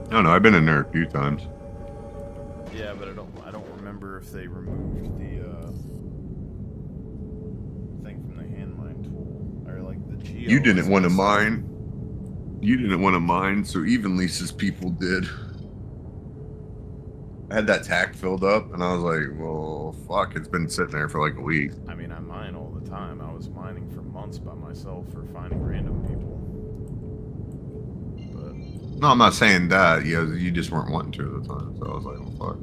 [SPEAKER 9] I don't know, I've been in there a few times.
[SPEAKER 2] Yeah, but I don't remember if they removed the thing from the handmine tool. Or like the geo.
[SPEAKER 9] You didn't want to mine. You didn't want to mine, so even Lisa's people did. I had that tack filled up, and I was like, well, fuck, it's been sitting there for like a week.
[SPEAKER 2] I mean, I mine all the time. I was mining for months by myself for finding random people. But...
[SPEAKER 9] No, I'm not saying that. You just weren't wanting to at the time, so I was like, well, fuck.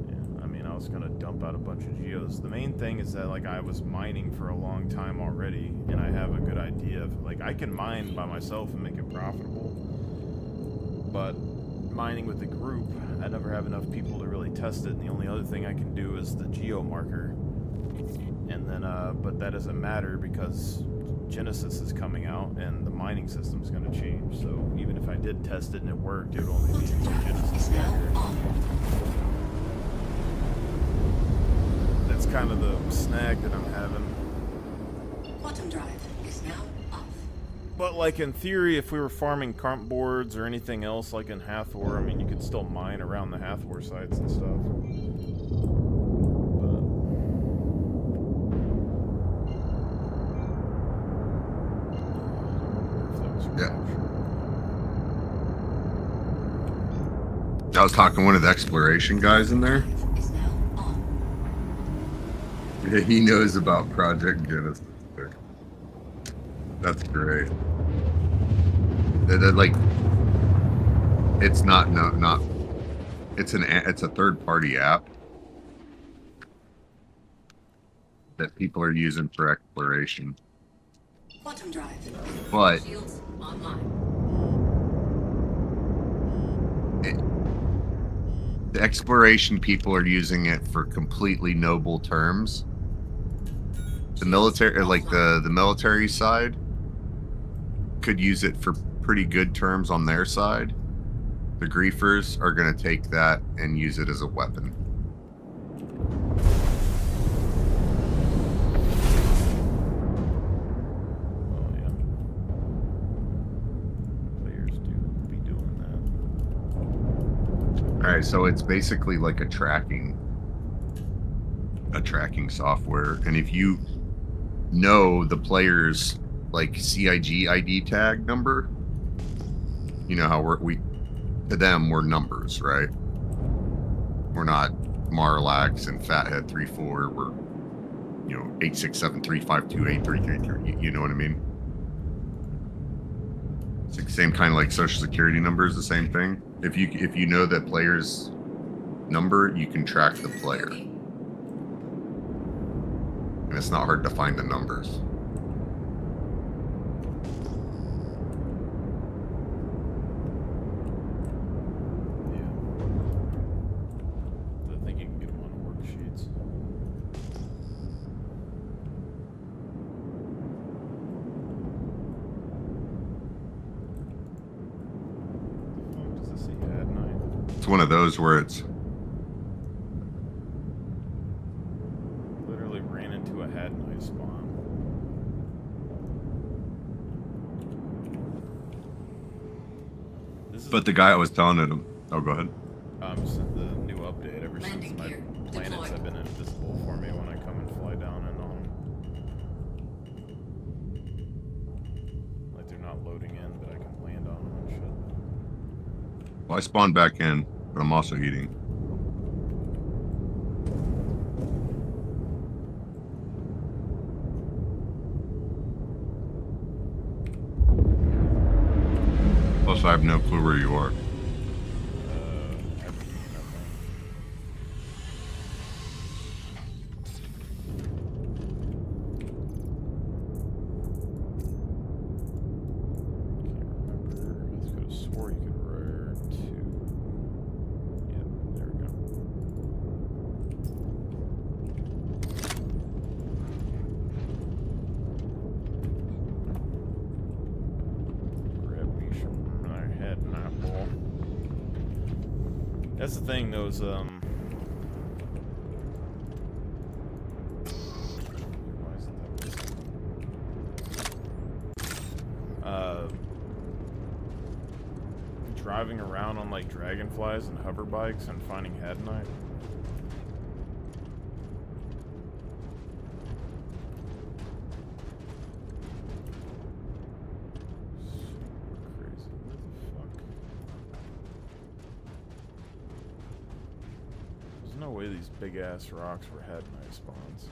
[SPEAKER 2] Yeah, I mean, I was gonna dump out a bunch of geos. The main thing is that, like, I was mining for a long time already, and I have a good idea of, like, I can mine by myself and make it profitable, but mining with a group, I never have enough people to really test it, and the only other thing I can do is the geo marker. And then, but that doesn't matter because Genesis is coming out and the mining system is going to change. So even if I did test it and it worked, it would only be until Genesis got here. That's kind of the snag that I'm having.
[SPEAKER 17] Quantum drive is now off.
[SPEAKER 2] But like in theory, if we were farming comp boards or anything else like in Hathor, I mean, you could still mine around the Hathor sites and stuff.
[SPEAKER 9] Yeah. I was talking to one of the exploration guys in there. Yeah, he knows about Project Genesis. That's great. They're like, it's not it's a third-party app that people are using for exploration.
[SPEAKER 17] Quantum drive.
[SPEAKER 9] But
[SPEAKER 17] Shields online.
[SPEAKER 9] the exploration people are using it for completely noble terms. The military, like the military side, could use it for pretty good terms on their side. The griefers are going to take that and use it as a weapon.
[SPEAKER 2] Oh yeah. Players do be doing that.
[SPEAKER 9] All right, so it's basically like a tracking software, and if you know the player's like CIG ID tag number, you know how we to them we're numbers, right? We're not Marlax and Fathead 34. We're 867352833. You know what I mean? It's the same kind of like social security numbers, the same thing. If you know that player's number, you can track the player. And it's not hard to find the numbers.
[SPEAKER 2] Yeah. I think you can get them on worksheets. What does this say? At night?
[SPEAKER 9] It's one of those where it's
[SPEAKER 2] Literally ran into a Had Knife spawn.
[SPEAKER 9] But the guy I was telling him, oh, go ahead.
[SPEAKER 2] Since the new update, ever since my planets have been invisible for me when I come and fly down and on them. Like they're not loading in, but I can land on them and shit.
[SPEAKER 9] Well, I spawned back in, but I'm also eating. Plus, I have no clue where you are.
[SPEAKER 2] That's the thing, those, driving around on, like, dragonflies and hover bikes and finding Had Knife. No way these big ass rocks were Had Knife spawns.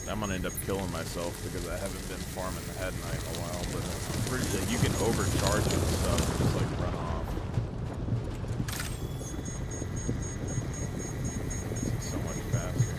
[SPEAKER 2] I'm gonna end up killing myself because I haven't been farming the Had Knife in a while, but I'm pretty sure you can overcharge it and stuff and just like run off. It's so much faster.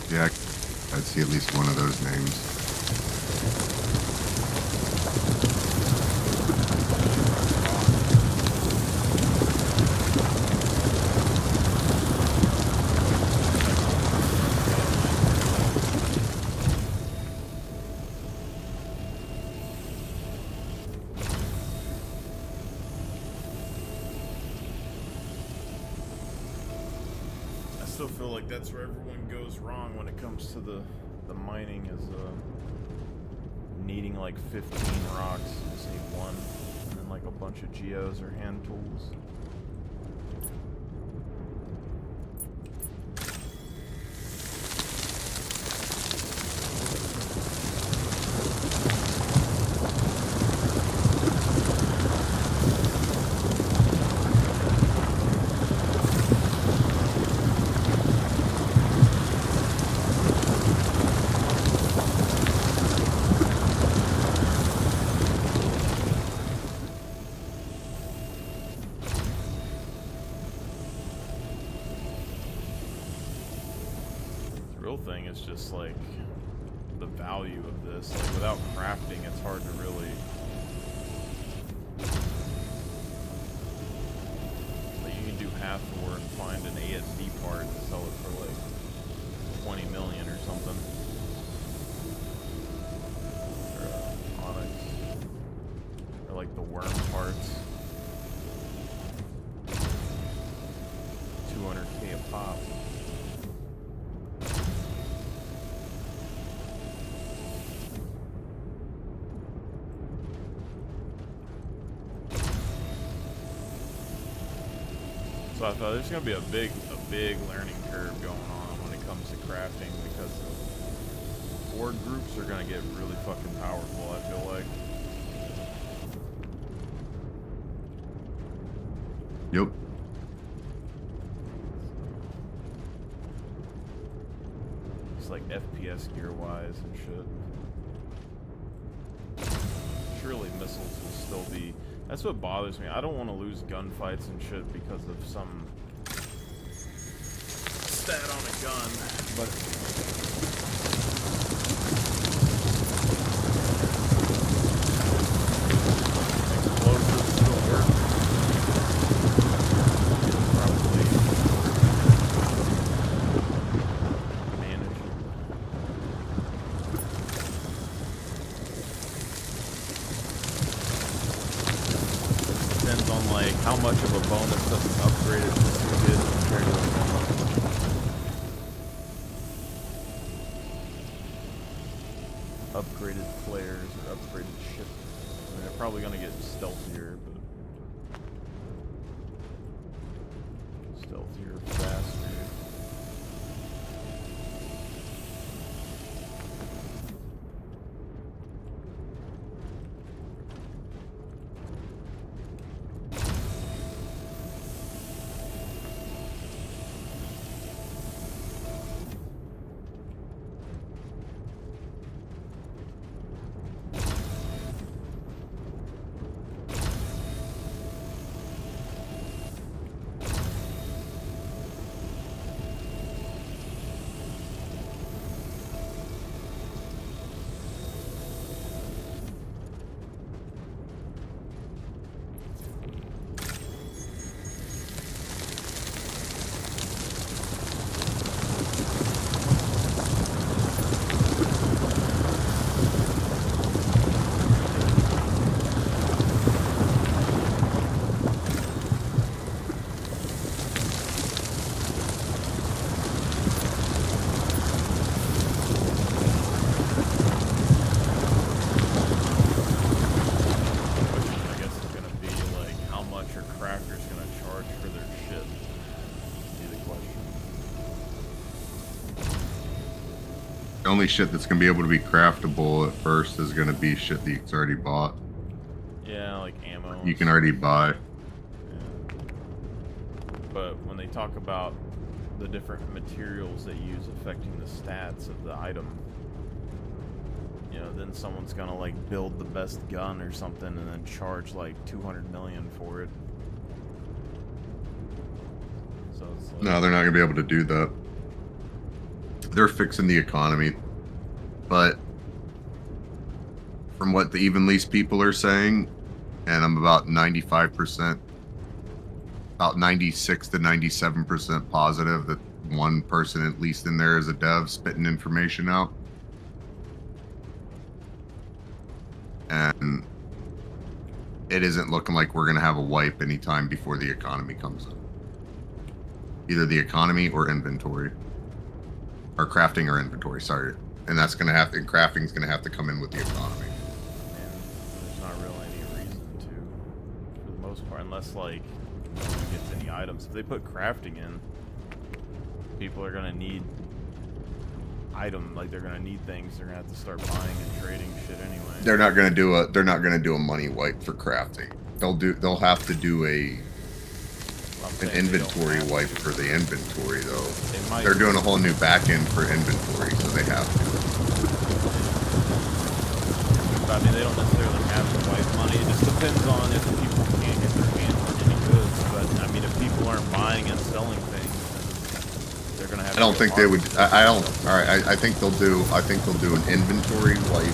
[SPEAKER 9] Yeah, I'd see at least one of those names.
[SPEAKER 2] I still feel like that's where everyone goes wrong when it comes to the mining is needing like 15 rocks. You just need one, and then like a bunch of geos or hand tools. Thing is just like the value of this. Like without crafting, it's hard to really. Like you can do Hathor and find an ASD part and sell it for like 20 million or something. Or onyx, or like the worm parts. 200k a pop. So I thought there's gonna be a big learning curve going on when it comes to crafting because board groups are gonna get really fucking powerful, I feel like.
[SPEAKER 9] Yep.
[SPEAKER 2] It's like FPS gear wise and shit. Surely missiles will still be. That's what bothers me. I don't want to lose gunfights and shit because of some stat on a gun, but explosives still work. Probably manage it. Depends on like how much of a bonus does an upgraded system get compared to a normal. Upgraded flares or upgraded ship. I mean, they're probably gonna get stealthier, but stealthier, faster.
[SPEAKER 9] The only shit that's gonna be able to be craftable at first is gonna be shit that's already bought.
[SPEAKER 2] Yeah, like ammo.
[SPEAKER 9] You can already buy.
[SPEAKER 2] Yeah. But when they talk about the different materials they use affecting the stats of the item, you know, then someone's gonna like build the best gun or something and then charge like 200 million for it. So it's like,
[SPEAKER 9] No, they're not gonna be able to do that. they're fixing the economy, but from what the even lease people are saying, and I'm about 95%, about 96 to 97% positive that one person at least in there is a dev spitting information out. And it isn't looking like we're going to have a wipe anytime before the economy comes up. Either the economy or inventory. Or crafting or inventory, sorry. And that's going to have to, and crafting's going to have to come in with the economy.
[SPEAKER 2] And there's not really any reason to, for the most part, unless, like, no one gets any items. If they put crafting in, people are going to need they're going to need things. They're going to have to start buying and trading shit anyway.
[SPEAKER 9] They're not going to do a money wipe for crafting. They'll have to do an inventory wipe for the inventory though. They're doing a whole new back end for inventory, so they have to.
[SPEAKER 2] I mean, they don't necessarily have to wipe money. It just depends on if people can't get their hands on any goods. But I mean, if people aren't buying and selling things, then they're gonna have.
[SPEAKER 9] I don't think they would. I don't. All right. I think they'll do. I think they'll do an inventory wipe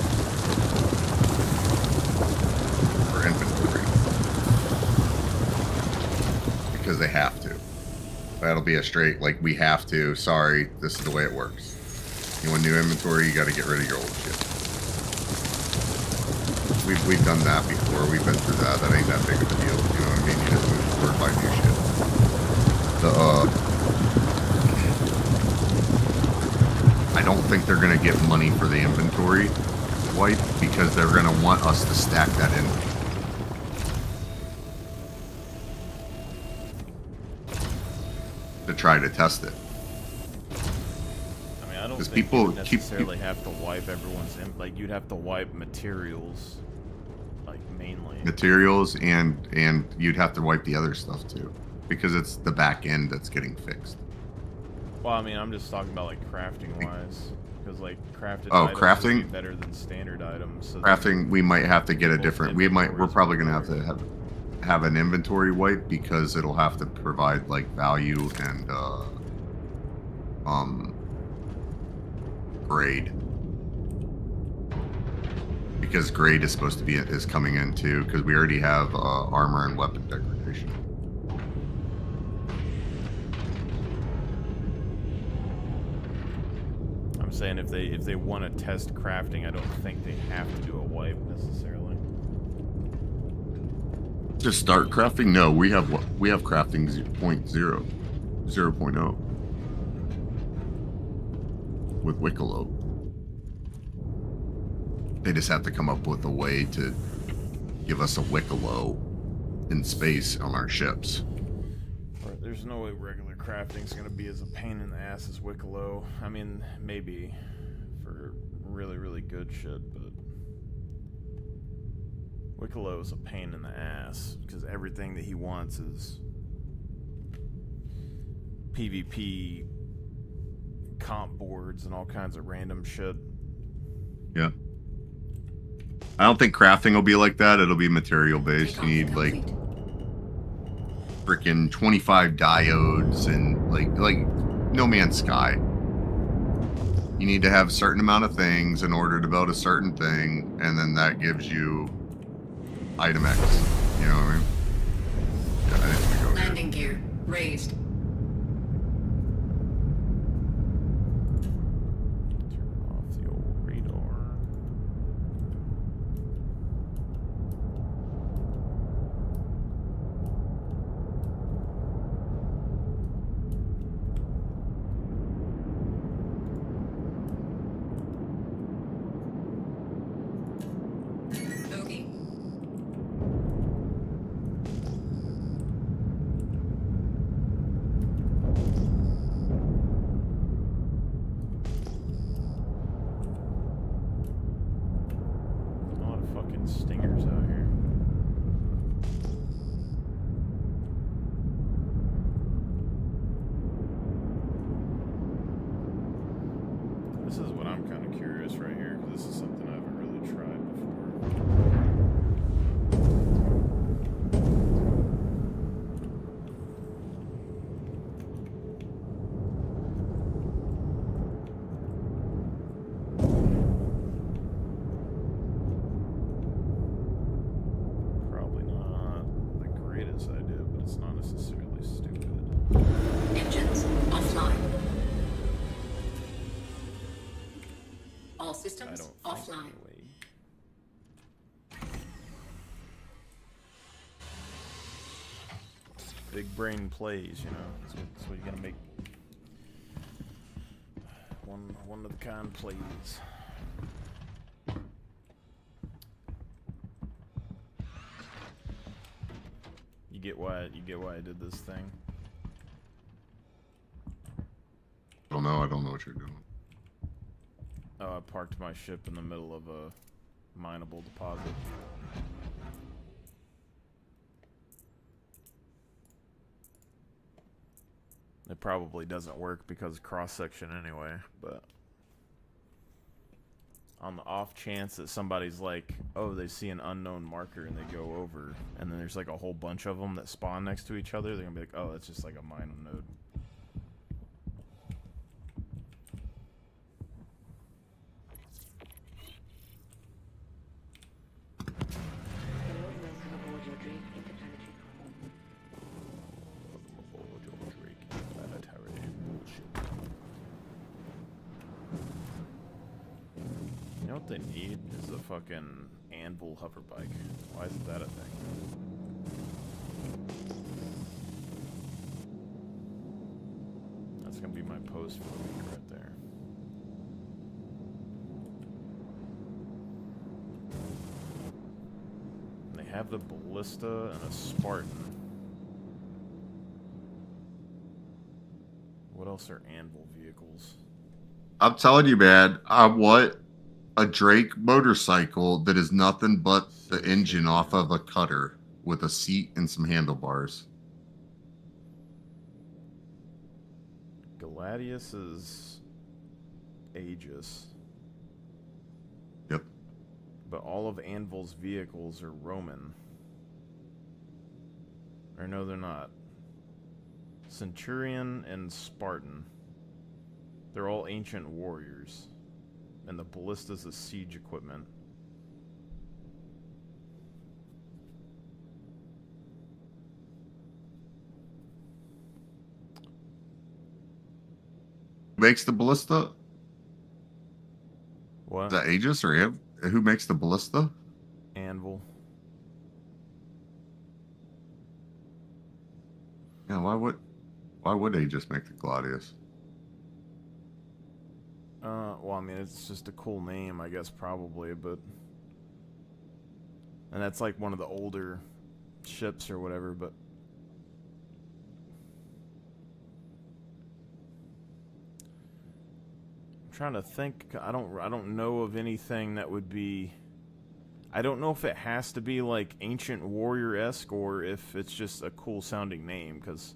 [SPEAKER 9] for inventory because they have to. That'll be a straight like we have to. Sorry, this is the way it works. You want new inventory, you got to get rid of your old shit. We've done that before. We've been through that. That ain't that big of a deal. You know what I mean? You just move forward, buy new shit. I don't think they're gonna get money for the inventory wipe because they're gonna want us to stack that in. To try to test it.
[SPEAKER 2] I mean, I don't think you necessarily have to wipe everyone's like you'd have to wipe materials, like mainly.
[SPEAKER 9] Materials and you'd have to wipe the other stuff too, because it's the back end that's getting fixed.
[SPEAKER 2] Well, I mean, I'm just talking about like crafting wise, because like crafted items
[SPEAKER 9] crafting
[SPEAKER 2] would be better than standard items. So
[SPEAKER 9] crafting, we might have to get a different. We're probably gonna have to have an inventory wipe because it'll have to provide like value and grade, because grade is supposed to be is coming in too, because we already have armor and weapon degradation.
[SPEAKER 2] I'm saying if they want to test crafting, I don't think they have to do a wipe necessarily.
[SPEAKER 9] Just start crafting? No, we have crafting 0.0 with Wicklow. They just have to come up with a way to give us a Wicklow in space on our ships.
[SPEAKER 2] There's no way regular crafting's gonna be as a pain in the ass as Wicklow. I mean, maybe for really, really good shit, but Wicklow is a pain in the ass because everything that he wants is PvP comp boards and all kinds of random shit.
[SPEAKER 9] Yeah. I don't think crafting will be like that. It'll be material based. You need like freaking 25 diodes and like No Man's Sky. You need to have a certain amount of things in order to build a certain thing, and then that gives you item X. You know what I mean? Yeah, I didn't go
[SPEAKER 17] Landing gear raised.
[SPEAKER 2] Turn off the old radar.
[SPEAKER 17] Bogey.
[SPEAKER 2] A lot of fucking stingers out here. This is what I'm kind of curious right here, because this is something I haven't really tried before.
[SPEAKER 17] systems
[SPEAKER 2] don't think
[SPEAKER 17] offline.
[SPEAKER 2] anyway. Big brain plays, you know. That's what you gotta make. One of the kind plays. You get why I did this thing.
[SPEAKER 9] I don't know what you're doing.
[SPEAKER 2] Oh, I parked my ship in the middle of a mineable deposit. It probably doesn't work because cross-section anyway, but on the off chance that somebody's like, oh, they see an unknown marker and they go over, and then there's like a whole bunch of them that spawn next to each other, they're gonna be like, oh, it's just like a mine node. You know what they need is a fucking anvil hover bike. Why isn't that a thing? That's gonna be my post for the week right there. And they have the ballista and a Spartan. What else are anvil vehicles?
[SPEAKER 9] I'm telling you, man, I want a Drake motorcycle that is nothing but the engine off of a cutter with a seat and some handlebars.
[SPEAKER 2] Gladius is Aegis.
[SPEAKER 9] Yep.
[SPEAKER 2] But all of Anvil's vehicles are Roman. Or no, they're not. Centurion and Spartan. They're all ancient warriors. And the ballista's is siege equipment.
[SPEAKER 9] Who makes the ballista?
[SPEAKER 2] What?
[SPEAKER 9] Is that Aegis or who makes the ballista?
[SPEAKER 2] Anvil.
[SPEAKER 9] Yeah, why would Aegis make the Gladius?
[SPEAKER 2] Well, I mean, it's just a cool name, I guess, probably, but... And that's like one of the older ships or whatever, but... I'm trying to think, I don't know of anything that would be... I don't know if it has to be, like, Ancient Warrior-esque, or if it's just a cool-sounding name, because...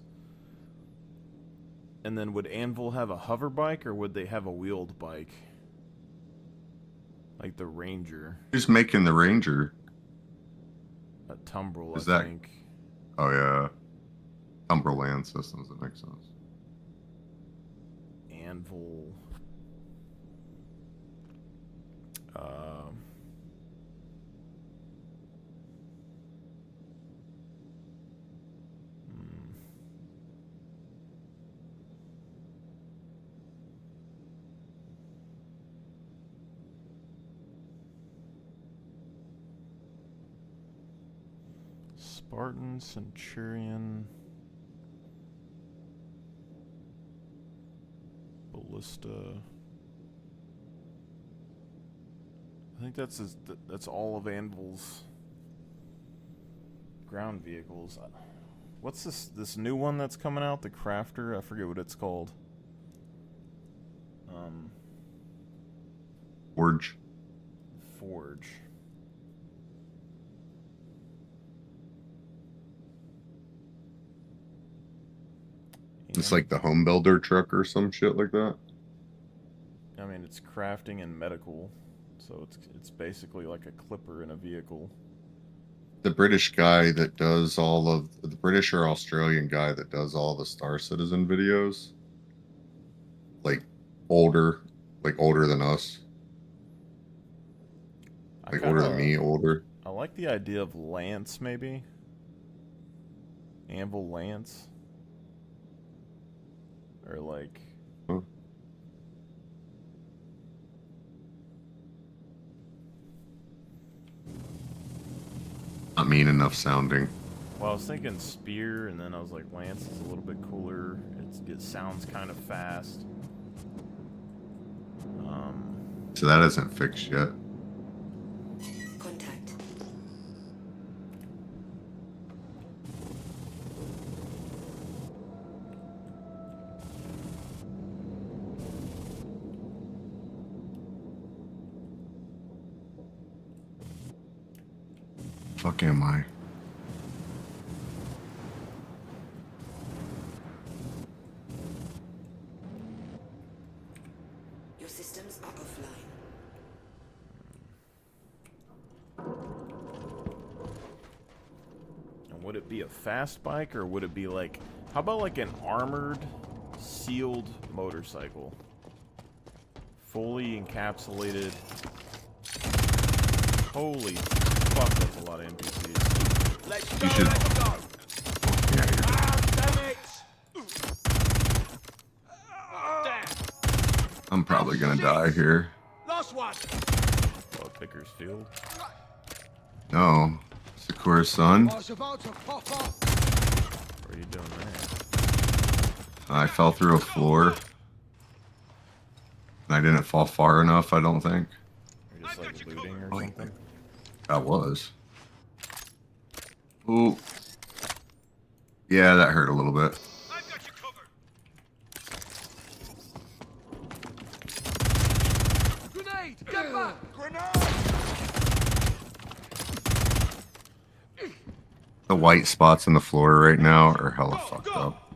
[SPEAKER 2] And then would Anvil have a hover bike, or would they have a wheeled bike? Like the Ranger.
[SPEAKER 9] Who's making the Ranger?
[SPEAKER 2] A Tumbrel,
[SPEAKER 9] Is
[SPEAKER 2] I
[SPEAKER 9] that...
[SPEAKER 2] think.
[SPEAKER 9] Oh, yeah. Cumberland Systems, that makes sense.
[SPEAKER 2] Anvil. Spartan, Centurion, Ballista. I think that's all of Anvil's ground vehicles. What's this new one that's coming out? The Crafter? I forget what it's called. Forge.
[SPEAKER 9] It's like the home builder truck or some shit like that.
[SPEAKER 2] I mean, it's crafting and medical, so it's basically like a clipper in a vehicle.
[SPEAKER 9] The British guy that does all of the British or Australian guy that does all the Star Citizen videos, like older than us, like older than me, older.
[SPEAKER 2] I like the idea of Lance, maybe. Anvil Lance. Or like...
[SPEAKER 9] Huh? not mean enough sounding.
[SPEAKER 2] Well, I was thinking spear, and then I was like, lance is a little bit cooler. It sounds kind of fast.
[SPEAKER 9] So that isn't fixed yet.
[SPEAKER 17] Contact.
[SPEAKER 9] Fuck am I?
[SPEAKER 17] Your systems are offline.
[SPEAKER 2] And would it be a fast bike, or would it be like, how about like an armored, sealed motorcycle? Fully encapsulated. Holy fuck, that's a lot of NPCs.
[SPEAKER 4] Let's
[SPEAKER 9] You
[SPEAKER 4] go,
[SPEAKER 9] should.
[SPEAKER 4] let's go.
[SPEAKER 9] Yeah,
[SPEAKER 4] Damn it!
[SPEAKER 9] I'm probably gonna die here.
[SPEAKER 4] Last one.
[SPEAKER 2] Oh, Pickersfield.
[SPEAKER 9] No. Sakura's son.
[SPEAKER 4] I was about to pop up.
[SPEAKER 2] What are you doing there?
[SPEAKER 9] I fell through a floor. And I didn't fall far enough, I don't think.
[SPEAKER 2] You're just like looting or something?
[SPEAKER 9] I was. Ooh. Yeah, that hurt a little bit.
[SPEAKER 4] Grenade! Get back! Grenade!
[SPEAKER 9] The white spots on the floor right now are hella fucked up.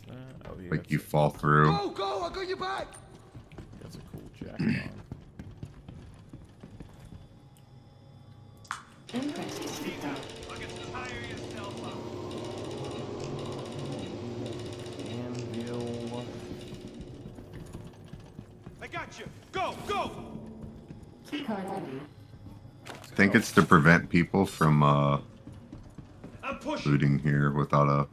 [SPEAKER 2] Oh, yeah,
[SPEAKER 9] Like you fall through.
[SPEAKER 4] Go, go! I got your back!
[SPEAKER 2] That's a cool jacket on. Anvil.
[SPEAKER 4] I got you! Go, go!
[SPEAKER 9] I think it's to prevent people from
[SPEAKER 4] I'm pushing.
[SPEAKER 9] looting here without a.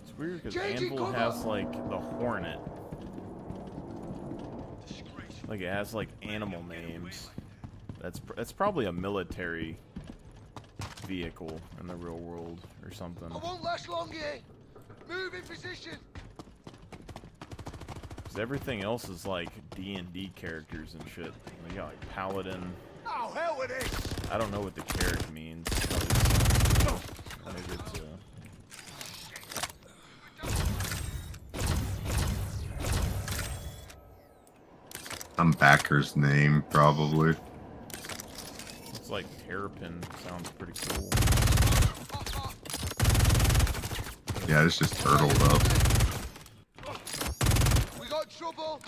[SPEAKER 2] It's weird because Anvil has like the Hornet. Like it has like animal names. That's probably a military vehicle in the real world or something.
[SPEAKER 4] I won't last long here. Move in position.
[SPEAKER 2] Because everything else is like D&D characters and shit. They got like Paladin.
[SPEAKER 4] Oh, hell with it!
[SPEAKER 2] I don't know what the character means. Maybe it's
[SPEAKER 9] Some backer's name, probably.
[SPEAKER 2] it's like Terrapin. Sounds pretty cool.
[SPEAKER 9] Yeah, it's just turtled up.
[SPEAKER 4] We got trouble.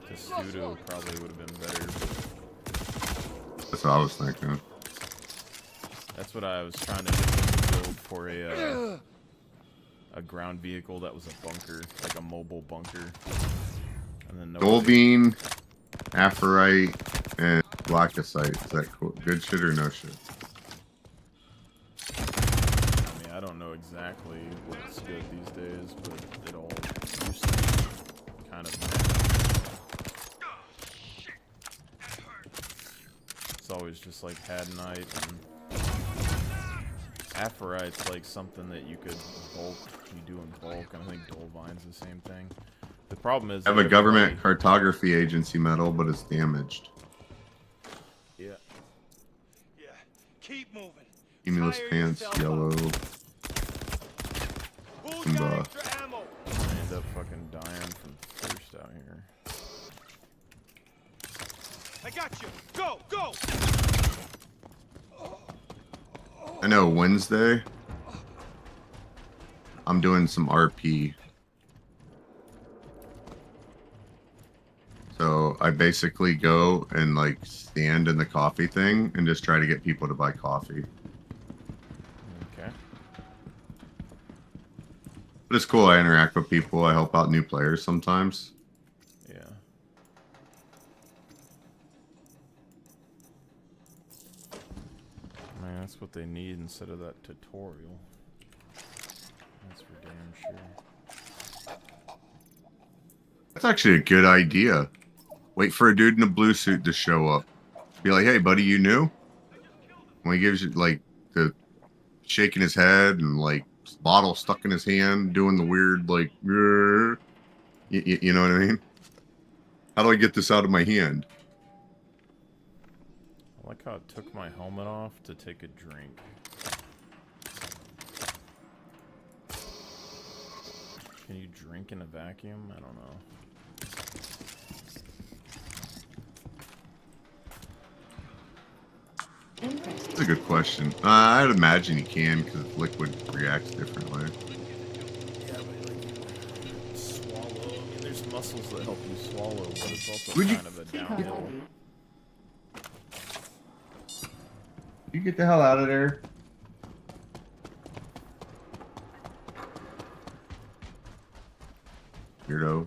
[SPEAKER 2] Testudo probably would have been better.
[SPEAKER 9] That's what I was thinking.
[SPEAKER 2] That's what I was trying to get them to build for a ground vehicle that was a bunker, like a mobile bunker. And then
[SPEAKER 9] Dolbean, Aphorite, and Blackosite. Is that cool? Good shit or no shit?
[SPEAKER 2] I mean, I don't know exactly what's good these days, but it all used to be kind of meh. It's always just like Hadnite and Aphorite's like something that you could bulk, you do in bulk, and I think Dolvine's the same thing. The problem is
[SPEAKER 9] I have a government cartography agency medal, but it's damaged.
[SPEAKER 2] Yeah.
[SPEAKER 4] Yeah. Keep moving.
[SPEAKER 9] Cumulus pants, yellow.
[SPEAKER 4] Who's
[SPEAKER 9] And,
[SPEAKER 4] got extra ammo?
[SPEAKER 2] I end up fucking dying from thirst out here.
[SPEAKER 4] I got you. Go, go.
[SPEAKER 9] I know Wednesday I'm doing some RP. So I basically go and like stand in the coffee thing and just try to get people to buy coffee.
[SPEAKER 2] Okay.
[SPEAKER 9] But it's cool. I interact with people. I help out new players sometimes.
[SPEAKER 2] Yeah. Man, that's what they need instead of that tutorial. That's for damn sure.
[SPEAKER 9] That's actually a good idea. Wait for a dude in a blue suit to show up. Be like, hey, buddy, you new? When he gives you, like, the shaking his head and, like, bottle stuck in his hand, doing the weird, like, you know what I mean? How do I get this out of my hand?
[SPEAKER 2] I like how it took my helmet off to take a drink. Can you drink in a vacuum? I don't know.
[SPEAKER 9] That's a good question. I'd imagine you can because liquid reacts differently.
[SPEAKER 2] Yeah, but like swallow. I mean, there's muscles that help you swallow, but it's also
[SPEAKER 9] Would you-
[SPEAKER 2] kind of a downhill.
[SPEAKER 9] You get the hell out of there. Weirdo.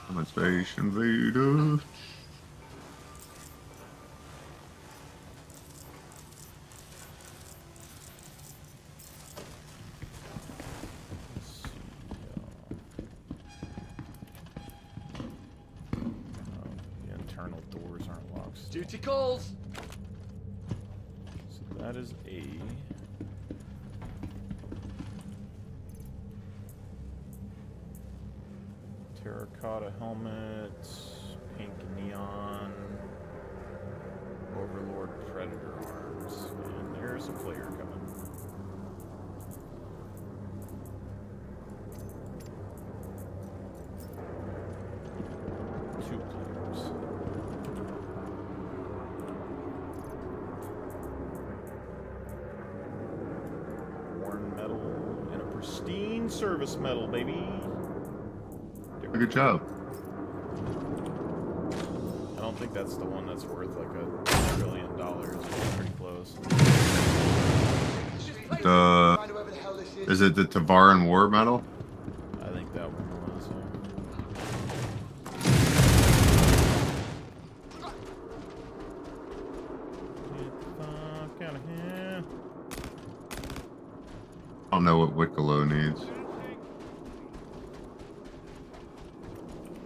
[SPEAKER 9] I'm a Space Invader.
[SPEAKER 2] The internal doors aren't locked still.
[SPEAKER 4] Duty calls.
[SPEAKER 2] So that is A. Terracotta helmet, pink neon, Overlord Predator arms, and there's a player coming. Two players. Worn metal and a pristine service medal, baby.
[SPEAKER 9] Good job.
[SPEAKER 2] I don't think that's the one that's worth like $1 trillion. It's pretty close.
[SPEAKER 9] Is it the Tavaran War medal?
[SPEAKER 2] I think that one was. Get the fuck out of here.
[SPEAKER 9] I don't know what Wicklow needs.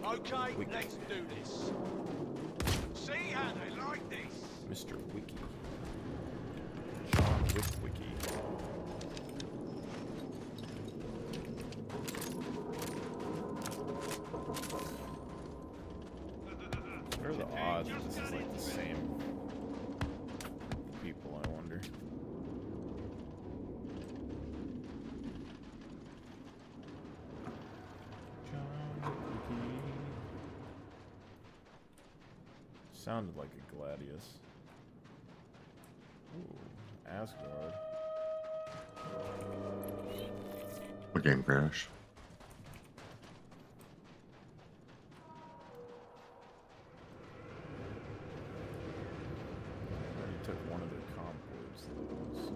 [SPEAKER 4] Okay, let's do this. See how they like this.
[SPEAKER 2] Mr. Wiki. John Wiki. What are the odds that this is like the same people, I wonder? John Wiki. Sounded like a Gladius. Ooh, Asgard.
[SPEAKER 9] What game crash?
[SPEAKER 2] I already took one of their comp boards though, so.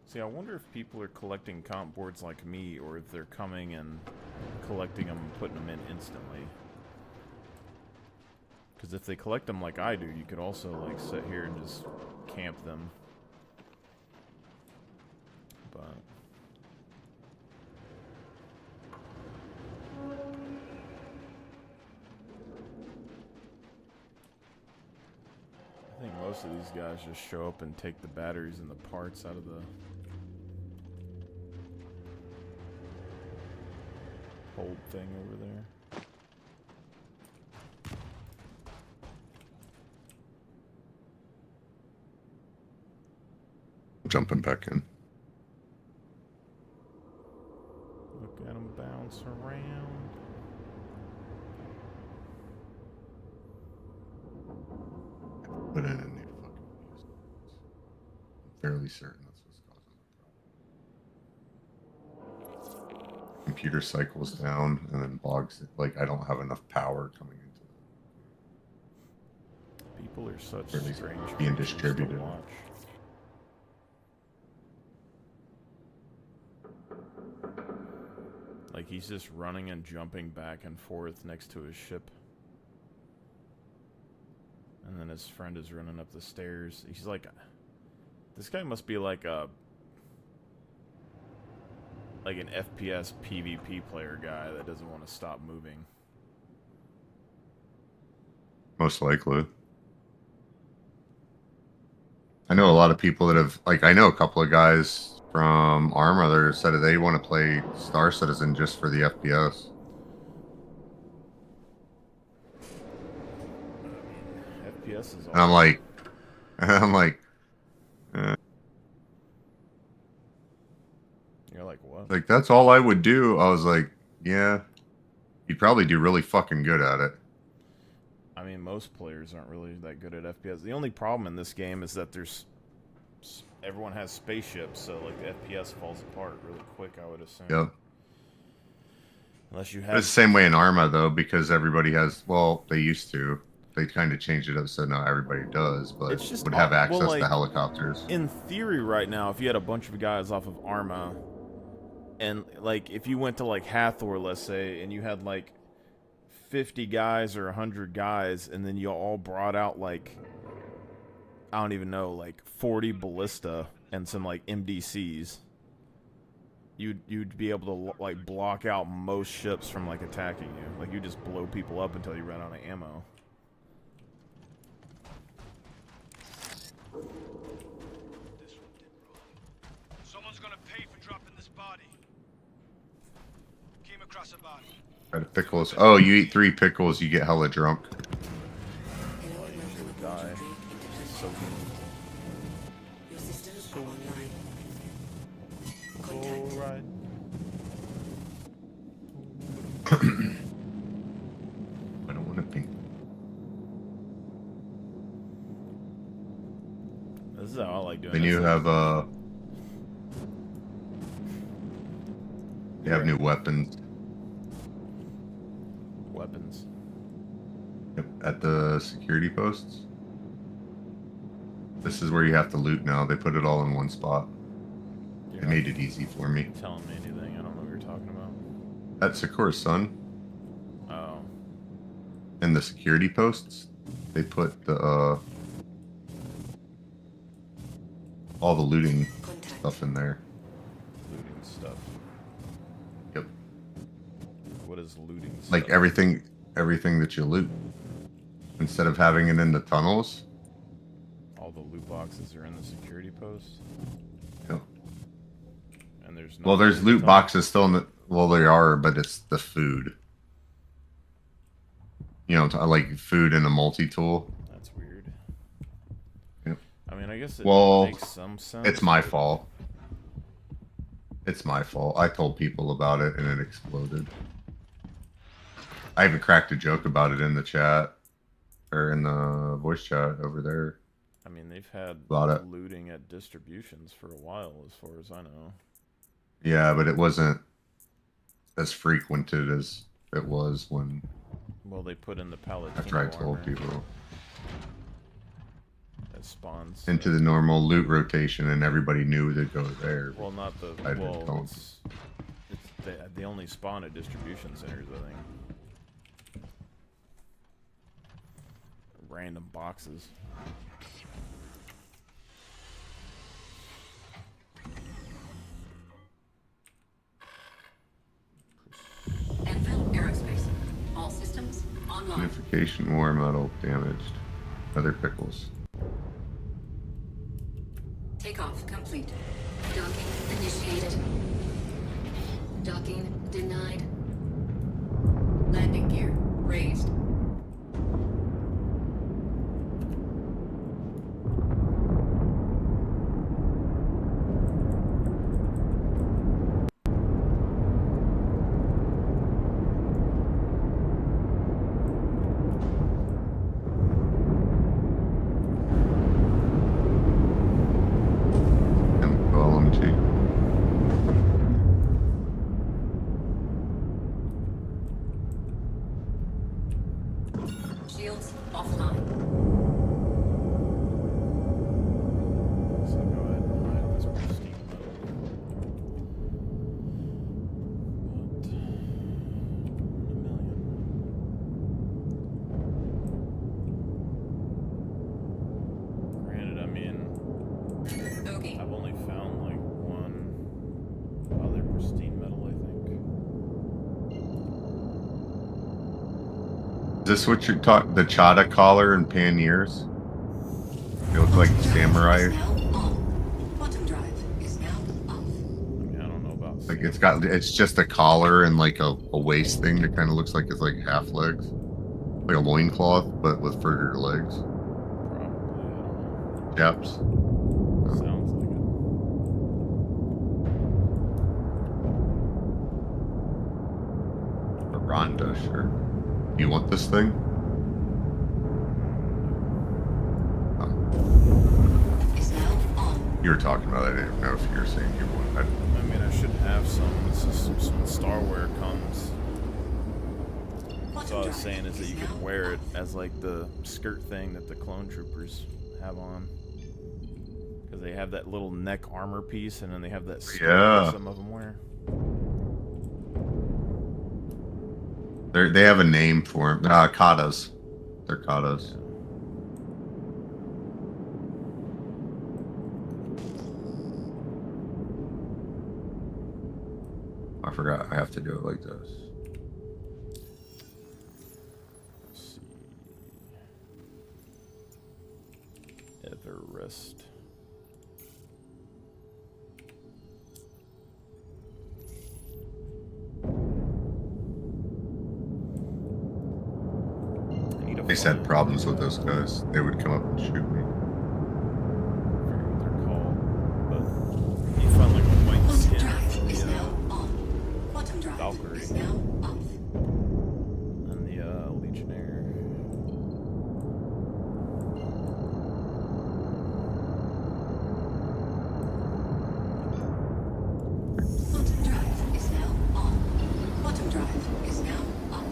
[SPEAKER 2] See, I wonder if people are collecting comp boards like me, or if they're coming and collecting them and putting them in instantly. Because if they collect them like I do, you could also like sit here and just camp them. But I think most of these guys just show up and take the batteries and the parts out of the hold thing over there.
[SPEAKER 9] Jumping back in.
[SPEAKER 2] Look at them bounce around.
[SPEAKER 9] Put in a new fucking music. I'm fairly certain that's what's causing the problem. computer cycles down and then bogs it. Like I don't have enough power coming into it.
[SPEAKER 2] People are such
[SPEAKER 9] Or at least
[SPEAKER 2] strange
[SPEAKER 9] being
[SPEAKER 2] creatures to
[SPEAKER 9] distributed.
[SPEAKER 2] watch. Like he's just running and jumping back and forth next to his ship. And then his friend is running up the stairs. He's like, this guy must be like an FPS PvP player guy that doesn't want to stop moving.
[SPEAKER 9] Most likely. I know a lot of people that have, like, I know a couple of guys from Arma that said that they want to play Star Citizen just for the FPS.
[SPEAKER 2] FPS is all
[SPEAKER 9] And I'm like,
[SPEAKER 2] You're like, what?
[SPEAKER 9] like, that's all I would do. I was like, yeah, you'd probably do really fucking good at it.
[SPEAKER 2] I mean, most players aren't really that good at FPS. The only problem in this game is that everyone has spaceships, so like the FPS falls apart really quick, I would assume.
[SPEAKER 9] Yep.
[SPEAKER 2] Unless you
[SPEAKER 9] But
[SPEAKER 2] have.
[SPEAKER 9] it's the same way in Arma though, because everybody has. Well, they used to. They kind of changed it up so now everybody does, but
[SPEAKER 2] It's just
[SPEAKER 9] would have access
[SPEAKER 2] well, like,
[SPEAKER 9] to helicopters.
[SPEAKER 2] In theory, right now, if you had a bunch of guys off of Arma, and like if you went to like Hathor, let's say, and you had like 50 guys or 100 guys, and then you all brought out like, I don't even know, like 40 ballista and some like MDCs, you'd be able to like block out most ships from like attacking you. Like you just blow people up until you run out of ammo.
[SPEAKER 10] Someone's gonna pay for dropping this body. Came across a body.
[SPEAKER 9] Try to pickles. Oh, you eat 3 pickles, you get hella drunk.
[SPEAKER 2] Die. So
[SPEAKER 17] Your systems
[SPEAKER 2] So
[SPEAKER 17] are online. Contact.
[SPEAKER 2] alright.
[SPEAKER 9] I don't want to think.
[SPEAKER 2] This is how I like doing it.
[SPEAKER 9] Then you have you have new weapons.
[SPEAKER 2] Weapons.
[SPEAKER 9] Yep, at the security posts. This is where you have to loot now. They put it all in one spot. They made it easy for me.
[SPEAKER 2] Telling me anything? I don't know what you're talking about.
[SPEAKER 9] At Sakura's son.
[SPEAKER 2] Oh.
[SPEAKER 9] In the security posts, they put the all the looting stuff in there.
[SPEAKER 2] Looting stuff.
[SPEAKER 9] Yep.
[SPEAKER 2] What is looting stuff?
[SPEAKER 9] Like everything that you loot. Instead of having it in the tunnels.
[SPEAKER 2] All the loot boxes are in the security posts.
[SPEAKER 9] Yep.
[SPEAKER 2] And there's
[SPEAKER 9] Well, there's
[SPEAKER 2] nothing in
[SPEAKER 9] loot
[SPEAKER 2] the
[SPEAKER 9] boxes still in the. Well, there are, but it's the food. You know, like food in a multi-tool.
[SPEAKER 2] That's weird.
[SPEAKER 9] Yep.
[SPEAKER 2] I mean, I guess it makes some sense.
[SPEAKER 9] It's my fault. It's my fault. I told people about it and it exploded. I even cracked a joke about it in the chat. Or in the voice chat over there.
[SPEAKER 2] I mean, they've had
[SPEAKER 9] About it.
[SPEAKER 2] looting at distributions for a while, as far as I know.
[SPEAKER 9] Yeah, but it wasn't as frequented as it was when.
[SPEAKER 2] Well, they put in the Paladino
[SPEAKER 9] After I told
[SPEAKER 2] armor
[SPEAKER 9] people.
[SPEAKER 2] that spawns
[SPEAKER 9] Into the normal loot rotation, and everybody knew to go there.
[SPEAKER 2] Well, not the
[SPEAKER 9] I
[SPEAKER 2] well.
[SPEAKER 9] don't.
[SPEAKER 2] It's they only spawn at distribution centers, I think. Random boxes.
[SPEAKER 17] Anvil Aerospace. All systems online.
[SPEAKER 9] Unification war metal damaged. Other pickles.
[SPEAKER 17] Takeoff complete. Docking initiated. Docking denied. Landing gear raised.
[SPEAKER 9] Is this what you're talking? The Chada collar and panniers? They look like samurai.
[SPEAKER 17] Quantum drive is now off.
[SPEAKER 2] I don't know about.
[SPEAKER 9] Like it's just a collar and like a waist thing that kind of looks like it's like half legs, like a loincloth, but with further legs.
[SPEAKER 2] Probably.
[SPEAKER 9] Chaps.
[SPEAKER 2] Sounds like it.
[SPEAKER 9] A Ronda, sure. You want this thing?
[SPEAKER 17] Is now on.
[SPEAKER 9] You were talking about it. I didn't know if you were saying you wanted.
[SPEAKER 2] I mean, I should have some. This is when Starware comes. So I was saying is that you could wear it as like the skirt thing that the clone troopers have on. Because they have that little neck armor piece, and then they have that skirt that some of them wear.
[SPEAKER 9] They have a name for them. Katas. They're katas. I forgot. I have to do it like this.
[SPEAKER 2] Let's see. Everest.
[SPEAKER 9] They had problems with those guys. They would come up and shoot me.
[SPEAKER 2] I forget what they're called, but you find like a white skin
[SPEAKER 17] Is now on. Quantum drive
[SPEAKER 2] Valkyrie
[SPEAKER 17] is now off.
[SPEAKER 2] and the Legionnaire.
[SPEAKER 17] Quantum drive is now on. Quantum drive is now off.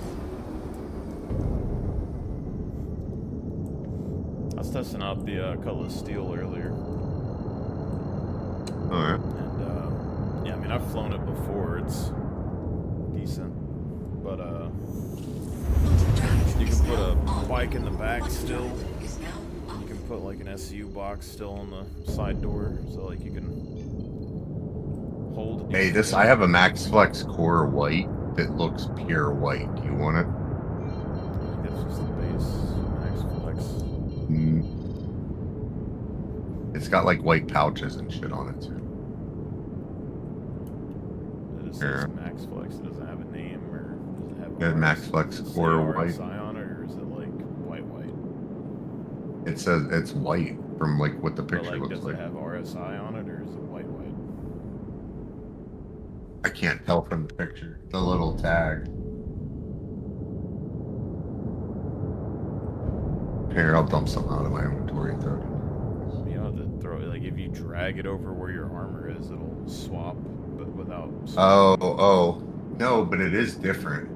[SPEAKER 2] I was testing out the Cutlass Steel earlier.
[SPEAKER 9] Alright.
[SPEAKER 2] And yeah, I mean I've flown it before. It's decent, but you can put a bike in the back still. You can put like an SU box still on the side door, so like you can hold.
[SPEAKER 9] Hey, I have a Max Flex Core white that looks pure white. Do you want it?
[SPEAKER 2] I think that's just the base Max Flex.
[SPEAKER 9] It's got like white pouches and shit on it too.
[SPEAKER 2] It just says Max Flex. It doesn't have a name, or does it have?
[SPEAKER 9] Yeah, Max Flex Core white.
[SPEAKER 2] RSI on it, or is it like white?
[SPEAKER 9] It says it's white from like what the
[SPEAKER 2] But,
[SPEAKER 9] picture looks
[SPEAKER 2] does
[SPEAKER 9] like.
[SPEAKER 2] it have RSI on it, or is it white?
[SPEAKER 9] I can't tell from the picture. The little tag. Here, I'll dump something out of my inventory and throw it in.
[SPEAKER 2] You don't have to throw it. Like if you drag it over where your armor is, it'll swap, but without.
[SPEAKER 9] Oh, no, but it is different.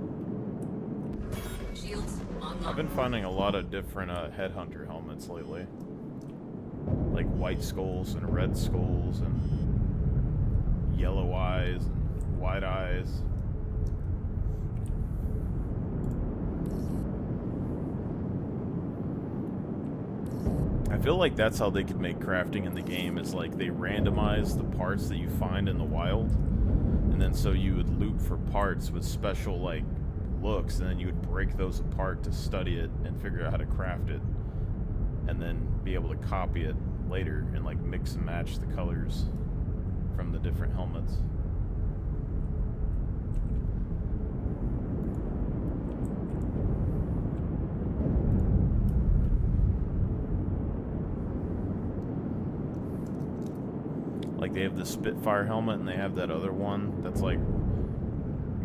[SPEAKER 2] I've been finding a lot of different headhunter helmets lately, like white skulls and red skulls and yellow eyes and white eyes. I feel like that's how they could make crafting in the game, is like they randomize the parts that you find in the wild, and then so you would loop for parts with special like looks, and then you would break those apart to study it and figure out how to craft it, and then be able to copy it later and like mix and match the colors from the different helmets. Like they have the Spitfire helmet, and they have that other one that's like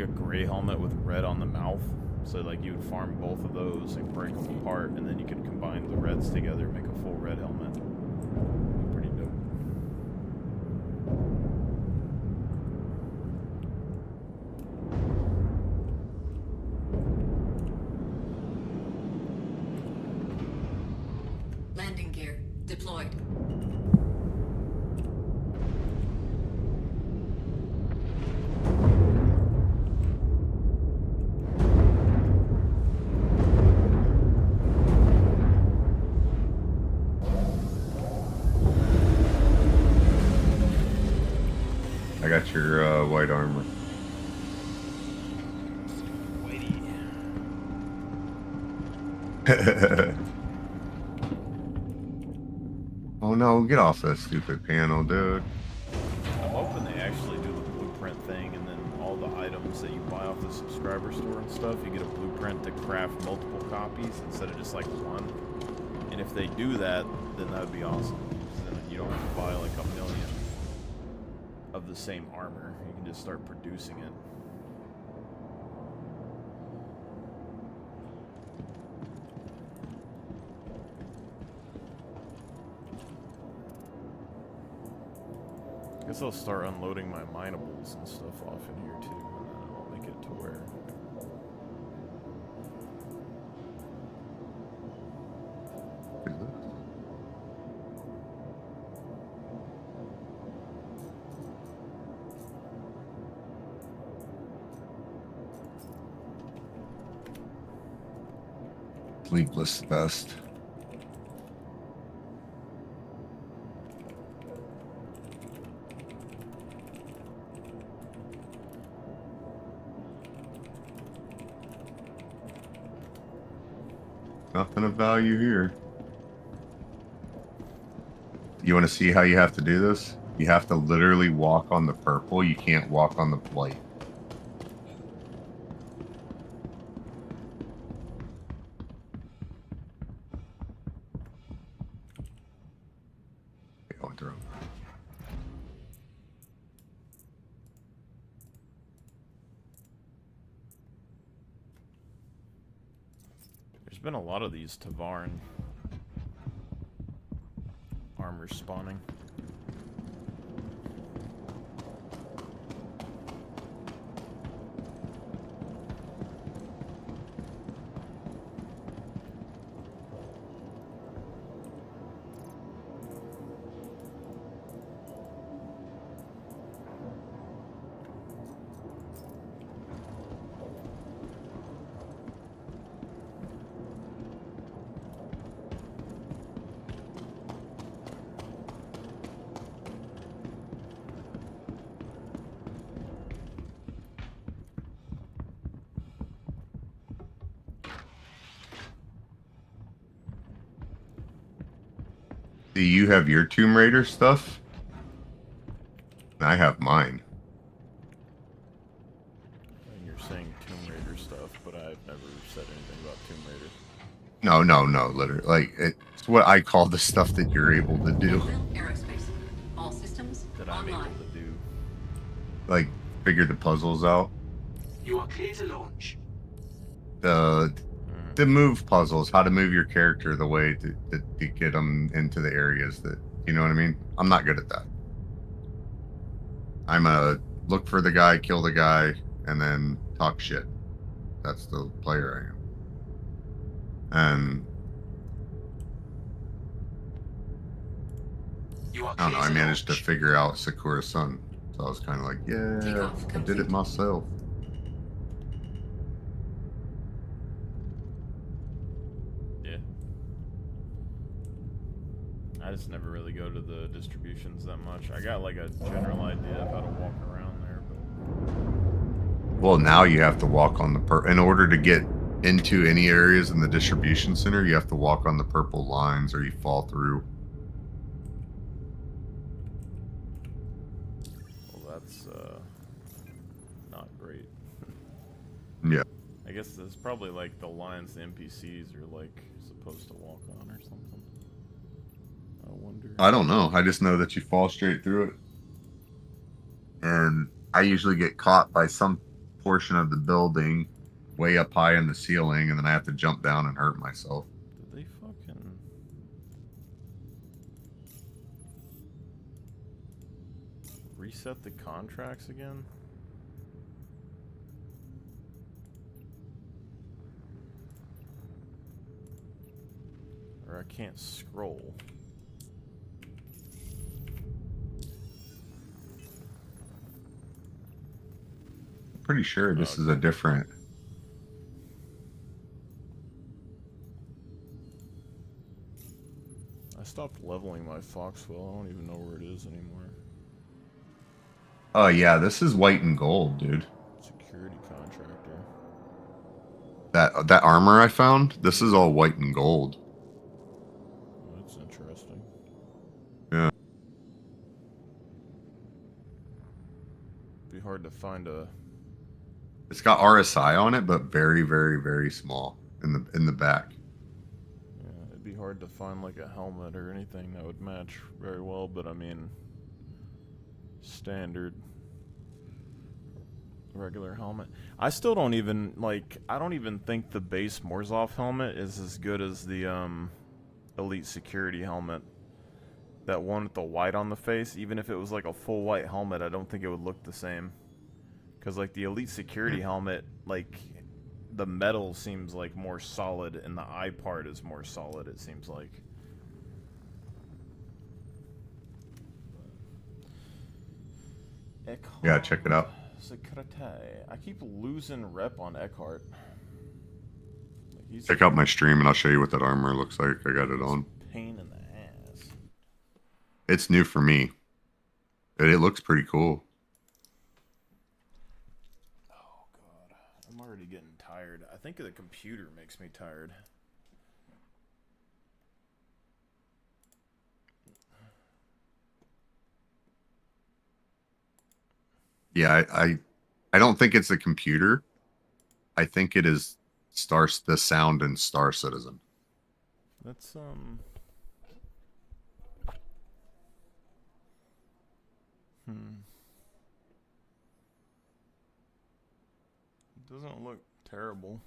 [SPEAKER 2] a gray helmet with red on the mouth. So like you would farm both of those and break them apart, and then you could combine the reds together and make a full red helmet. Pretty dope.
[SPEAKER 17] Landing gear deployed.
[SPEAKER 9] I got your white armor. Oh no, get off that stupid panel, dude.
[SPEAKER 2] I'm hoping they actually do the blueprint thing, and then all the items that you buy off the subscriber store and stuff, you get a blueprint to craft multiple copies instead of just like one. And if they do that, then that would be awesome. Then you don't have to buy like 1 million of the same armor. You can just start producing it. I guess I'll start unloading my minables and stuff off in here too, and then I'll make it to where...
[SPEAKER 9] Sleepless vest. Nothing of value here. You want to see how you have to do this? You have to literally walk on the purple. You can't walk on the white. Going through.
[SPEAKER 2] There's been a lot of these Tavaran armor spawning.
[SPEAKER 9] Do you have your Tomb Raider stuff? I have mine.
[SPEAKER 2] And you're saying Tomb Raider stuff, but I've never said anything about Tomb Raider.
[SPEAKER 9] No, literally. Like, it's what I call the stuff that you're able to do.
[SPEAKER 17] Aerospace. All systems
[SPEAKER 2] that I'm
[SPEAKER 17] online.
[SPEAKER 2] able to do.
[SPEAKER 9] Like, figure the puzzles out.
[SPEAKER 13] You are clear to launch.
[SPEAKER 9] The move puzzles, how to move your character the way to get them into the areas that, you know what I mean? I'm not good at that. I'm a look for the guy, kill the guy, and then talk shit. That's the player I am. And I don't know, I managed to figure out Sakura's son. So I was kind of like, yeah, I did it myself.
[SPEAKER 2] I just never really go to the distributions that much. I got like a general idea of how to walk around there, but...
[SPEAKER 9] Well, now you have to walk on the in order to get into any areas in the distribution center, you have to walk on the purple lines or you fall through.
[SPEAKER 2] Well, that's not great.
[SPEAKER 9] Yeah.
[SPEAKER 2] I guess that's probably like the lines the NPCs are like supposed to walk on or something. I wonder.
[SPEAKER 9] I don't know. I just know that you fall straight through it. And I usually get caught by some portion of the building way up high in the ceiling, and then I have to jump down and hurt myself.
[SPEAKER 2] Did they fucking... reset the contracts again? Or I can't scroll.
[SPEAKER 9] Pretty sure this is a different.
[SPEAKER 2] I stopped leveling my Foxwell. I don't even know where it is anymore.
[SPEAKER 9] Oh yeah, this is white and gold, dude.
[SPEAKER 2] Security contractor.
[SPEAKER 9] That armor I found, this is all white and gold.
[SPEAKER 2] That's interesting.
[SPEAKER 9] Yeah.
[SPEAKER 2] Be hard to find a.
[SPEAKER 9] It's got RSI on it, but very, very, very small in the back.
[SPEAKER 2] Yeah, it'd be hard to find like a helmet or anything that would match very well, but I mean, standard regular helmet. I still don't even like. I don't even think the base Morzov helmet is as good as the Elite Security helmet. That one with the white on the face. Even if it was like a full white helmet, I don't think it would look the same. Because like the Elite Security helmet, like the metal seems like more solid, and the eye part is more solid. It seems like.
[SPEAKER 9] Yeah, check it out.
[SPEAKER 2] Secretaire. I keep losing rep on Eckhart. Like
[SPEAKER 9] Check out my stream and I'll show you what that armor looks like. I got it on.
[SPEAKER 2] Pain in the ass.
[SPEAKER 9] It's new for me. It looks pretty cool.
[SPEAKER 2] Oh god, I'm already getting tired. I think the computer makes me tired.
[SPEAKER 9] Yeah, I don't think it's a computer. I think it is the sound in Star Citizen.
[SPEAKER 2] That's It doesn't look terrible.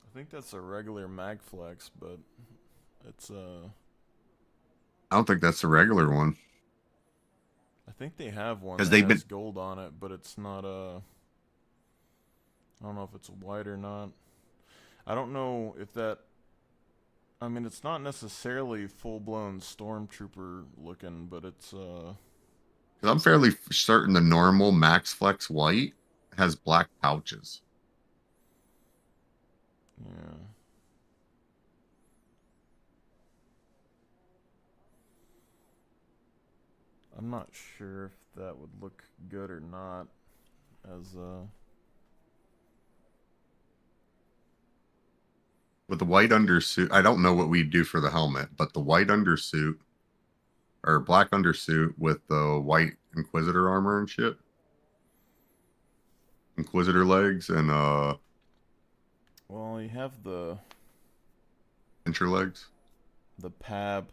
[SPEAKER 2] I think that's a regular Magflex, but it's
[SPEAKER 9] I don't think that's a regular one.
[SPEAKER 2] I think they have one
[SPEAKER 9] Because
[SPEAKER 2] that has gold on it, but it's not I don't know if it's white or not. I don't know if that. I mean, it's not necessarily full-blown stormtrooper looking, but it's
[SPEAKER 9] Because I'm fairly certain the normal Max Flex white has black pouches.
[SPEAKER 2] Yeah. I'm not sure if that would look good or not as
[SPEAKER 9] With the white undersuit, I don't know what we'd do for the helmet, but the white undersuit or black undersuit with the white Inquisitor armor and shit. Inquisitor legs and
[SPEAKER 2] well, you have the
[SPEAKER 9] interlegs.
[SPEAKER 2] The PAB.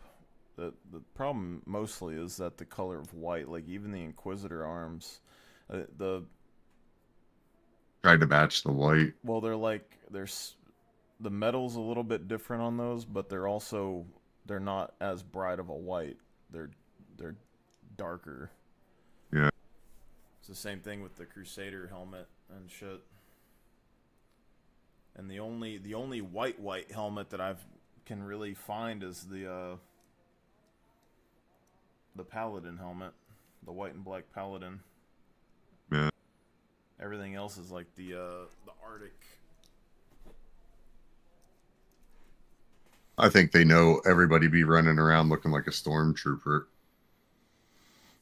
[SPEAKER 2] The problem mostly is that the color of white, like even the Inquisitor arms, the
[SPEAKER 9] tried to match the white.
[SPEAKER 2] Well, they're like the metal's a little bit different on those, but they're not as bright of a white. They're darker.
[SPEAKER 9] Yeah.
[SPEAKER 2] It's the same thing with the Crusader helmet and shit. And the only white helmet that can really find is the Paladin helmet, the white and black Paladin.
[SPEAKER 9] Yeah.
[SPEAKER 2] Everything else is like the Arctic.
[SPEAKER 9] I think they know everybody be running around looking like a stormtrooper.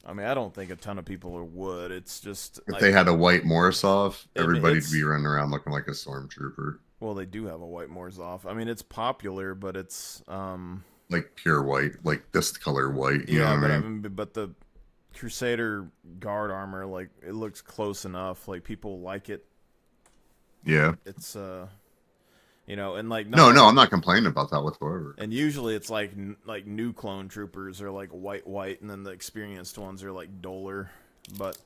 [SPEAKER 2] I mean, I don't think a ton of people would. It's just
[SPEAKER 9] if they had a white Morisov, everybody'd be running around looking like a stormtrooper.
[SPEAKER 2] Well, they do have a white Morzov. I mean, it's popular, but it's
[SPEAKER 9] like pure white, like this color white. You know what I mean?
[SPEAKER 2] But the Crusader guard armor, like it looks close enough. Like people like it.
[SPEAKER 9] Yeah.
[SPEAKER 2] It's and like
[SPEAKER 9] no, I'm not complaining about that whatsoever.
[SPEAKER 2] And usually it's like new clone troopers are like white, and then the experienced ones are like duller. But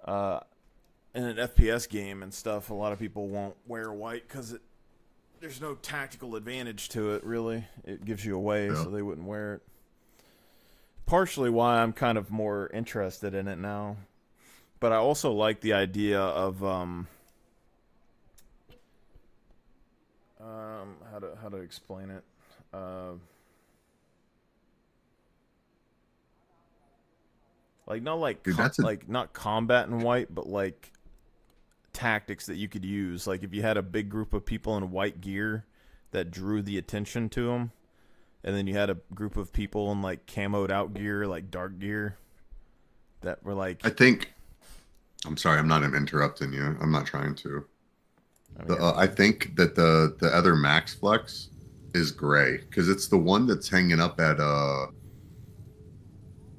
[SPEAKER 2] in an FPS game and stuff, a lot of people won't wear white because there's no tactical advantage to it. Really, it gives you away, so they wouldn't wear it. Partially why I'm kind of more interested in it now, but I also like the idea of how to explain it. Like not like not combat in white, but like tactics that you could use. Like if you had a big group of people in white gear that drew the attention to them, and then you had a group of people in like camoed out gear, like dark gear, that were like.
[SPEAKER 9] I think. I'm sorry, I'm not interrupting you. I'm not trying to. I think that the other Max Flex is gray because it's the one that's hanging up at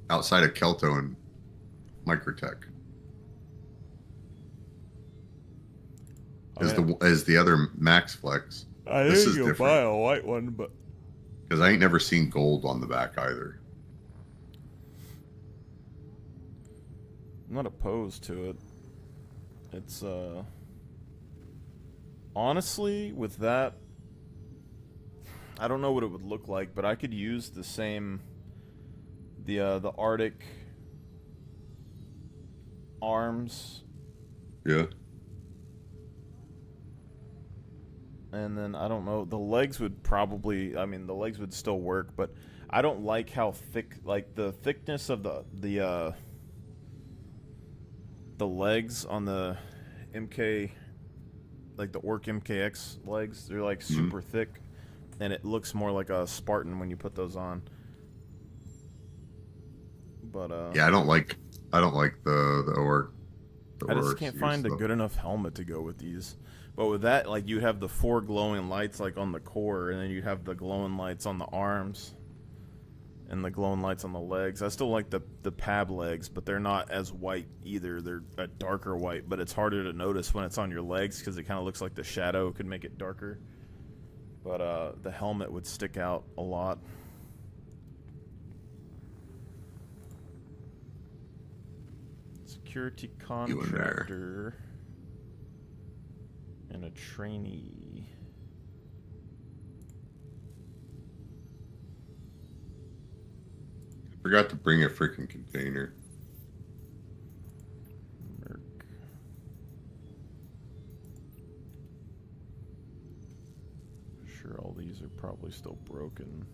[SPEAKER 9] outside of Kelto and Microtech. Is the other Max Flex.
[SPEAKER 2] I think you'll buy a white one, but
[SPEAKER 9] because I ain't never seen gold on the back either.
[SPEAKER 2] I'm not opposed to it. It's honestly, with that, I don't know what it would look like, but I could use the same the Arctic arms.
[SPEAKER 9] Yeah.
[SPEAKER 2] And then I don't know, the legs would probably, I mean, the legs would still work, but I don't like how thick, like the thickness of the legs on the MK, like the Orc MKX legs, they're like super thick, and it looks more like a Spartan when you put those on. But
[SPEAKER 9] yeah, I don't like the Orc.
[SPEAKER 2] I just can't find a good enough helmet to go with these. But with that, like, you'd have the 4 glowing lights, like, on the core, and then you'd have the glowing lights on the arms, and the glowing lights on the legs. I still like the pab legs, but they're not as white either. They're a darker white, but it's harder to notice when it's on your legs, because it kind of looks like the shadow could make it darker. But the helmet would stick out a lot. Security contractor. And a trainee.
[SPEAKER 9] I forgot to bring a freaking container.
[SPEAKER 2] Merc. Sure, all these are probably still broken.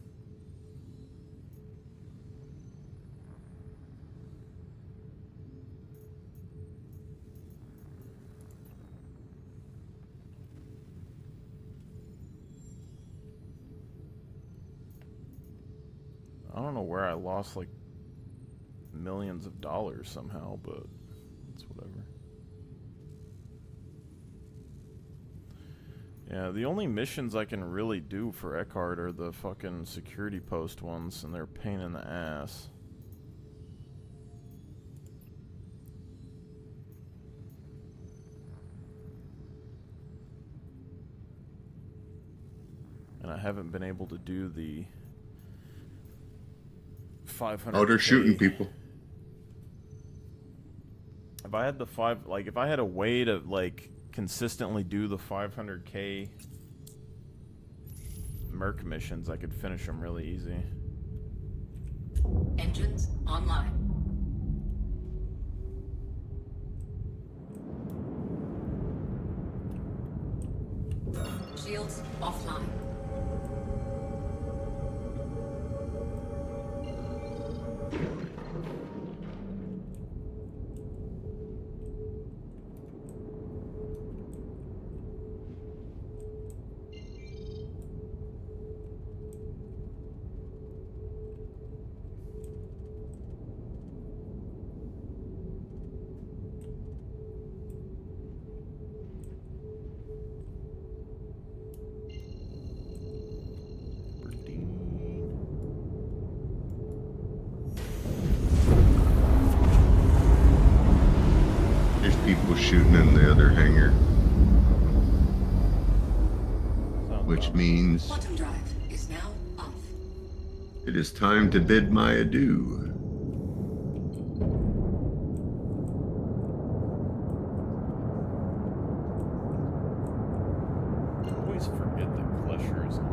[SPEAKER 2] I don't know where I lost like millions of dollars somehow, but it's whatever. Yeah, the only missions I can really do for Eckhart are the fucking security post ones, and they're a pain in the ass. And I haven't been able to do the 500.
[SPEAKER 9] Oh, they're shooting people.
[SPEAKER 2] If I had the if I had a way to like consistently do the 500k Merc missions, I could finish them really easy.
[SPEAKER 17] Engines online. Shields offline.
[SPEAKER 9] Shooting in the other hangar, which means
[SPEAKER 17] Bottom drive is now off.
[SPEAKER 9] It is time to bid my adieu.
[SPEAKER 2] I always forget that Klesher is on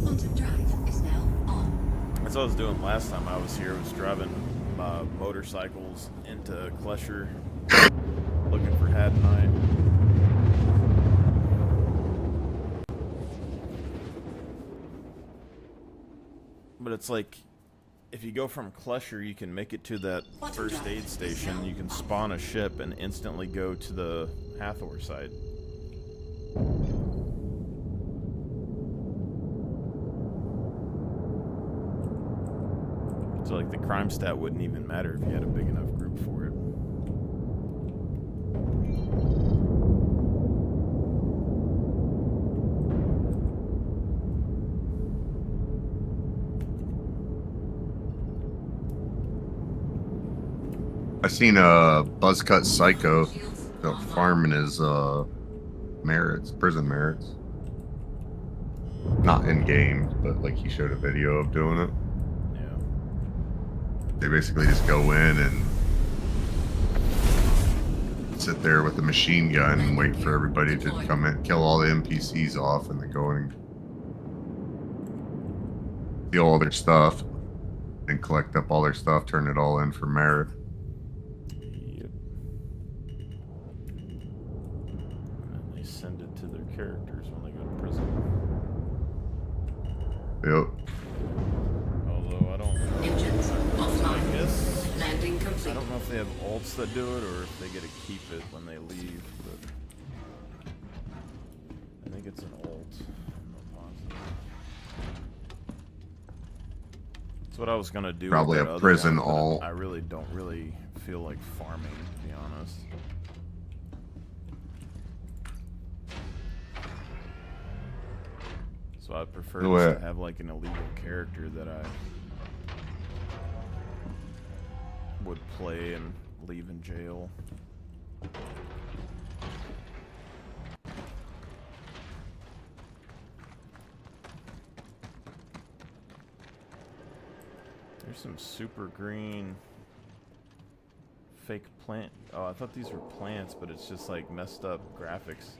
[SPEAKER 17] Bottom drive is now on.
[SPEAKER 2] That's what I was doing last time I was here. I was driving motorcycles into Klesher, looking for Hathor. But it's like, if you go from Klesher, you can make it to that first aid station. You can spawn a ship and instantly go to the Hathor site. So like the crime stat wouldn't even matter if you had a big enough group for it.
[SPEAKER 9] I seen a Buzzcut Psycho farming his merits, prison merits. Not in game, but like he showed a video of doing it.
[SPEAKER 2] Yeah.
[SPEAKER 9] They basically just go in and sit there with a machine gun and wait for everybody to come in, kill all the NPCs off, and then go in and steal all their stuff and collect up all their stuff, turn it all in for merit.
[SPEAKER 2] Yep. And they send it to their characters when they go to prison.
[SPEAKER 9] Yep.
[SPEAKER 2] Although I don't know.
[SPEAKER 17] Engines offline.
[SPEAKER 2] I guess.
[SPEAKER 17] Landing complete.
[SPEAKER 2] I don't know if they have alts that do it or if they get to keep it when they leave, but I think it's an alt. I'm not positive. That's what I was gonna do.
[SPEAKER 9] Probably
[SPEAKER 2] with
[SPEAKER 9] a
[SPEAKER 2] that
[SPEAKER 9] prison
[SPEAKER 2] other one,
[SPEAKER 9] alt.
[SPEAKER 2] I really don't feel like farming, to be honest. So I prefer just to have like an illegal character that I would play and leave in jail. There's some super green fake plant. Oh, I thought these were plants, but it's just like messed up graphics.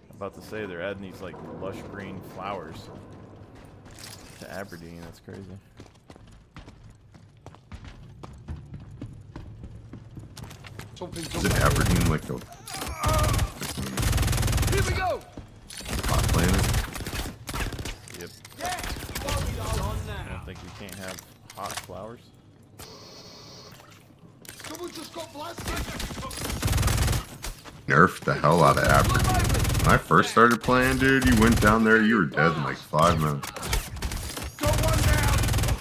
[SPEAKER 2] I'm about to say they're adding these like lush green flowers to Aberdeen. That's crazy.
[SPEAKER 9] Is it Aberdeen like a
[SPEAKER 4] Here we go.
[SPEAKER 9] hot planet?
[SPEAKER 2] Yep. I don't think we can't have hot flowers.
[SPEAKER 4] Someone just got blasted.
[SPEAKER 9] Nerfed the hell out of Aberdeen. When I first started playing, dude, you went down there, you were dead in like 5 minutes.
[SPEAKER 4] Got one down.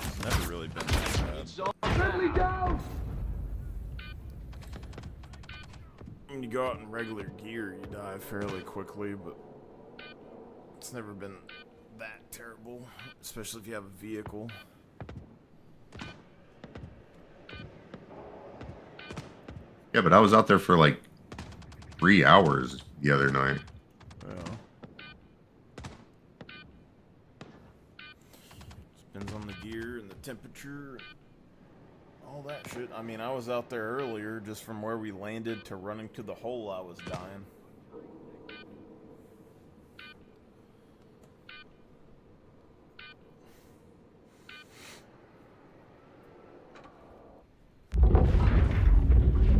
[SPEAKER 2] It's never really been that bad.
[SPEAKER 4] Friendly down.
[SPEAKER 2] When you go out in regular gear, you die fairly quickly, but it's never been that terrible, especially if you have a vehicle.
[SPEAKER 9] Yeah, but I was out there for like 3 hours the other night.
[SPEAKER 2] Yeah. Depends on the gear and the temperature and all that shit. I mean, I was out there earlier, just from where we landed to running to the hole, I was dying.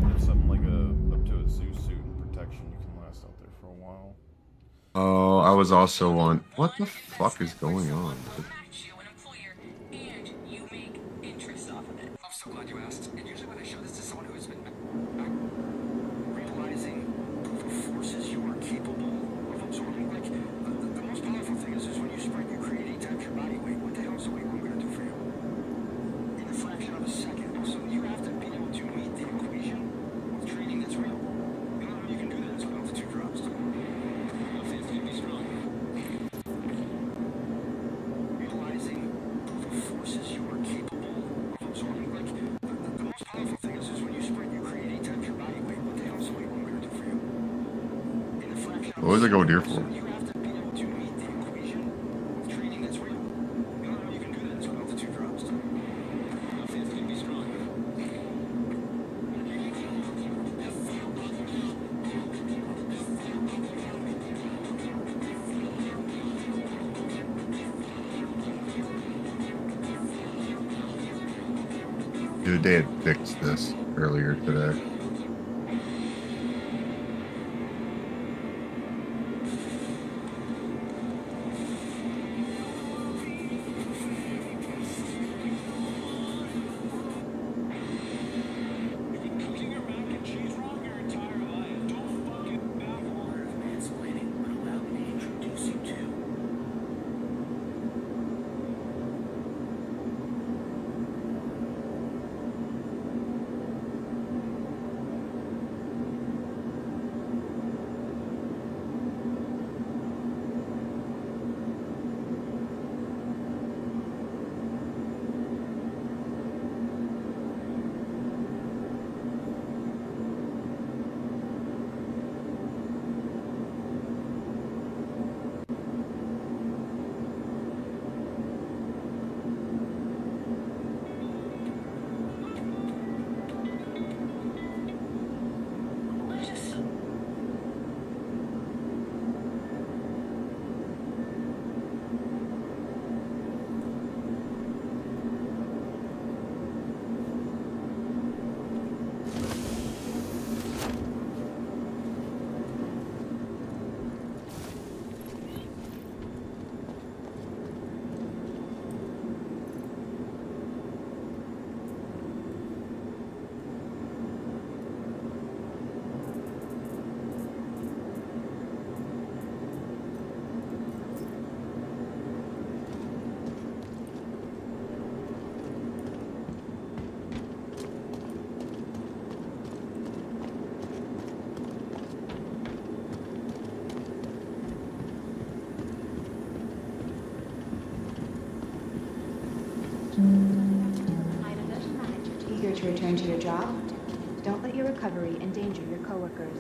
[SPEAKER 2] There's something like up to a zoo suit and protection, you can last out there for a while.
[SPEAKER 9] Oh, I was also on. What the fuck is going on?
[SPEAKER 5] I'm so glad you asked. And usually when I show this to someone who has been realizing brute forces you are capable of absorbing, like the most powerful thing is when you sprint, you create 8 times your body weight. What the hell is the weight room going to do for you? In a fraction of a second. So you have to be able to meet the equation of training that's real. You know how you can do that? It's with altitude drops. Faith can be strong. Realizing brute forces you are capable of absorbing, like the most powerful thing is when you sprint, you create 8 times your body weight. What the hell is the weight room going to do for you? In a fraction of
[SPEAKER 9] What was I going here for?
[SPEAKER 5] you have to be able to meet the equation of training that's real. You know how you can do that? It's with altitude drops. Faith can be strong.
[SPEAKER 9] Dude, they had fixed this earlier today.
[SPEAKER 3] your job? Don't let your recovery endanger your coworkers.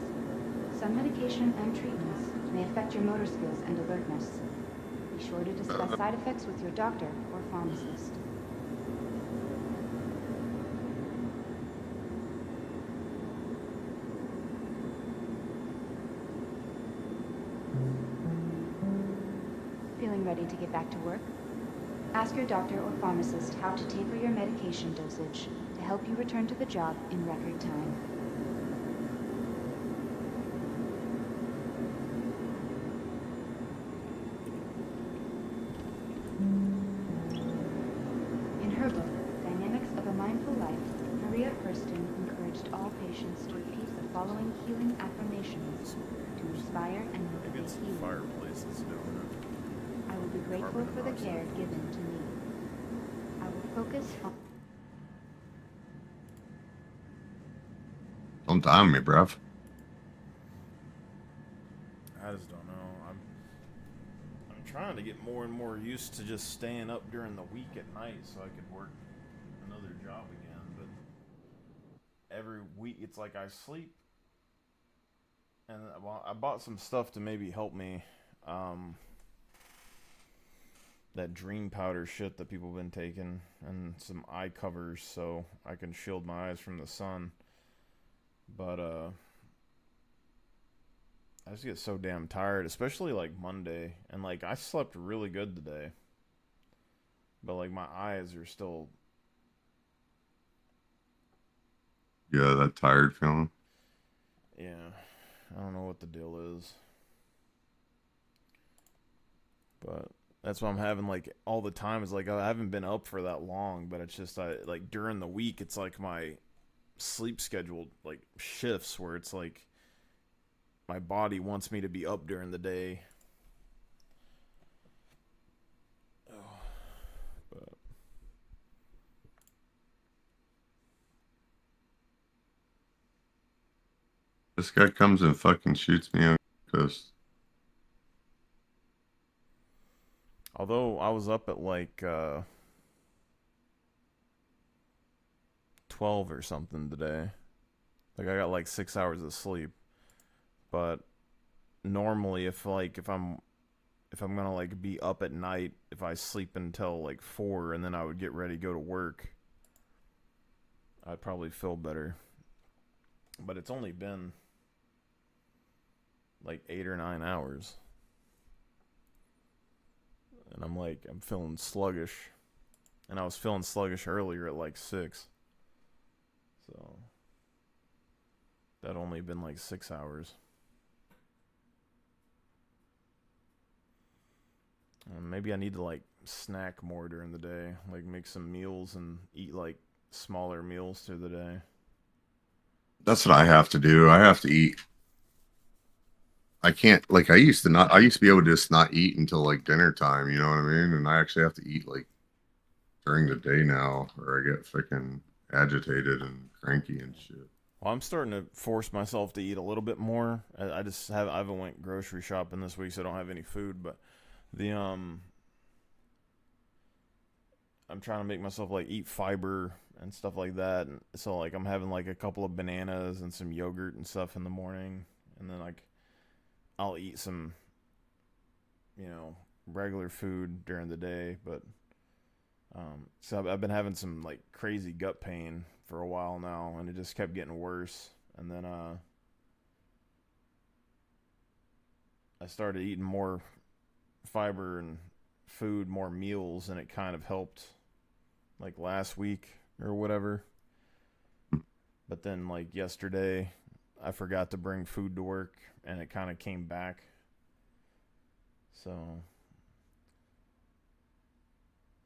[SPEAKER 3] Some medication and treatments may affect your motor skills and alertness. Be sure to discuss side effects with your doctor or pharmacist. Feeling ready to get back to work? Ask your doctor or pharmacist how to taper your medication dosage to help you return to the job in record time. In her book, Dynamics of a Mindful Life, Maria Hurston encouraged all patients to repeat the following healing affirmations to inspire and motivate healing.
[SPEAKER 2] Fireplaces down
[SPEAKER 3] I will be grateful for the care given to me. I will focus on...
[SPEAKER 9] Don't die on me, bruv.
[SPEAKER 2] I just don't know. I'm trying to get more and more used to just staying up during the week at night so I could work another job again. But every week it's like I sleep, and well, I bought some stuff to maybe help me. That dream powder shit that people have been taking, and some eye covers so I can shield my eyes from the sun. But I just get so damn tired, especially like Monday, and like I slept really good today, but like my eyes are still...
[SPEAKER 9] Yeah, that tired feeling.
[SPEAKER 2] Yeah, I don't know what the deal is, but that's what I'm having like all the time. Is like I haven't been up for that long, but it's just like during the week it's like my sleep schedule like shifts where it's like my body wants me to be up during the day. But
[SPEAKER 9] This guy comes and fucking shoots me. I'm pissed.
[SPEAKER 2] although I was up at like 12 or something today. Like I got like 6 hours of sleep. But normally if I'm gonna like be up at night, if I sleep until like 4 and then I would get ready to go to work, I'd probably feel better. But it's only been like 8 or 9 hours. And I'm feeling sluggish. And I was feeling sluggish earlier at like 6. So that only been like 6 hours. Maybe I need to like snack more during the day, like make some meals and eat like smaller meals through the day.
[SPEAKER 9] That's what I have to do. I have to eat. I can't, like, I used to be able to just not eat until like dinner time, you know what I mean? And I actually have to eat like during the day now, or I get freaking agitated and cranky and shit.
[SPEAKER 2] Well, I'm starting to force myself to eat a little bit more. I haven't went grocery shopping this week, so I don't have any food, but I'm trying to make myself like eat fiber and stuff like that. And so like I'm having like a couple of bananas and some yogurt and stuff in the morning, and then like I'll eat some, regular food during the day. But so I've been having some like crazy gut pain for a while now, and it just kept getting worse. And then I started eating more fiber and food, more meals, and it kind of helped like last week or whatever. But then like yesterday I forgot to bring food to work, and it kind of came back. So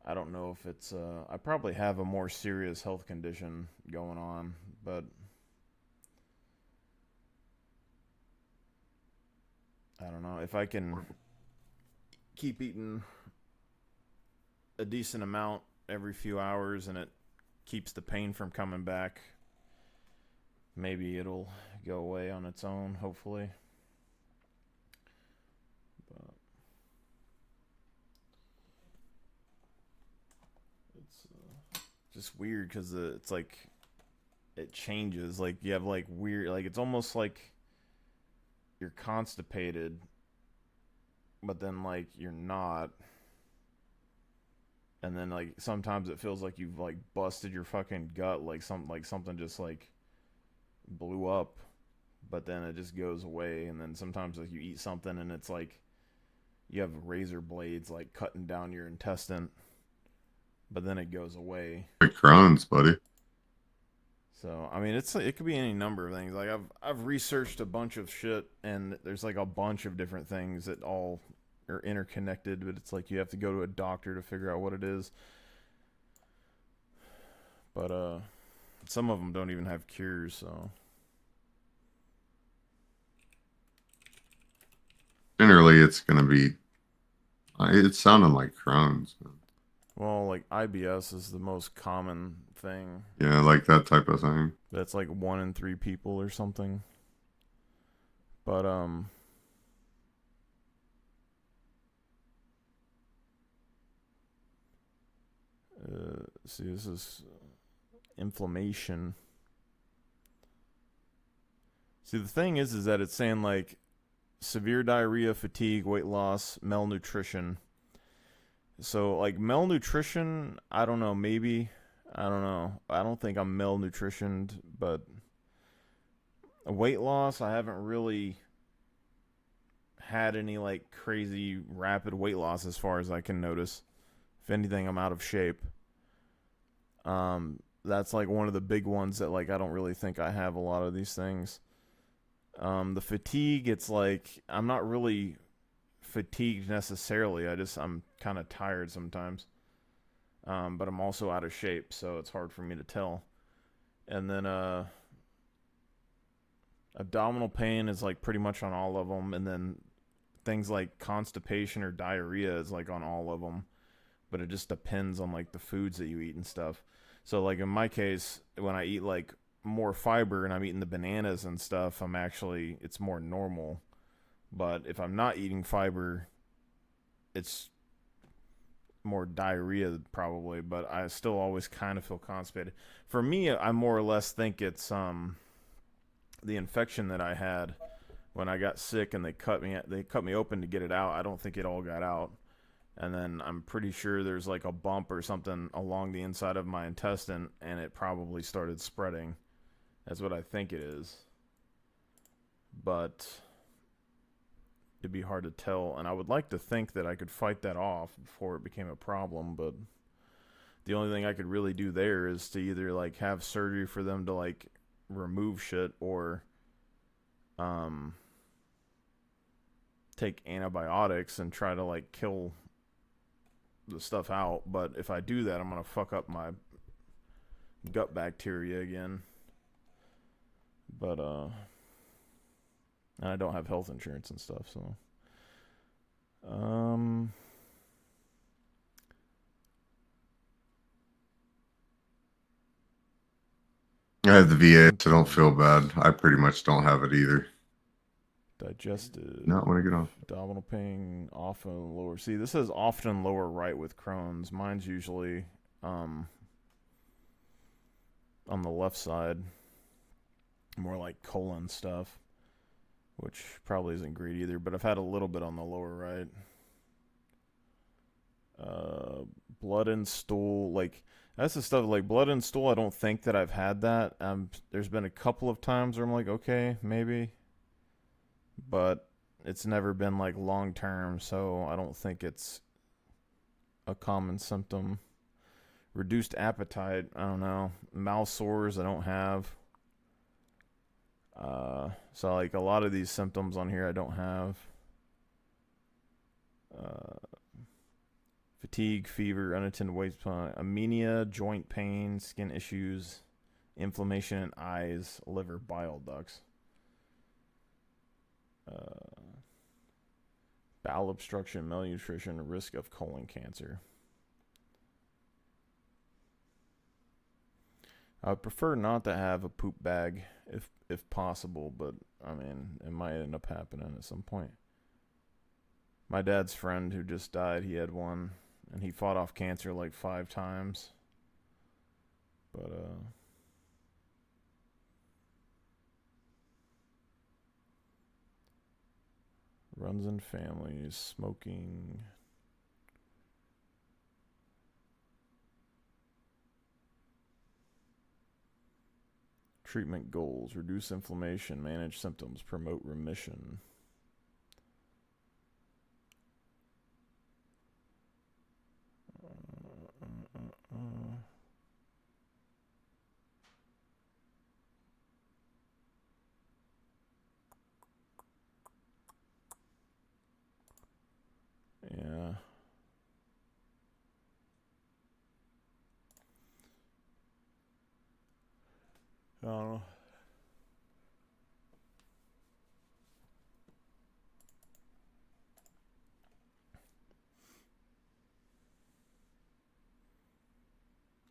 [SPEAKER 2] I don't know if it's I probably have a more serious health condition going on, but I don't know if I can keep eating a decent amount every few hours and it keeps the pain from coming back. Maybe it'll go away on its own, hopefully. But it's just weird because it's like it changes. Like, you have, like, weird, like, it's almost like you're constipated, but then, like, you're not. And then, like, sometimes it feels like you've, like, busted your fucking gut, like something just, like, blew up, but then it just goes away. And then sometimes, like, you eat something and it's like you have razor blades, like, cutting down your intestine, but then it goes away.
[SPEAKER 9] Like Crohn's, buddy.
[SPEAKER 2] So, I mean, it could be any number of things. Like, I've researched a bunch of shit, and there's, like, a bunch of different things that all are interconnected, but it's like you have to go to a doctor to figure out what it is. But some of them don't even have cures, so.
[SPEAKER 9] Generally, it's gonna be. It's sounding like Crohn's.
[SPEAKER 2] Well, like, IBS is the most common thing.
[SPEAKER 9] Yeah, like that type of thing.
[SPEAKER 2] That's like 1 in 3 people or something. But see, this is inflammation. See, the thing is that it's saying, like, severe diarrhea, fatigue, weight loss, malnutrition. So, like, malnutrition, I don't know, maybe, I don't know. I don't think I'm malnutritioned, but weight loss, I haven't really had any, like, crazy rapid weight loss as far as I can notice. If anything, I'm out of shape. That's, like, one of the big ones that, like, I don't really think I have a lot of these things. The fatigue, it's like, I'm not really fatigued necessarily. I'm kind of tired sometimes. But I'm also out of shape, so it's hard for me to tell. And then, abdominal pain is, like, pretty much on all of them. And then things like constipation or diarrhea is, like, on all of them. But it just depends on, like, the foods that you eat and stuff. So, like, in my case, when I eat, like, more fiber and I'm eating the bananas and stuff, it's more normal. But if I'm not eating fiber, it's more diarrhea probably, but I still always kind of feel constipated. For me, I more or less think it's the infection that I had when I got sick and they cut me open to get it out. I don't think it all got out. And then I'm pretty sure there's like a bump or something along the inside of my intestine, and it probably started spreading. That's what I think it is. But it'd be hard to tell, and I would like to think that I could fight that off before it became a problem, but the only thing I could really do there is to either, like, have surgery for them to, like, remove shit, or take antibiotics and try to, like, kill the stuff out. But if I do that, I'm gonna fuck up my gut bacteria again. But and I don't have health insurance and stuff, so
[SPEAKER 9] I have the VA, so don't feel bad. I pretty much don't have it either.
[SPEAKER 2] Digestive.
[SPEAKER 9] Not when I get off.
[SPEAKER 2] Abdominal pain, often lower. See, this says often lower right with Crohn's. Mine's usually on the left side. More like colon stuff, which probably isn't great either, but I've had a little bit on the lower right. Blood and stool, like, that's the stuff, like, blood and stool, I don't think that I've had that. There's been a couple of times where I'm like, okay, maybe, but it's never been, like, long term, so I don't think it's a common symptom. Reduced appetite, I don't know. Mouth sores, I don't have. So, like, a lot of these symptoms on here I don't have. Fatigue, fever, unattended weight, anemia, joint pain, skin issues, inflammation in eyes, liver, bile ducts. Bowel obstruction, malnutrition, risk of colon cancer. I would prefer not to have a poop bag if possible, but I mean, it might end up happening at some point. My dad's friend who just died, he had one, and he fought off cancer like 5 times. But Runs in families, smoking. Treatment goals: reduce inflammation, manage symptoms, promote remission. Yeah. I don't know.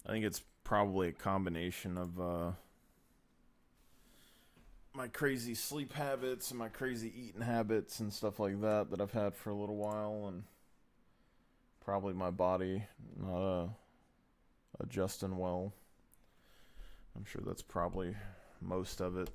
[SPEAKER 2] I think it's probably a combination of my crazy sleep habits and my crazy eating habits and stuff like that I've had for a little while, and probably my body not adjusting well. I'm sure that's probably most of it.